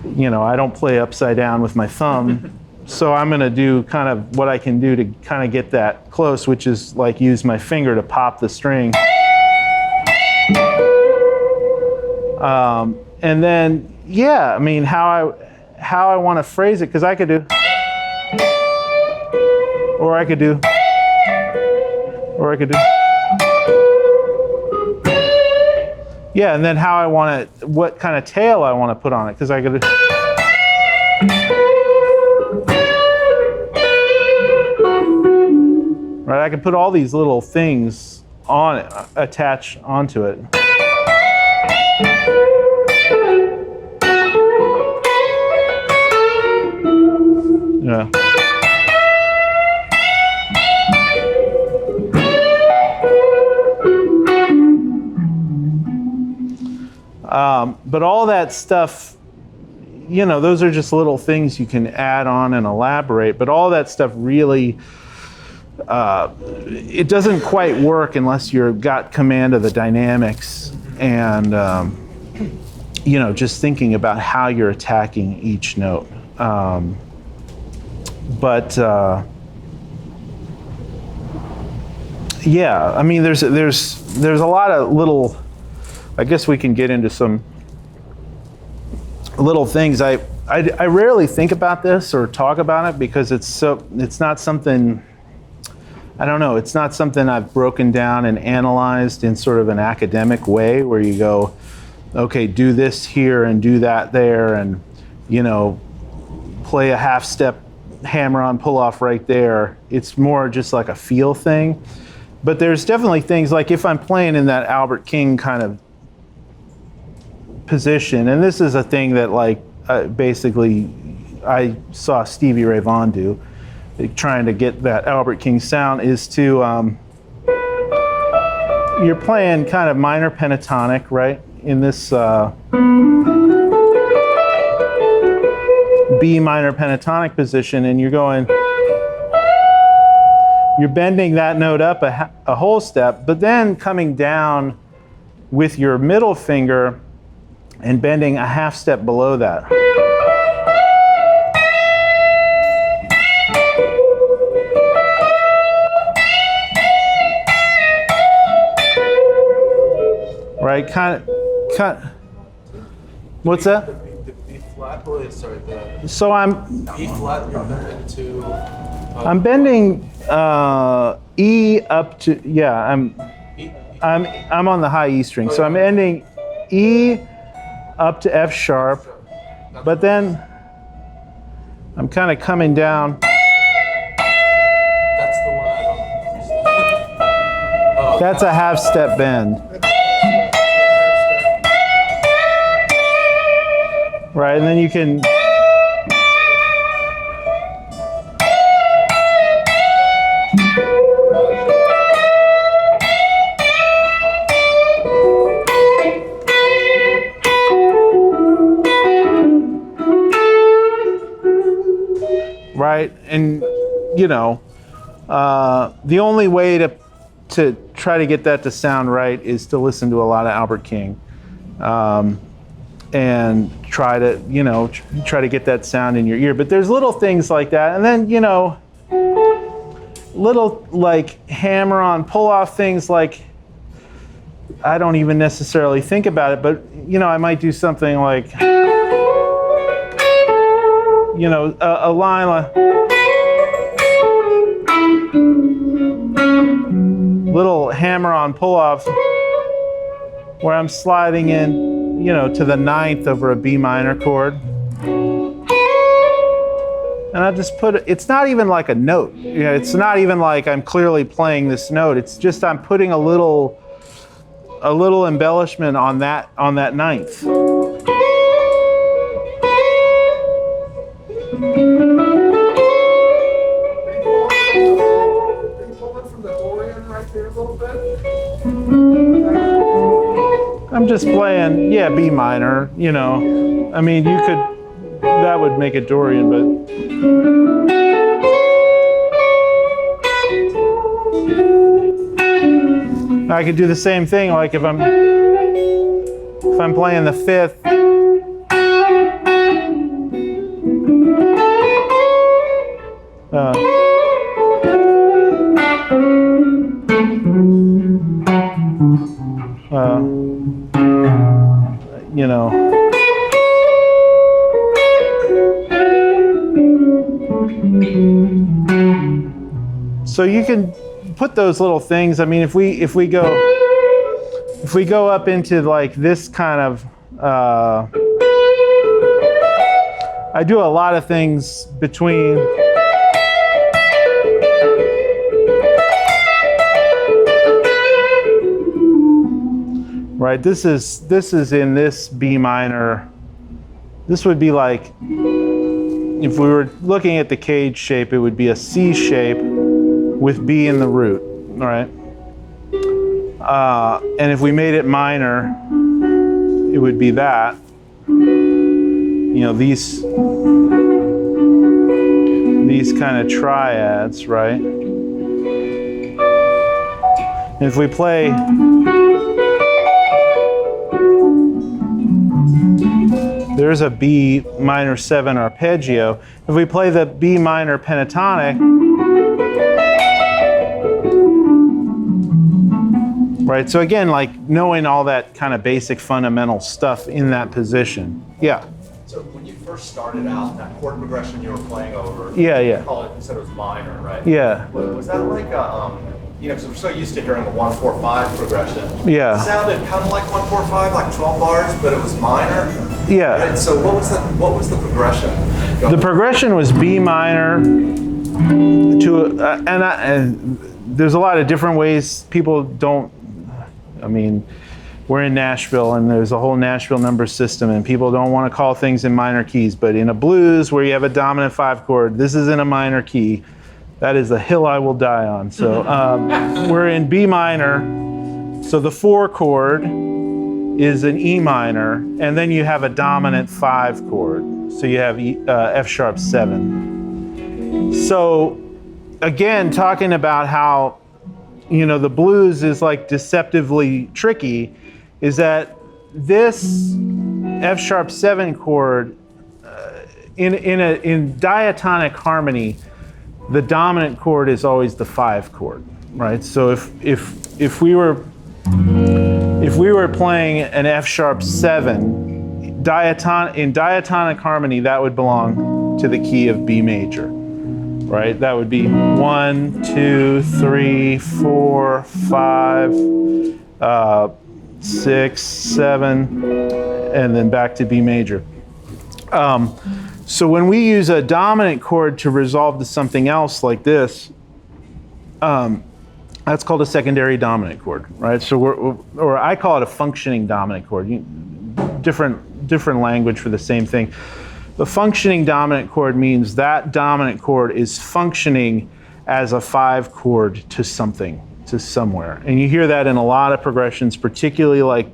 I don't play upside down with my thumb. So I'm going to do kind of what I can do to kind of get that close, which is like use my finger to pop the string. And then, how I want to phrase it, because I could do, or I could do, or I could do. Yeah, and then how I want to, what kind of tail I want to put on it, because I could do. Right, I can put all these little things on it, attach onto it. Yeah. But all that stuff, those are just little things you can add on and elaborate, but all that stuff really, it doesn't quite work unless you've got command of the dynamics and, just thinking about how you're attacking each note. There's a lot of little, I guess we can get into some little things. I rarely think about this or talk about it because it's not something I don't know, it's not something I've broken down and analyzed in sort of an academic way where you go, okay, do this here and do that there, and, you know, play a half step hammer on pull off right there. It's more just like a feel thing. But there's definitely things like if I'm playing in that Albert King kind of position, and this is a thing that like basically I saw Stevie Ray Vaughan do, trying to get that Albert King sound, is to, you're playing kind of minor pentatonic, right? In this B minor pentatonic position, and you're going, you're bending that note up a whole step, but then coming down with your middle finger and bending a half step below that. Right, kind of. What's that? The B flat, sorry, the. So I'm. B flat, you're bending to. I'm bending E up to, yeah. I'm on the high E string, so I'm ending E up to F sharp, but then I'm kind of coming down. That's the one I don't. That's a half step bend. Right, and then you can. Right, and you know, the only way to try to get that to sound right is to listen to a lot of Albert King. And try to, you know, try to get that sound in your ear. But there's little things like that. And then, you know, little like hammer on pull off things like, I don't even necessarily think about it, but, you know, I might do something like, you know, a line like, little hammer on pull off where I'm sliding in, you know, to the 9th over a B minor chord. And I just put it, it's not even like a note. You know, it's not even like I'm clearly playing this note. It's just I'm putting a little embellishment on that 9th. I'm just playing, yeah, B minor, you know. I mean, you could, that would make it Dorian, but. I could do the same thing, like if I'm playing the 5th. You know. So you can put those little things. I mean, if we go up into like this kind of, I do a lot of things between. Right, this is in this B minor. This would be like, if we were looking at the cage shape, it would be a C shape with B in the root, all right? And if we made it minor, it would be that. You know, these kind of triads, right? And if we play, there's a B minor 7 arpeggio. If we play the B minor pentatonic, right? So again, like knowing all that kind of basic fundamental stuff in that position. Yeah. So when you first started out, that chord progression you were playing over. Yeah. You said it was minor, right? Yeah. Was that like a, because we're so used to hearing the 1-4-5 progression. Yeah. It sounded kind of like 1-4-5, like 12 bars, but it was minor. Yeah. Right? So what was the progression? The progression was B minor to, and there's a lot of different ways people don't, I mean, we're in Nashville and there's a whole Nashville number system and people don't want to call things in minor keys, but in a blues where you have a dominant 5 chord, this is in a minor key. That is a hill I will die on. So we're in B minor. So the 4 chord is an E minor, and then you have a dominant 5 chord. So you have F sharp 7. So again, talking about how, the blues is like deceptively tricky, is that this F sharp 7 chord, in diatonic harmony, the dominant chord is always the 5 chord, right? So if we were playing an F sharp 7 in diatonic harmony, that would belong to the key of B major, right? That would be 1, 2, 3, 4, 5, 6, 7, and then back to B major. So when we use a dominant chord to resolve to something else like this, that's called a secondary dominant chord, right? So or I call it a functioning dominant chord. Different language for the same thing. The functioning dominant chord means that dominant chord is functioning as a 5 chord to something, to somewhere. And you hear that in a lot of progressions, particularly like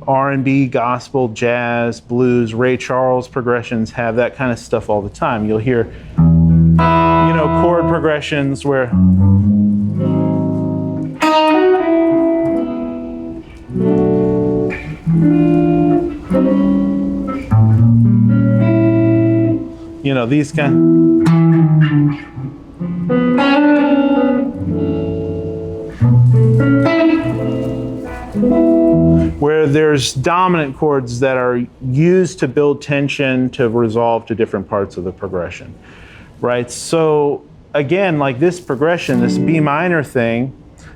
R&B, gospel, jazz, blues. Ray Charles progressions have that kind of stuff all the time. You'll hear, chord progressions where these kind. Where there's dominant chords that are used to build tension to resolve to different parts of the progression, right? So again, like this progression, this B minor thing,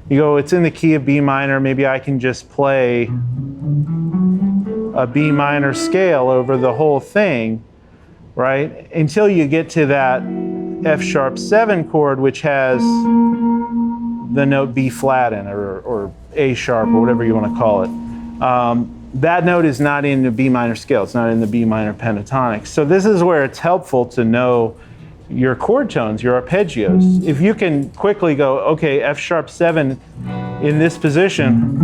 you go, it's in the key of B minor, maybe I can just play a B minor scale over the whole thing, right? Until you get to that F sharp 7 chord, which has the note B flat in it, or A sharp, or whatever you want to call it. That note is not in the B minor scale. It's not in the B minor pentatonic. So this is where it's helpful to know your chord tones, your arpeggios. If you can quickly go, okay, F sharp 7 in this position,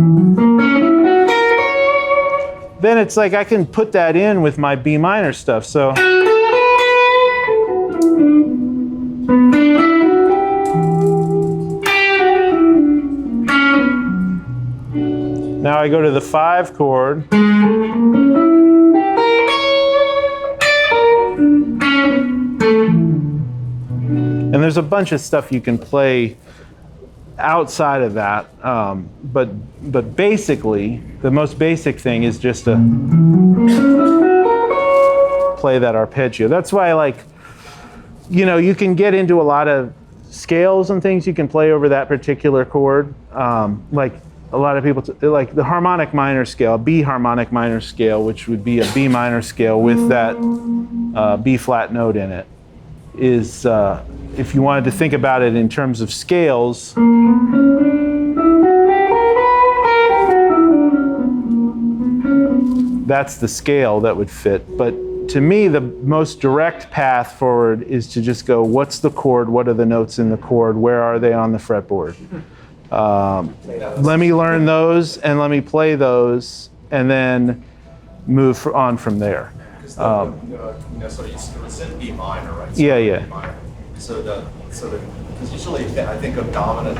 then it's like I can put that in with my B minor stuff. So now I go to the 5 chord. And there's a bunch of stuff you can play outside of that. But basically, the most basic thing is just to play that arpeggio. That's why, you can get into a lot of scales and things you can play over that particular chord. Like a lot of people, like the harmonic minor scale, B harmonic minor scale, which would be a B minor scale with that B flat note in it, is, if you wanted to think about it in terms of scales, that's the scale that would fit. But to me, the most direct path forward is to just go, what's the chord? What are the notes in the chord? Where are they on the fretboard? Let me learn those and let me play those and then move on from there. So it's in B minor, right? So Yeah. B minor. Because usually I think of dominant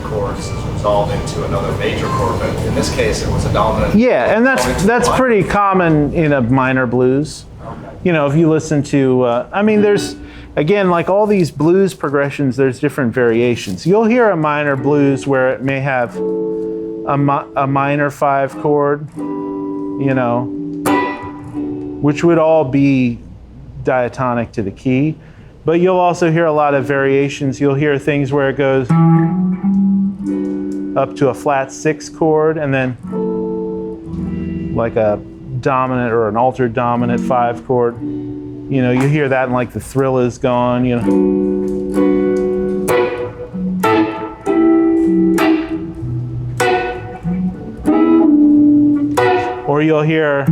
chords as resolving to another major chord, but in this case it was a dominant. Yeah, and that's pretty common in a minor blues. Okay. If you listen to, there's, again, like all these blues progressions, there's different variations. You'll hear a minor blues where it may have a minor 5 chord, which would all be diatonic to the key. But you'll also hear a lot of variations. You'll hear things where it goes up to a flat 6 chord, and then like a dominant or an altered dominant 5 chord. You know, you hear that and like the thrill is gone, you know. Or you'll hear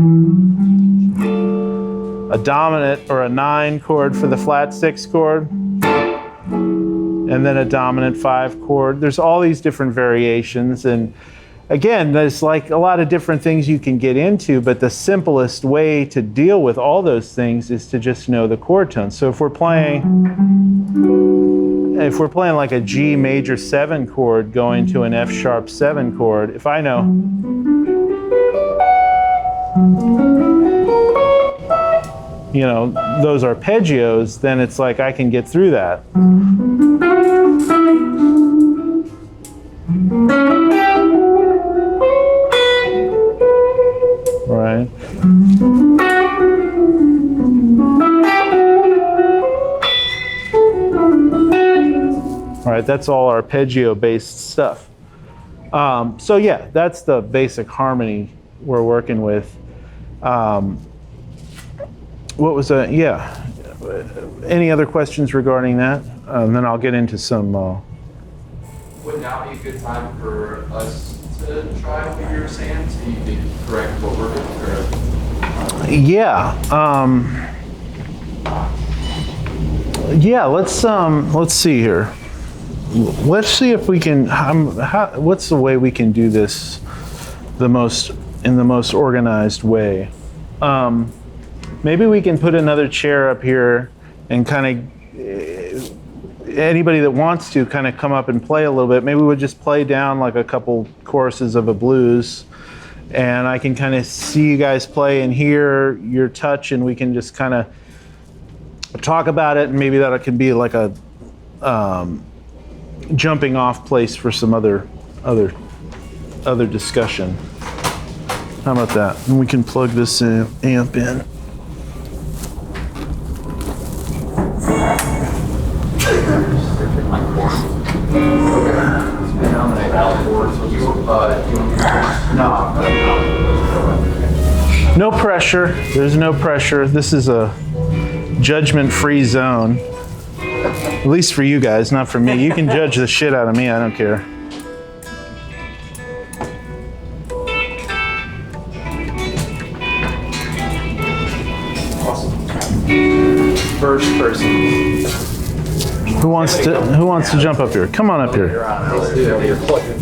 a dominant or a 9 chord for the flat 6 chord, and then a dominant 5 chord. There's all these different variations, and again, there's like a lot of different things you can get into, but the simplest way to deal with all those things is to just know the chord tones. So if we're playing like a G major 7 chord going to an F sharp 7 chord, if I know those arpeggios, then it's like I can get through that. Right. All right, that's all arpeggio-based stuff. So yeah, that's the basic harmony we're working with. What was that? Yeah. Any other questions regarding that? And then I'll get into some. Would now be a good time for us to try what you were saying, so you could correct what we're doing? Yeah. Yeah. Let's see here. Let's see if we can. What's the way we can do this in the most organized way? Maybe we can put another chair up here and kind of, anybody that wants to kind of come up and play a little bit. Maybe we'll just play down like a couple choruses of a blues, and I can kind of see you guys play and hear your touch, and we can just kind of talk about it, and maybe that could be like a jumping off place for some other discussion. How about that? And we can plug this amp in. No pressure. There's no pressure. This is a judgment-free zone. At least for you guys, not for me. You can judge the shit out of me. I don't care. First person. Who wants to jump up here? Come on up here. Let's do it. You're plugging.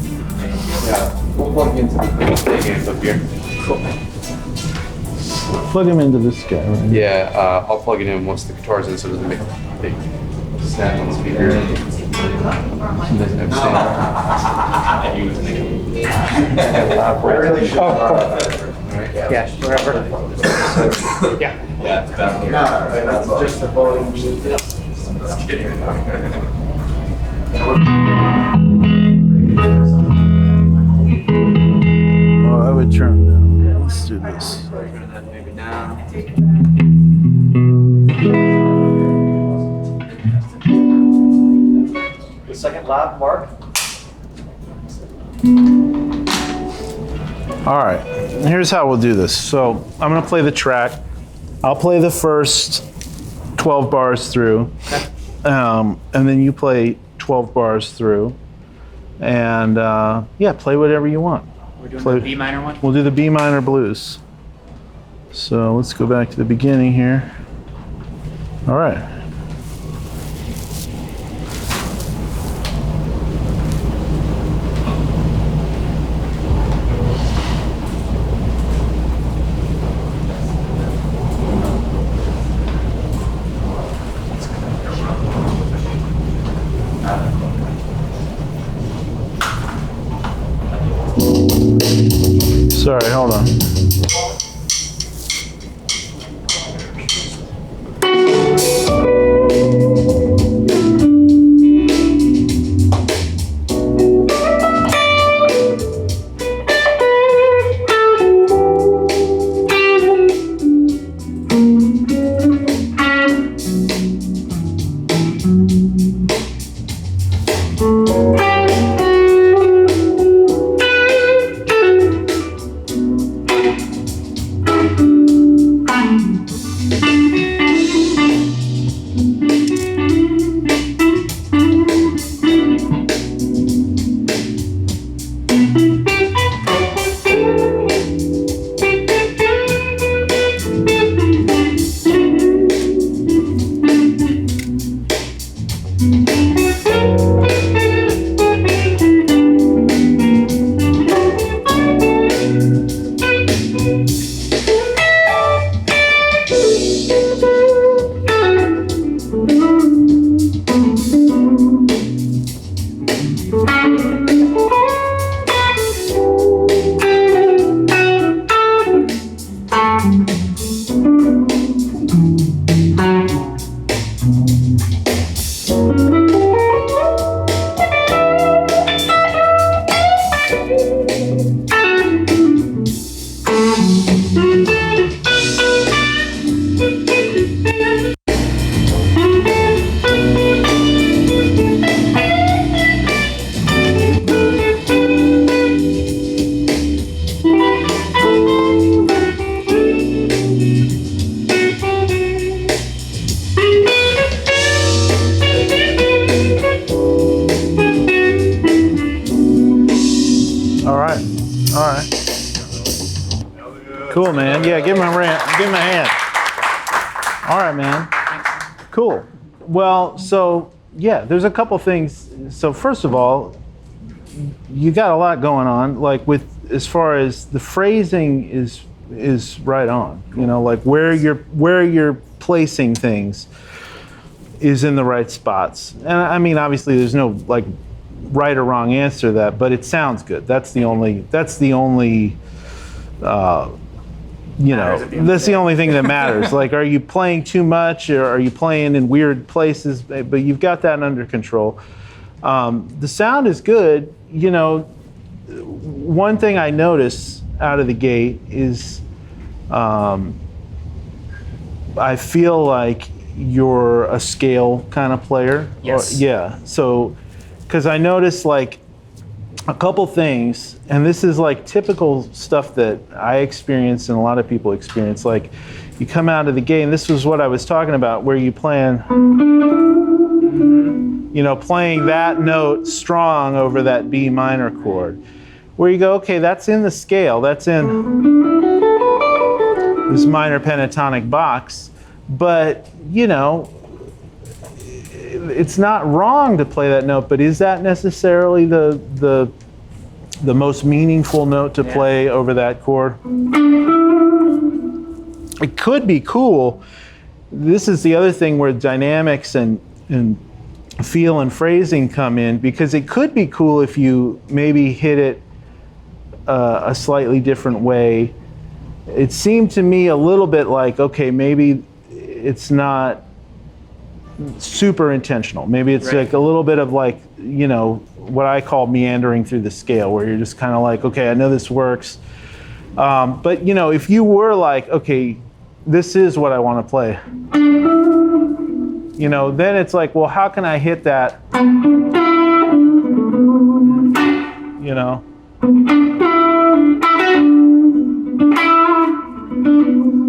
Yeah, we'll plug into the big amp up here. Cool. Plug him into this guy. Right? Yeah, I'll plug it in once the guitar's in, so it doesn't make a big snap on the speaker. It doesn't have Yeah, wherever. Yeah. Yeah, it's about here. No, that's just the volume. Just kidding. Oh, I would turn down. Let's do this. Maybe now. The second lap, Mark. All right, here's how we'll do this. So I'm gonna play the track. I'll play the first 12 bars through, and then you play 12 bars through, and yeah, play whatever you want. We're doing the B minor one? We'll do the B minor blues. So let's go back to the beginning here. All right. Sorry, hold on. All right. All right. Cool, man. Yeah, give him a hand. All right, man. Cool. Well, so yeah, there's a couple things. So first of all, you got a lot going on. Like with as far as the phrasing is right on. You know, like where you're placing things is in the right spots. And I mean, obviously, there's no like right or wrong answer to that, but it sounds good. That's the only. You know, that's the only thing that matters. Like, are you playing too much, or are you playing in weird places? But you've got that under control. The sound is good. You know, one thing I notice out of the gate is I feel like you're a scale kind of player. Yes. Yeah. So, because I noticed like a couple things, and this is like typical stuff that I experience and a lot of people experience. Like, you come out of the gate, and this was what I was talking about, where you playing, you know, playing that note strong over that B minor chord, where you go, okay, that's in the scale, that's in this minor pentatonic box, but you know, it's not wrong to play that note, but is that necessarily the most meaningful note to play over that chord? It could be cool. This is the other thing where dynamics and feel and phrasing come in, because it could be cool if you maybe hit it a slightly different way. It seemed to me a little bit like, okay, maybe it's not super intentional. Maybe it's like a little bit of like, you know, what I call meandering through the scale, where you're just kind of like, okay, I know this works. But you know, if you were like, okay, this is what I want to play, you know, then it's like, well, how can I hit that? You know?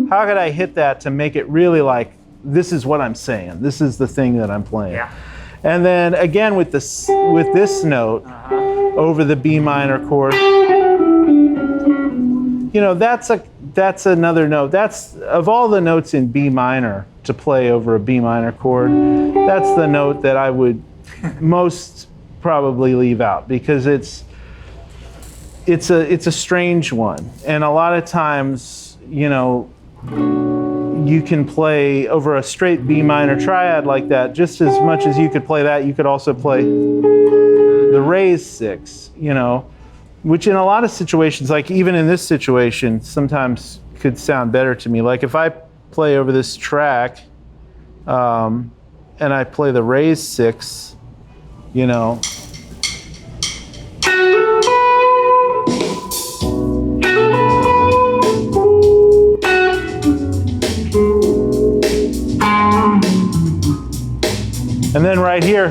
How could I hit that to make it really like, this is what I'm saying. This is the thing that I'm playing. Yeah. And then again with this note over the B minor chord, you know, that's another note. That's, of all the notes in B minor to play over a B minor chord, that's the note that I would most probably leave out, because it's a strange one. And a lot of times, you know, you can play over a straight B minor triad like that, just as much as you could play that, you could also play the raised six, you know, which in a lot of situations, like even in this situation, sometimes could sound better to me. Like if I play over this track and I play the raised six, you know, and then right here,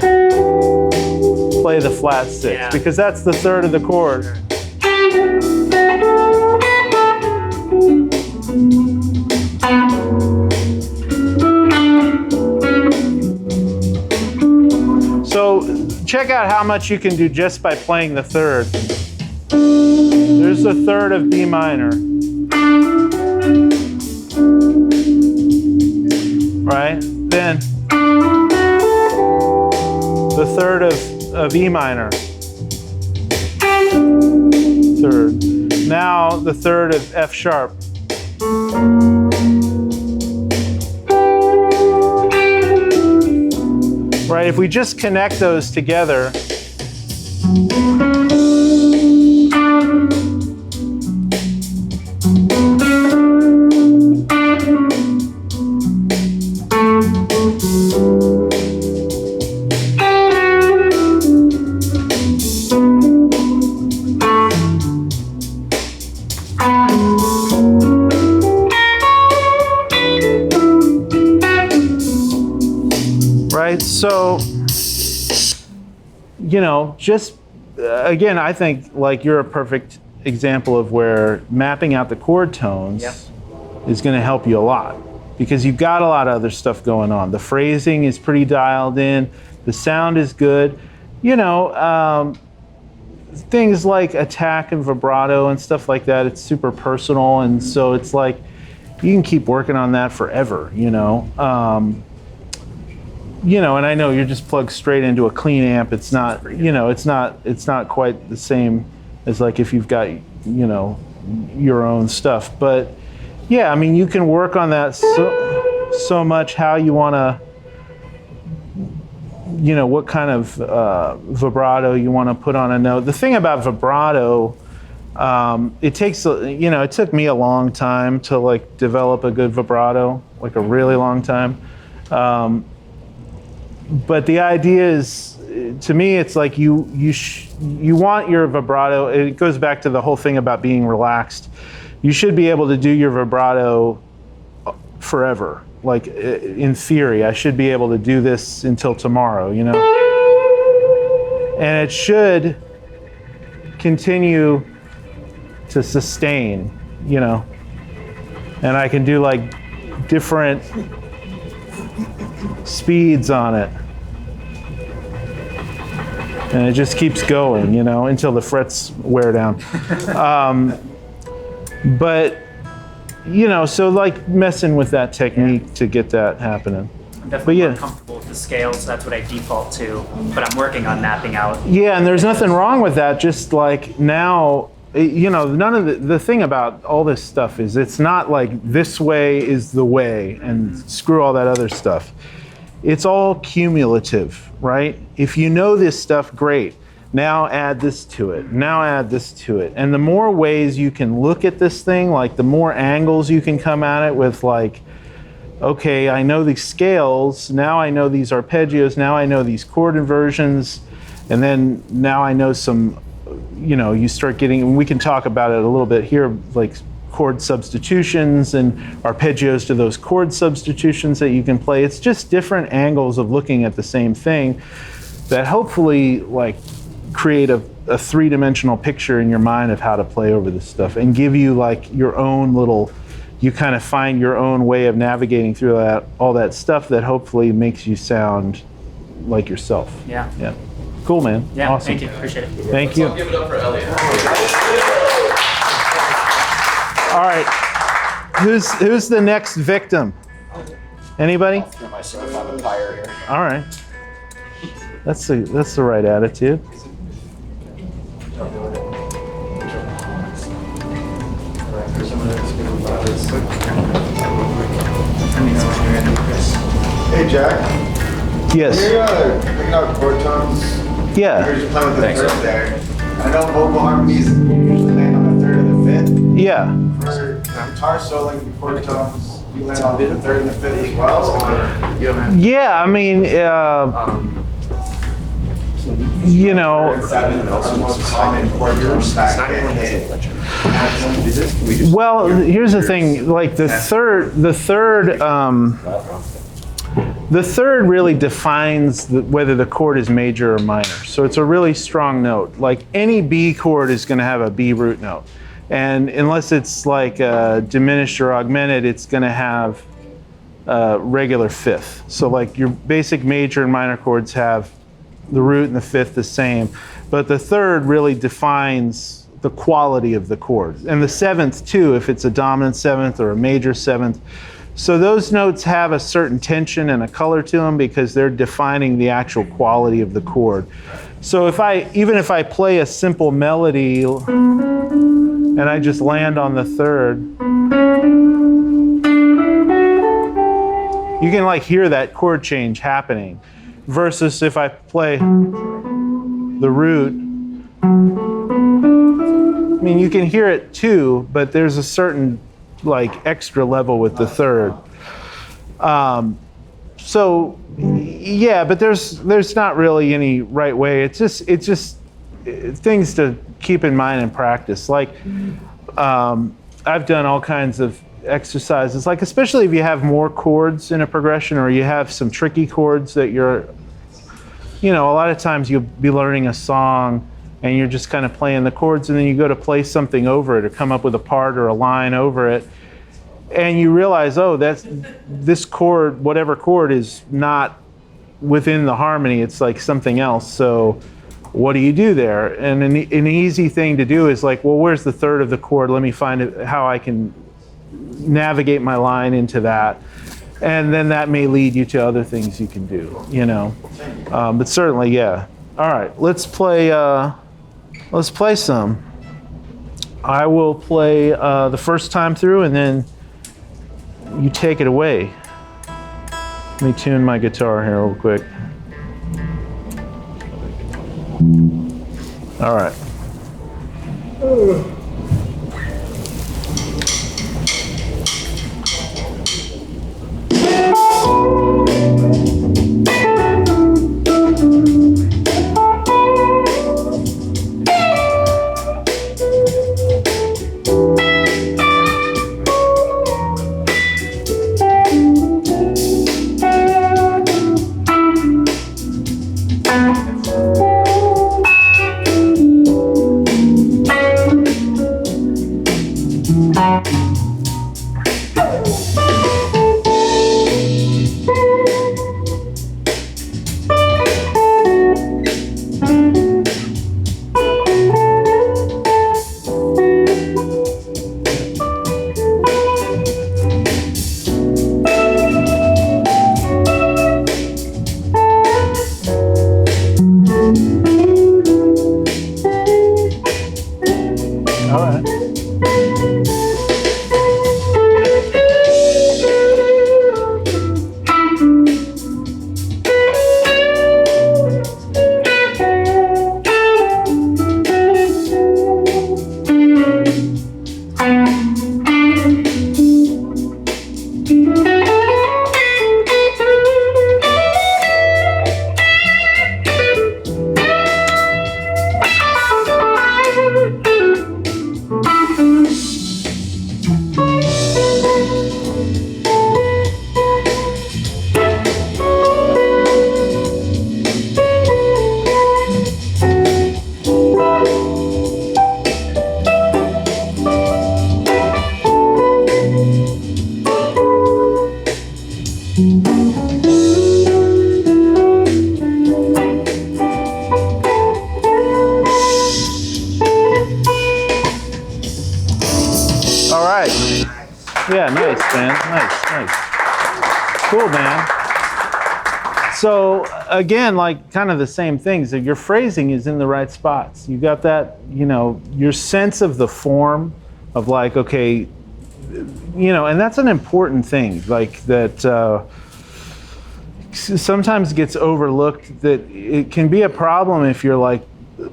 play the flat six, because that's the third of the chord. So check out how much you can do just by playing the third. There's the third of B minor. Right? Then the third of E minor. Third. Now the third of F sharp. Right, if we just connect those together, so, you know, just, again, I think like you're a perfect example of where mapping out the chord tones is going to help you a lot, because you've got a lot of other stuff going on. The phrasing is pretty dialed in. The sound is good. You know, things like attack and vibrato and stuff like that, it's super personal, and so it's like you can keep working on that forever, you know. You know, and I know you're just plugged straight into a clean amp. It's not, you know, it's not quite the same as like if you've got, you know, your own stuff. But yeah, I mean, you can work on that so much how you want to, you know, what kind of vibrato you want to put on a note. The thing about vibrato, it takes, you know, it took me a long time to like develop a good vibrato, like a really long time. But the idea is, to me, it's like you want your vibrato. It goes back to the whole thing about being relaxed. You should be able to do your vibrato forever. Like in theory, I should be able to do this until tomorrow, you know? And it should continue to sustain, you know? And I can do like different speeds on it. And it just keeps going, you know, until the frets wear down. But, you know, so like messing with that technique to get that happening. I'm definitely more comfortable with the scale, so that's what I default to. But I'm working on mapping out. Yeah, and there's nothing wrong with that. Just like now, you know, none of the thing about all this stuff is it's not like this way is the way and screw all that other stuff. It's all cumulative, right? If you know this stuff, great. Now add this to it. Now add this to it. And the more ways you can look at this thing, like the more angles you can come at it with, like, okay, I know these scales. Now I know these arpeggios. Now I know these chord inversions. And then now I know some, you know, you start getting, and we can talk about it a little bit here, like chord substitutions and arpeggios to those chord substitutions that you can play. It's just different angles of looking at the same thing that hopefully like create a three-dimensional picture in your mind of how to play over this stuff and give you like your own little, you kind of find your own way of navigating through that, all that stuff that hopefully makes you sound like yourself. Yeah. Yeah. Cool, man. Yeah, awesome. thank you. Appreciate it. Thank you. Let's all give it up for Elliot. All right. Who's the next victim? Anybody? I'll throw myself on the fire here. All right. That's the right attitude. Hey, Jack. Yes. You're picking out chord tones. Yeah. You're just playing with the third there. I know vocal harmonies usually land on the third and the fifth. Yeah. For guitar soloing chord tones, you land on the third and the fifth as well, or you don't have. Yeah, I mean, you know. Well, here's the thing. Like the third really defines whether the chord is major or minor. So it's a really strong note. Like any B chord is going to have a B root note. And unless it's like diminished or augmented, it's going to have regular fifth. So like your basic major and minor chords have the root and the fifth the same. But the third really defines the quality of the chord. And the seventh too, if it's a dominant seventh or a major seventh. So those notes have a certain tension and a color to them because they're defining the actual quality of the chord. So even if I play a simple melody and I just land on the third, you can like hear that chord change happening. Versus if I play the root, I mean, you can hear it too, but there's a certain like extra level with the third. So yeah, but there's not really any right way. It's just things to keep in mind and practice. Like I've done all kinds of exercises, like especially if you have more chords in a progression or you have some tricky chords that you're, you know, a lot of times you'll be learning a song and you're just kind of playing the chords and then you go to play something over it or come up with a part or a line over it and you realize, oh, this chord, whatever chord is not within the harmony, it's like something else. So what do you do there? And an easy thing to do is like, well, where's the third of the chord? Let me find how I can navigate my line into that. And then that may lead you to other things you can do, you know. But certainly, yeah. All right, let's play some. I will play the first time through, and then you take it away. Let me tune my guitar here real quick. All right. Yeah, nice, man. Nice. Cool, man. So again, like kind of the same things. Your phrasing is in the right spots. You got that, you know, your sense of the form of like, okay, you know, and that's an important thing. Like that sometimes gets overlooked. That it can be a problem if you're like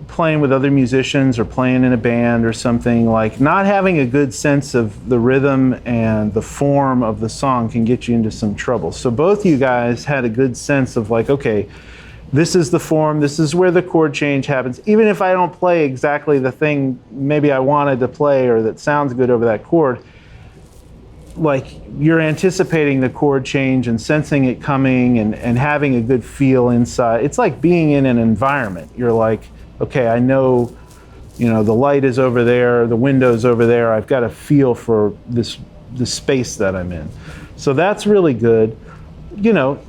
playing with other musicians or playing in a band or something, like not having a good sense of the rhythm and the form of the song can get you into some trouble. So both you guys had a good sense of like, okay, this is the form, this is where the chord change happens. Even if I don't play exactly the thing maybe I wanted to play or that sounds good over that chord, like you're anticipating the chord change and sensing it coming and having a good feel inside. It's like being in an environment. You're like, okay, I know, you know, the light is over there, the window's over there. I've got a feel for the space that I'm in. So that's really good. You know,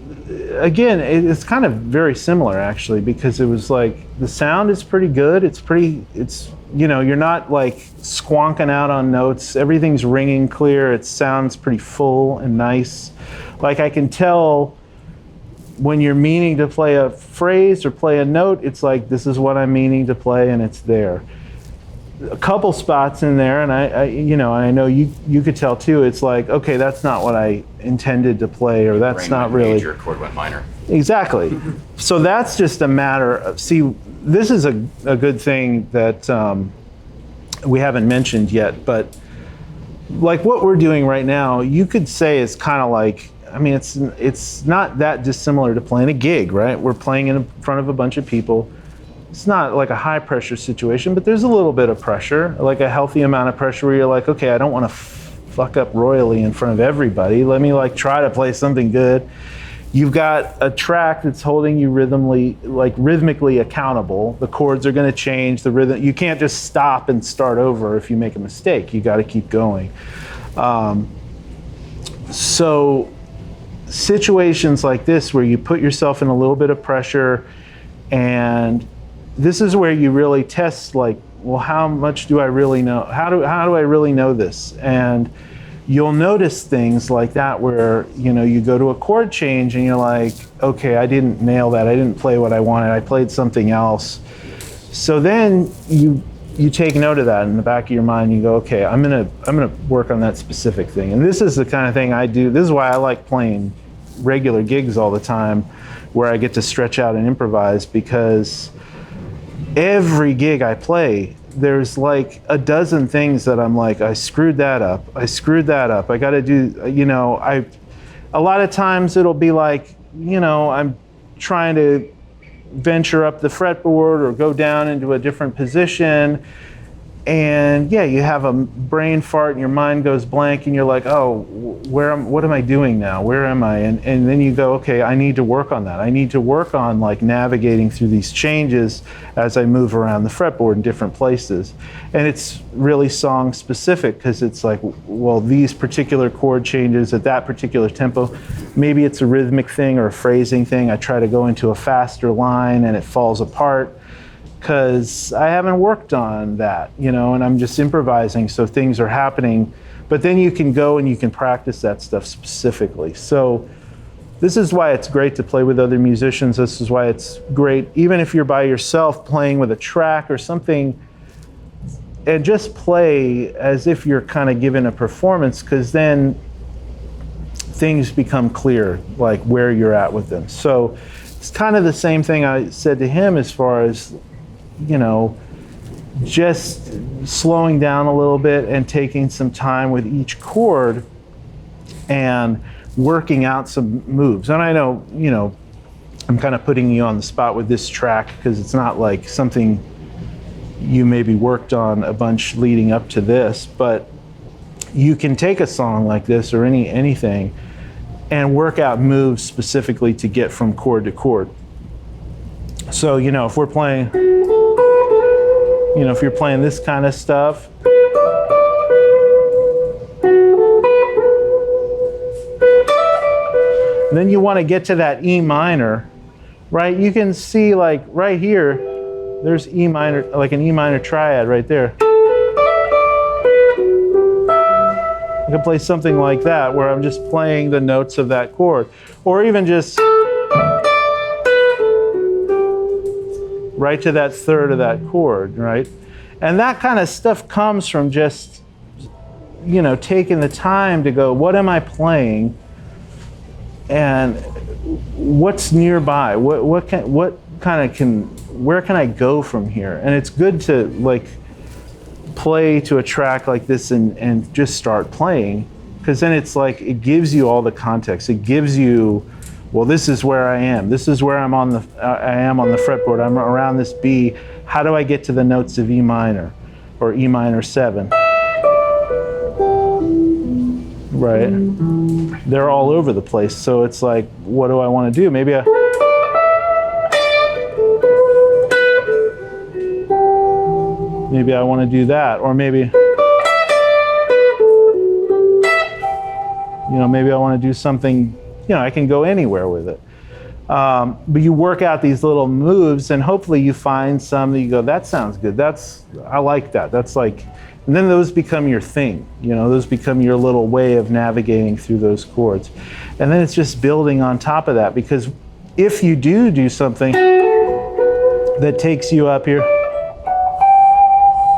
again, it's kind of very similar actually, because it was like the sound is pretty good. It's you know, you're not like squonking out on notes. Everything's ringing clear. It sounds pretty full and nice. Like I can tell when you're meaning to play a phrase or play a note, it's like, this is what I'm meaning to play, and it's there. A couple spots in there, and I you know, I know you could tell too, it's like, okay, that's not what I intended to play, or that's not really. Major, chord went minor. Exactly. So that's just a matter of, see, this is a good thing that we haven't mentioned yet, but like what we're doing right now, you could say is kind of like, I mean, it's not that dissimilar to playing a gig, right? We're playing in front of a bunch of people. It's not like a high pressure situation, but there's a little bit of pressure, like a healthy amount of pressure where you're like, okay, I don't want to fuck up royally in front of everybody. Let me like try to play something good. You've got a track that's holding you rhythmically accountable. The chords are going to change, the rhythm. You can't just stop and start over if you make a mistake. You got to keep going. So situations like this where you put yourself in a little bit of pressure and this is where you really test, like, well, how much do I really know? How do I really know this? And you'll notice things like that where, you know, you go to a chord change and you're like, okay, I didn't nail that. I didn't play what I wanted. I played something else. So then you take note of that in the back of your mind. You go, okay, I'm gonna work on that specific thing. And this is the kind of thing I do. This is why I like playing regular gigs all the time, where I get to stretch out and improvise, because every gig I play, there's like a dozen things that I'm like, I screwed that up. I got to do, you know, a lot of times it'll be like, you know, I'm trying to venture up the fretboard or go down into a different position, and yeah, you have a brain fart and your mind goes blank and you're like, oh, what am I doing now? Where am I? And then you go, okay, I need to work on that. I need to work on like navigating through these changes as I move around the fretboard in different places. And it's really song specific, because it's like, well, these particular chord changes at that particular tempo, maybe it's a rhythmic thing or a phrasing thing. I try to go into a faster line and it falls apart, because I haven't worked on that, you know, and I'm just improvising, so things are happening. But then you can go and you can practice that stuff specifically. So this is why it's great to play with other musicians. This is why it's great, even if you're by yourself playing with a track or something, and just play as if you're kind of giving a performance, because then things become clear, like where you're at with them. So it's kind of the same thing I said to him, as far as, you know, just slowing down a little bit and taking some time with each chord and working out some moves. And I know, you know, I'm kind of putting you on the spot with this track, because it's not like something you maybe worked on a bunch leading up to this, but you can take a song like this or anything and work out moves specifically to get from chord to chord. So, you know, if we're playing, you know, if you're playing this kind of stuff, then you want to get to that E minor, right? You can see, like right here, there's E minor, like an E minor triad right there. I can play something like that, where I'm just playing the notes of that chord, or even just right to that third of that chord, right? And that kind of stuff comes from just, you know, taking the time to go, what am I playing, and what's nearby? Where can I go from here? And it's good to like play to a track like this and just start playing, because then it's like, it gives you all the context. It gives you, well, this is where I am. This is where I am on the fretboard. I'm around this B. How do I get to the notes of E minor or E minor 7? Right? They're all over the place. So it's like, what do I want to do? Maybe I want to do that, or maybe, you know, maybe I want to do something. You know, I can go anywhere with it. But you work out these little moves, and hopefully you find some that you go, that sounds good. I like that. That's like, and then those become your thing. You know, those become your little way of navigating through those chords. And then it's just building on top of that, because if you do something that takes you up here,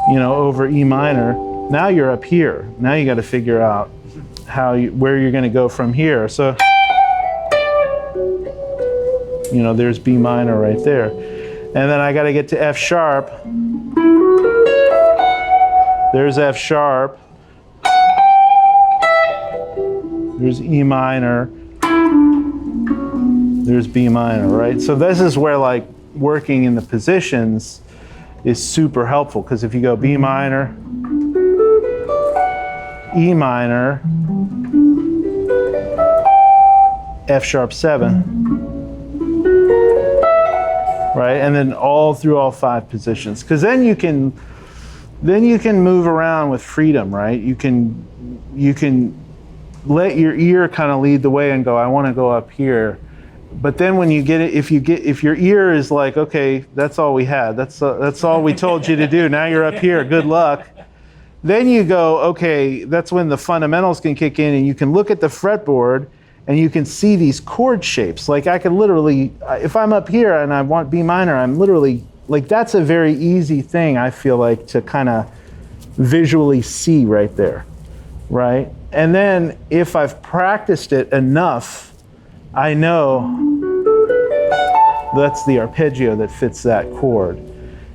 you know, over E minor, now you're up here. Now you got to figure out where you're going to go from here. So, you know, there's B minor right there. And then I got to get to F sharp. There's F sharp. There's E minor. There's B minor, right? So this is where like working in the positions is super helpful, because if you go B minor, E minor, F sharp 7, right? And then all through all 5 positions, because then you can move around with freedom, right? You can let your ear kind of lead the way and go, I want to go up here, But then when you get it, if your ear is like, okay, that's all we had, that's all we told you to do, now you're up here, good luck. Then you go, okay, that's when the fundamentals can kick in, and you can look at the fretboard and you can see these chord shapes. Like I could literally, if I'm up here and I want B minor, I'm literally, like that's a very easy thing, I feel like, to kind of visually see right there, right? And then if I've practiced it enough, I know that's the arpeggio that fits that chord.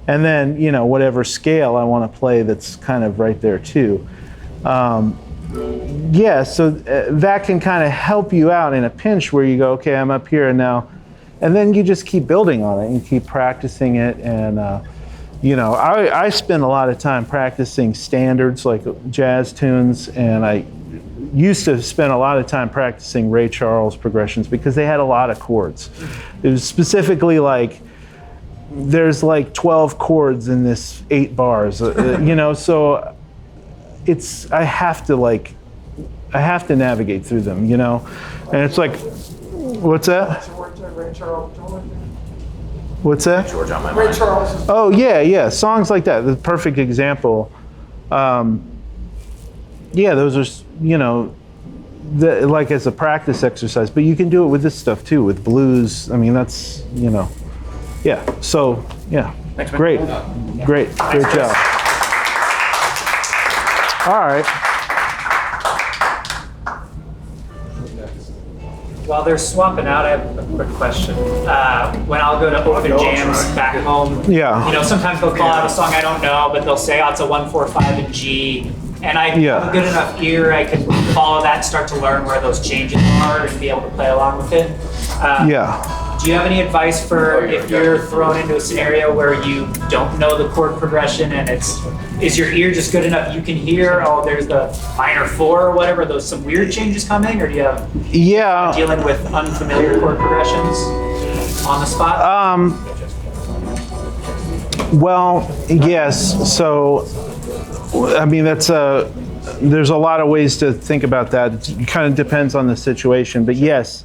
And then, you know, whatever scale I want to play that's kind of right there too. Yeah, so that can kind of help you out in a pinch where you go, okay, I'm up here and now, and then you just keep building on it and keep practicing it. And, you know, I spend a lot of time practicing standards like jazz tunes, and I used to spend a lot of time practicing Ray Charles progressions because they had a lot of chords. It was specifically like, there's like 12 chords in this 8 bars, you know, so I have to navigate through them, you know, and it's like, what's that? What's that? George on my Ray mind. Charles. Oh yeah, songs like that. The perfect example. Yeah, those are, you know, like as a practice exercise, but you can do it with this stuff too, with blues. I mean, that's, you know, yeah. So yeah, Thanks, man. great job. All right. While they're swapping out, I have a quick question. When I'll go to open jams back home, Yeah. you know, sometimes they'll call out a song I don't know, but they'll say, oh, it's a 1-4-5 in G. And I have a good enough ear, I can follow that, start to learn where those changes are and be able to play along with it. Yeah. Do you have any advice for if you're thrown into a scenario where you don't know the chord progression and is your ear just good enough you can hear, oh, there's the minor 4 or whatever, those some weird changes coming, or do you have dealing with unfamiliar chord progressions on the spot? Well, yes. So, I mean, there's a lot of ways to think about that. It kind of depends on the situation, but yes.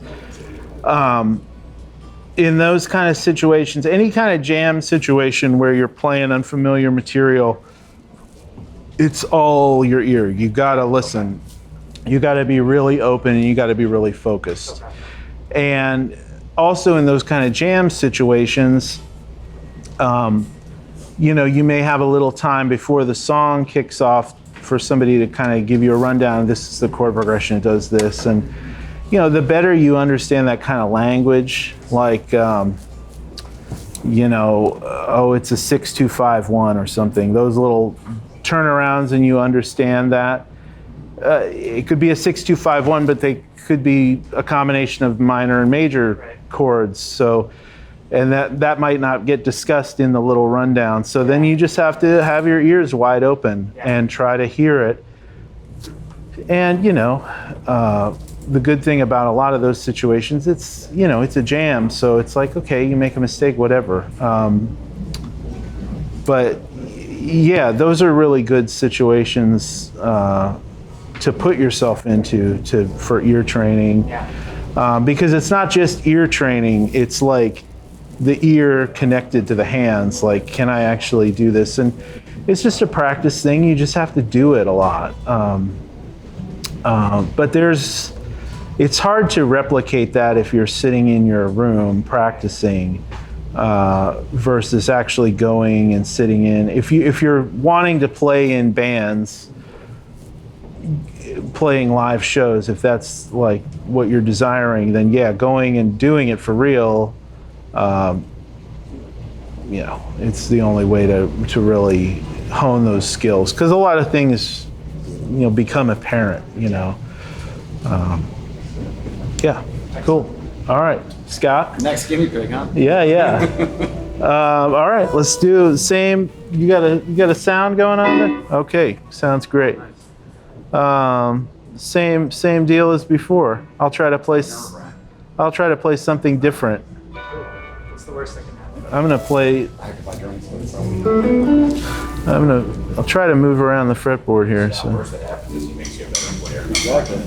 In those kind of situations, any kind of jam situation where you're playing unfamiliar material, it's all your ear. You gotta listen. You gotta be really open and you gotta be really focused. And also in those kind of jam situations, you know, you may have a little time before the song kicks off for somebody to kind of give you a rundown. This is the chord progression, it does this. And you know, the better you understand that kind of language, like, you know, oh, it's a 6-2-5-1 or something, those little turnarounds, and you understand that. It could be a 6-2-5-1, but they could be a combination of minor and major chords. So, and that might not get discussed in the little rundown. So then you just have to have your ears wide open and try to hear it. And, you know, the good thing about a lot of those situations, it's, you know, it's a jam, so it's like, okay, you make a mistake, whatever. But yeah, those are really good situations to put yourself into for ear training, because it's not just ear training, it's like the ear connected to the hands, like, can I actually do this? And it's just a practice thing, you just have to do it a lot. But it's hard to replicate that if you're sitting in your room practicing versus actually going and sitting in. If you're wanting to play in bands, playing live shows, if that's like what you're desiring, then yeah, going and doing it for real, you know, it's the only way to really hone those skills, because a lot of things, you know, become apparent, you know. Yeah, cool. All right, Scott. Next guinea pig, huh? Yeah. All right, let's do the same. You got a sound going on there? Okay, sounds great. Same deal as before. I'll try to play something different. What's the worst that can happen? I'll try to move around the fretboard here. So. Worst that happens is he makes you a better player. Exactly.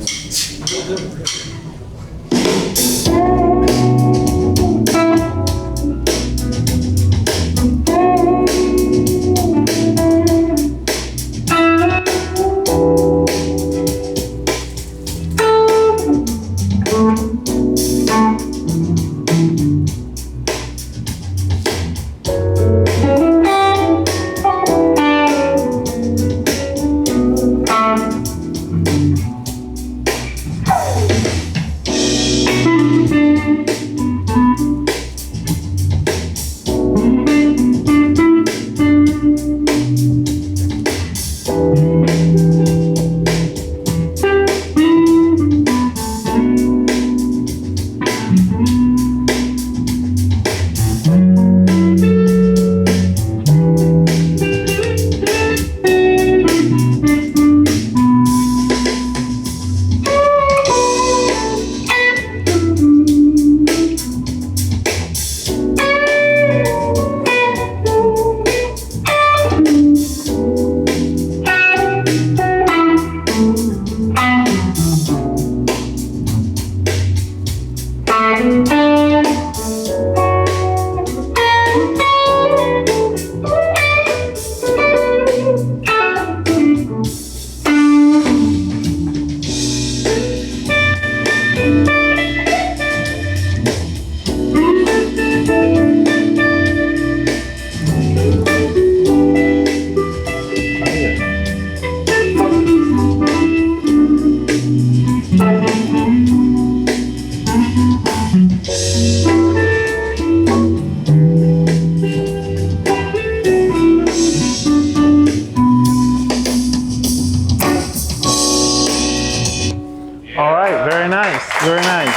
Very nice.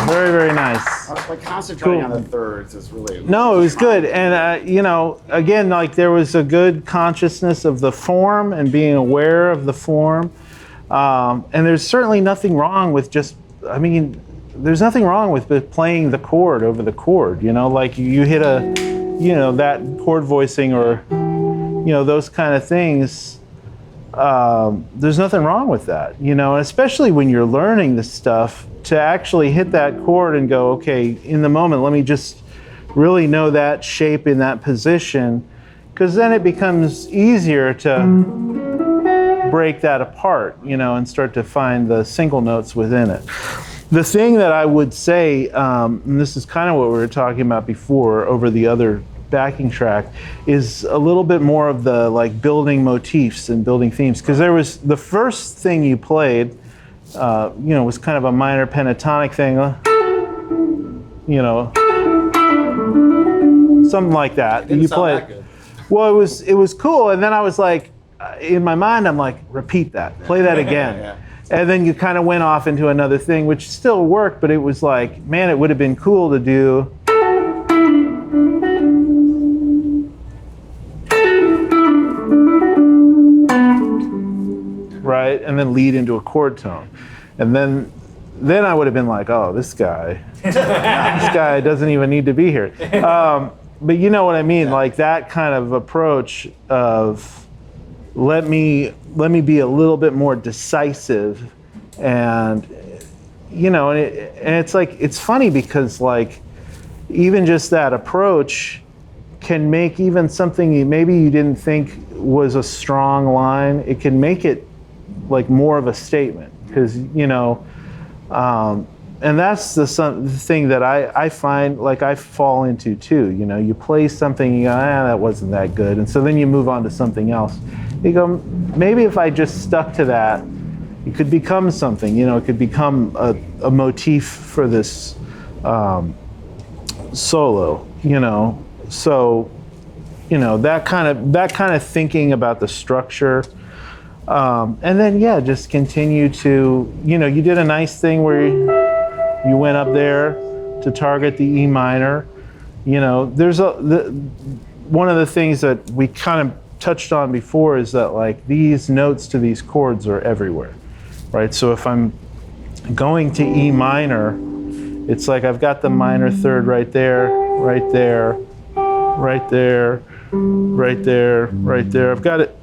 Very, very nice. I was like concentrating Cool. on the thirds. It's really No, it was good. And, you know, again, like there was a good consciousness of the form and being aware of the form. And there's certainly nothing wrong with just, I mean, there's nothing wrong with playing the chord over the chord, you know, like you hit a, you know, that chord voicing or, you know, those kind of things. There's nothing wrong with that, you know, especially when you're learning this stuff, to actually hit that chord and go, okay, in the moment, let me just really know that shape in that position, because then it becomes easier to break that apart, you know, and start to find the single notes within it. The thing that I would say, and this is kind of what we were talking about before over the other backing track, is a little bit more of the like building motifs and building themes, because there was the first thing you played, you know, was kind of a minor pentatonic thing, you know, something like that. You played. Well, it was cool, and then I was like, in my mind, I'm like, repeat that, play that again. Yeah. And then you kind of went off into another thing, which still worked, but it was like, man, it would have been cool to do. Right, and then lead into a chord tone. And then I would have been like, oh, this guy doesn't even need to be here. But you know what I mean, like that kind of approach of let me be a little bit more decisive, and you know, and it's like, it's funny because like even just that approach can make even something maybe you didn't think was a strong line, it can make it like more of a statement, because you know, and that's the thing that I find like I fall into too. You know, you play something, you go, that wasn't that good, and so then you move on to something else. You go, maybe if I just stuck to that, it could become something. You know, it could become a motif for this solo. You know, so you know that kind of thinking about the structure. And then, yeah, just continue to, you know, you did a nice thing where you went up there to target the E minor. You know, there's one of the things that we kind of touched on before is that like these notes to these chords are everywhere, right? So if I'm going to E minor, it's like I've got the minor third right there, right there, right there, right there, right there. I've got it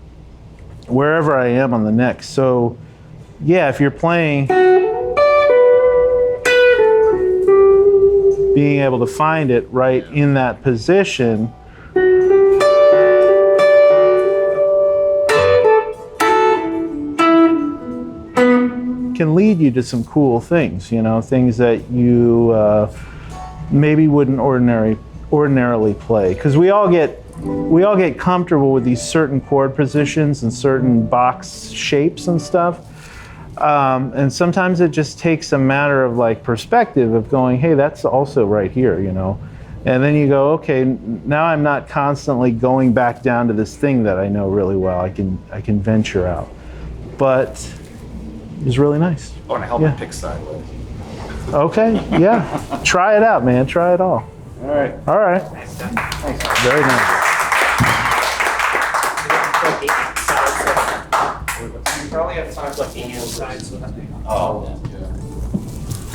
wherever I am on the neck. So yeah, if you're playing, being able to find it right in that position, can lead you to some cool things, you know, things that you maybe wouldn't ordinarily play. Because we all get comfortable with these certain chord positions and certain box shapes and stuff. And sometimes it just takes a matter of like perspective of going, hey, that's also right here, you know. And then you go, okay, now I'm not constantly going back down to this thing that I know really well. I can venture out. But it was really nice. Oh, and I help pick sideways. Okay, yeah. Try it out, man. Try it all. All right. All right. Very nice. You probably have time to the inside, so that Oh,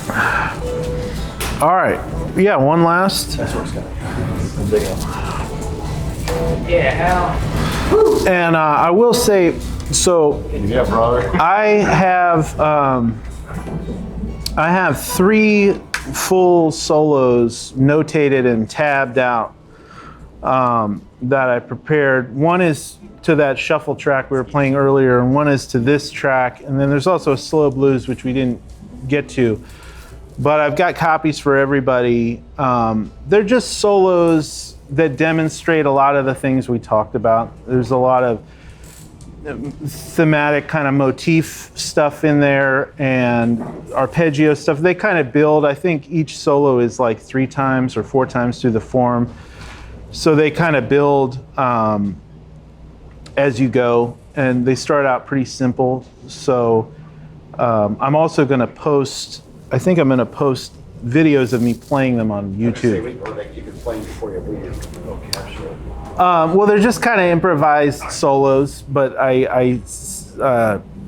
yeah. All right. Yeah, one last. That's where it's going. Yeah. And I will say, so yeah, brother. I have 3 full solos notated and tabbed out that I prepared. One is to that shuffle track we were playing earlier, and one is to this track. And then there's also a slow blues, which we didn't get to. But I've got copies for everybody. They're just solos that demonstrate a lot of the things we talked about. There's a lot of thematic kind of motif stuff in there and arpeggio stuff. They kind of build, I think each solo is like 3 times or 4 times through the form. So they kind of build as you go, and they start out pretty simple. So I'm also going to post, I think I'm going to post videos of me playing them on YouTube. Or you can play before you leave. Capture. Well, they're just kind of improvised solos, but I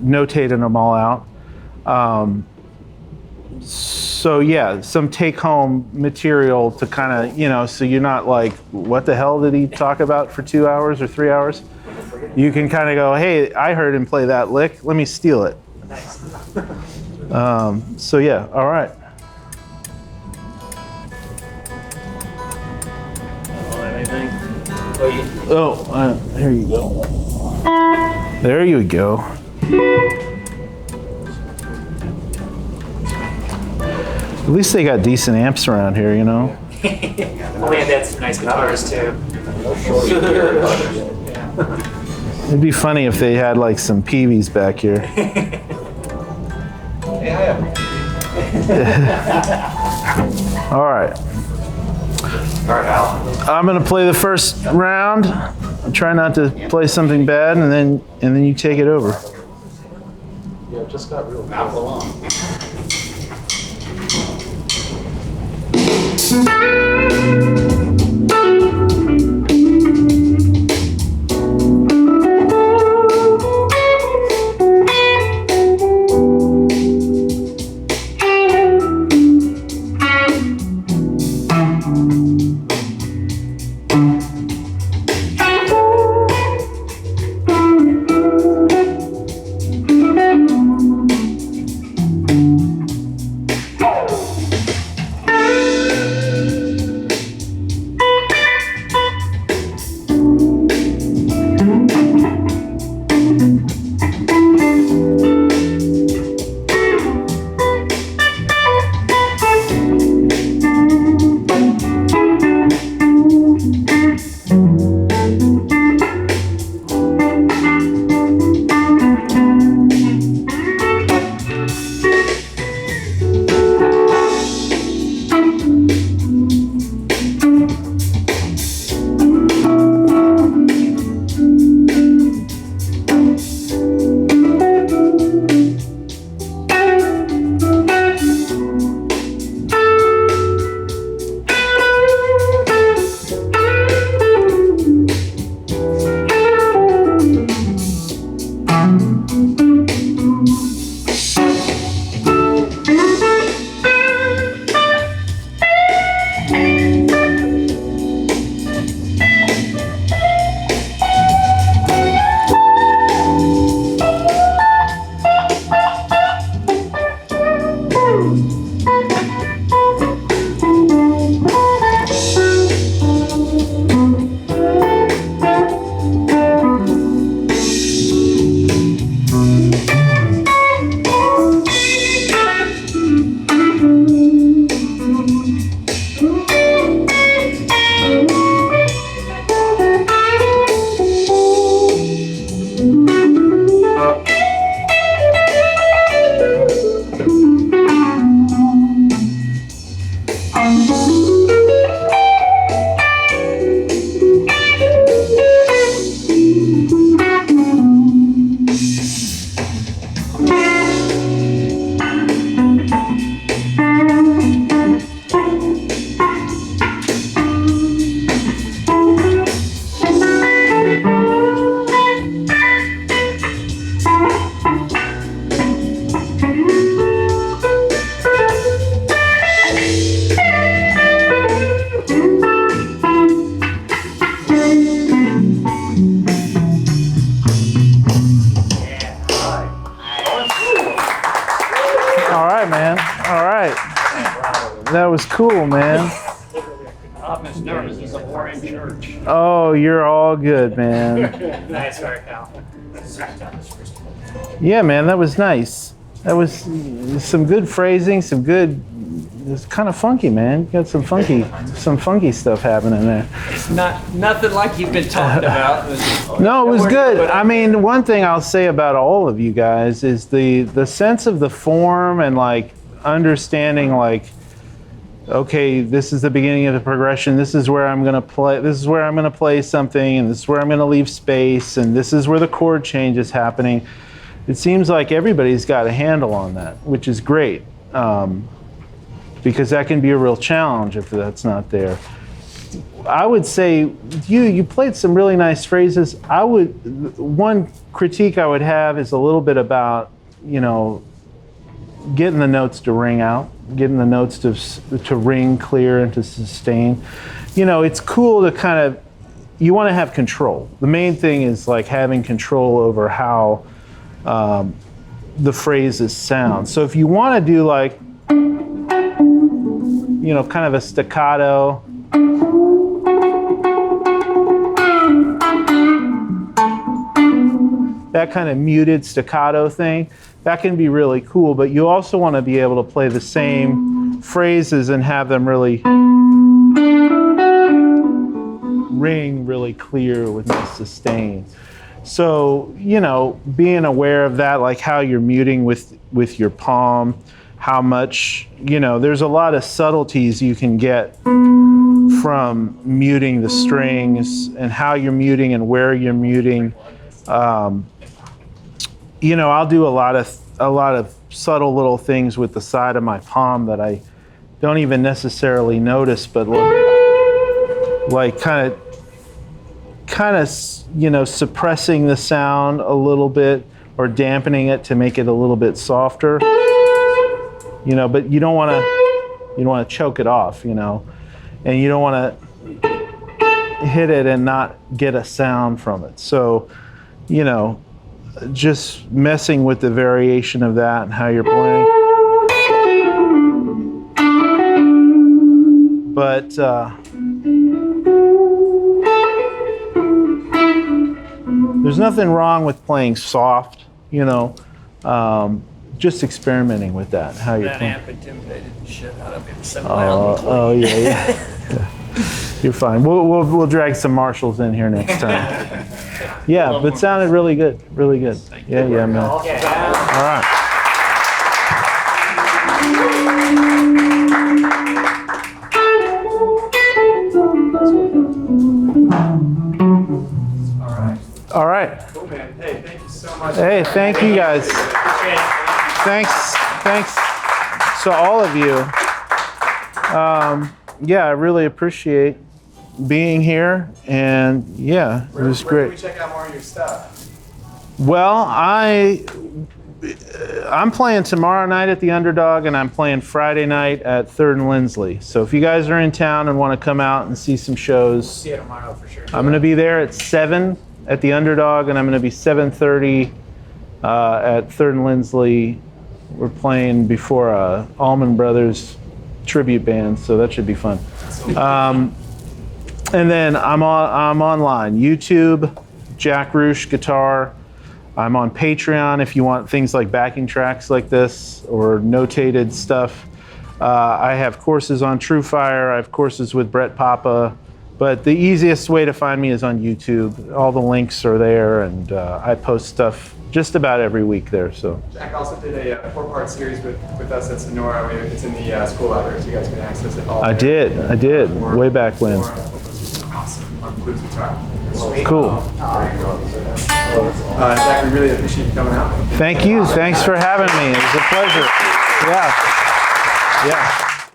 notated them all out. So yeah, some take-home material to kind of, you know, so you're not like, what the hell did he talk about for 2 hours or 3 hours? You can kind of go, hey, I heard him play that lick. Let me steal it. Nice. So yeah, all right. Oh, there you go. There you go. At least they got decent amps around here, you know? Oh man, that's some nice guitars too. It'd be funny if they had like some Peavies back here. All right. I'm gonna play the first round. Try not to play something bad, and then you take it over. Yeah, it just got real. That was cool, man. I'm as nervous as a war in church. Oh, you're all good, man. Nice work, Al. Yeah, man, that was nice. That was some good phrasing, some good. It's kind of funky, man. You got some funky stuff happening there. Nothing like you've been talking about. No, it was good. I mean, one thing I'll say about all of you guys is the sense of the form and like understanding like, okay, this is the beginning of the progression. This is where I'm going to play. This is where I'm going to play something, and this is where I'm going to leave space, and this is where the chord change is happening. it seems like everybody's got a handle on that, which is great, because that can be a real challenge if that's not there. I would say you played some really nice phrases. One critique I would have is a little bit about, you know, getting the notes to ring out, getting the notes to ring clear and to sustain. You know, it's cool to kind of, you want to have control. The main thing is like having control over how the phrases sound. So if you want to do like, you know, kind of a staccato, that kind of muted staccato thing, that can be really cool, but you also want to be able to play the same phrases and have them really ring really clear with no sustain. So, you know, being aware of that, like how you're muting with your palm, how much, you know, there's a lot of subtleties you can get from muting the strings and how you're muting and where you're muting. You know, I'll do a lot of subtle little things with the side of my palm that I don't even necessarily notice, but like kind of, you know, suppressing the sound a little bit or dampening it to make it a little bit softer. You know, but you don't want to choke it off, you know, and you don't want to hit it and not get a sound from it. So, you know, just messing with the variation of that and how you're playing. But there's nothing wrong with playing soft, you know. Just experimenting with that, how you're playing. That amp intimidated the shit out of him so Oh yeah, yeah. You're fine. We'll drag some Marshalls in here next time. Yeah, but it sounded really good, really good. Yeah, man. All right. All right. Cool, man. Hey, thank you so much. Hey, thank you guys. Thanks to all of you. Yeah, I really appreciate being here, and yeah, it was great. Where can we check out more of your stuff? Well, I'm playing tomorrow night at the Underdog, and I'm playing Friday night at 3rd and Lindsley. So if you guys are in town and want to come out and see some shows, See you tomorrow for sure. I'm going to be there at 7 at the Underdog, and I'm going to be 7:30 at 3rd and Lindsley. We're playing before Allman Brothers tribute band, so that should be fun. And then I'm online, YouTube, Jack Ruch Guitar. I'm on Patreon if you want things like backing tracks like this or notated stuff. I have courses on TrueFire. I have courses with Brett Papa. But the easiest way to find me is on YouTube. All the links are there, and I post stuff just about every week there. So Jack also did a 4-part series with us at Sonora. It's in the school library, so you guys can access it all. I did, way back when. Awesome. On blues guitar. Cool. Jack, we really appreciate you coming out. Thank you. Thanks for having me. It was a pleasure. Yeah.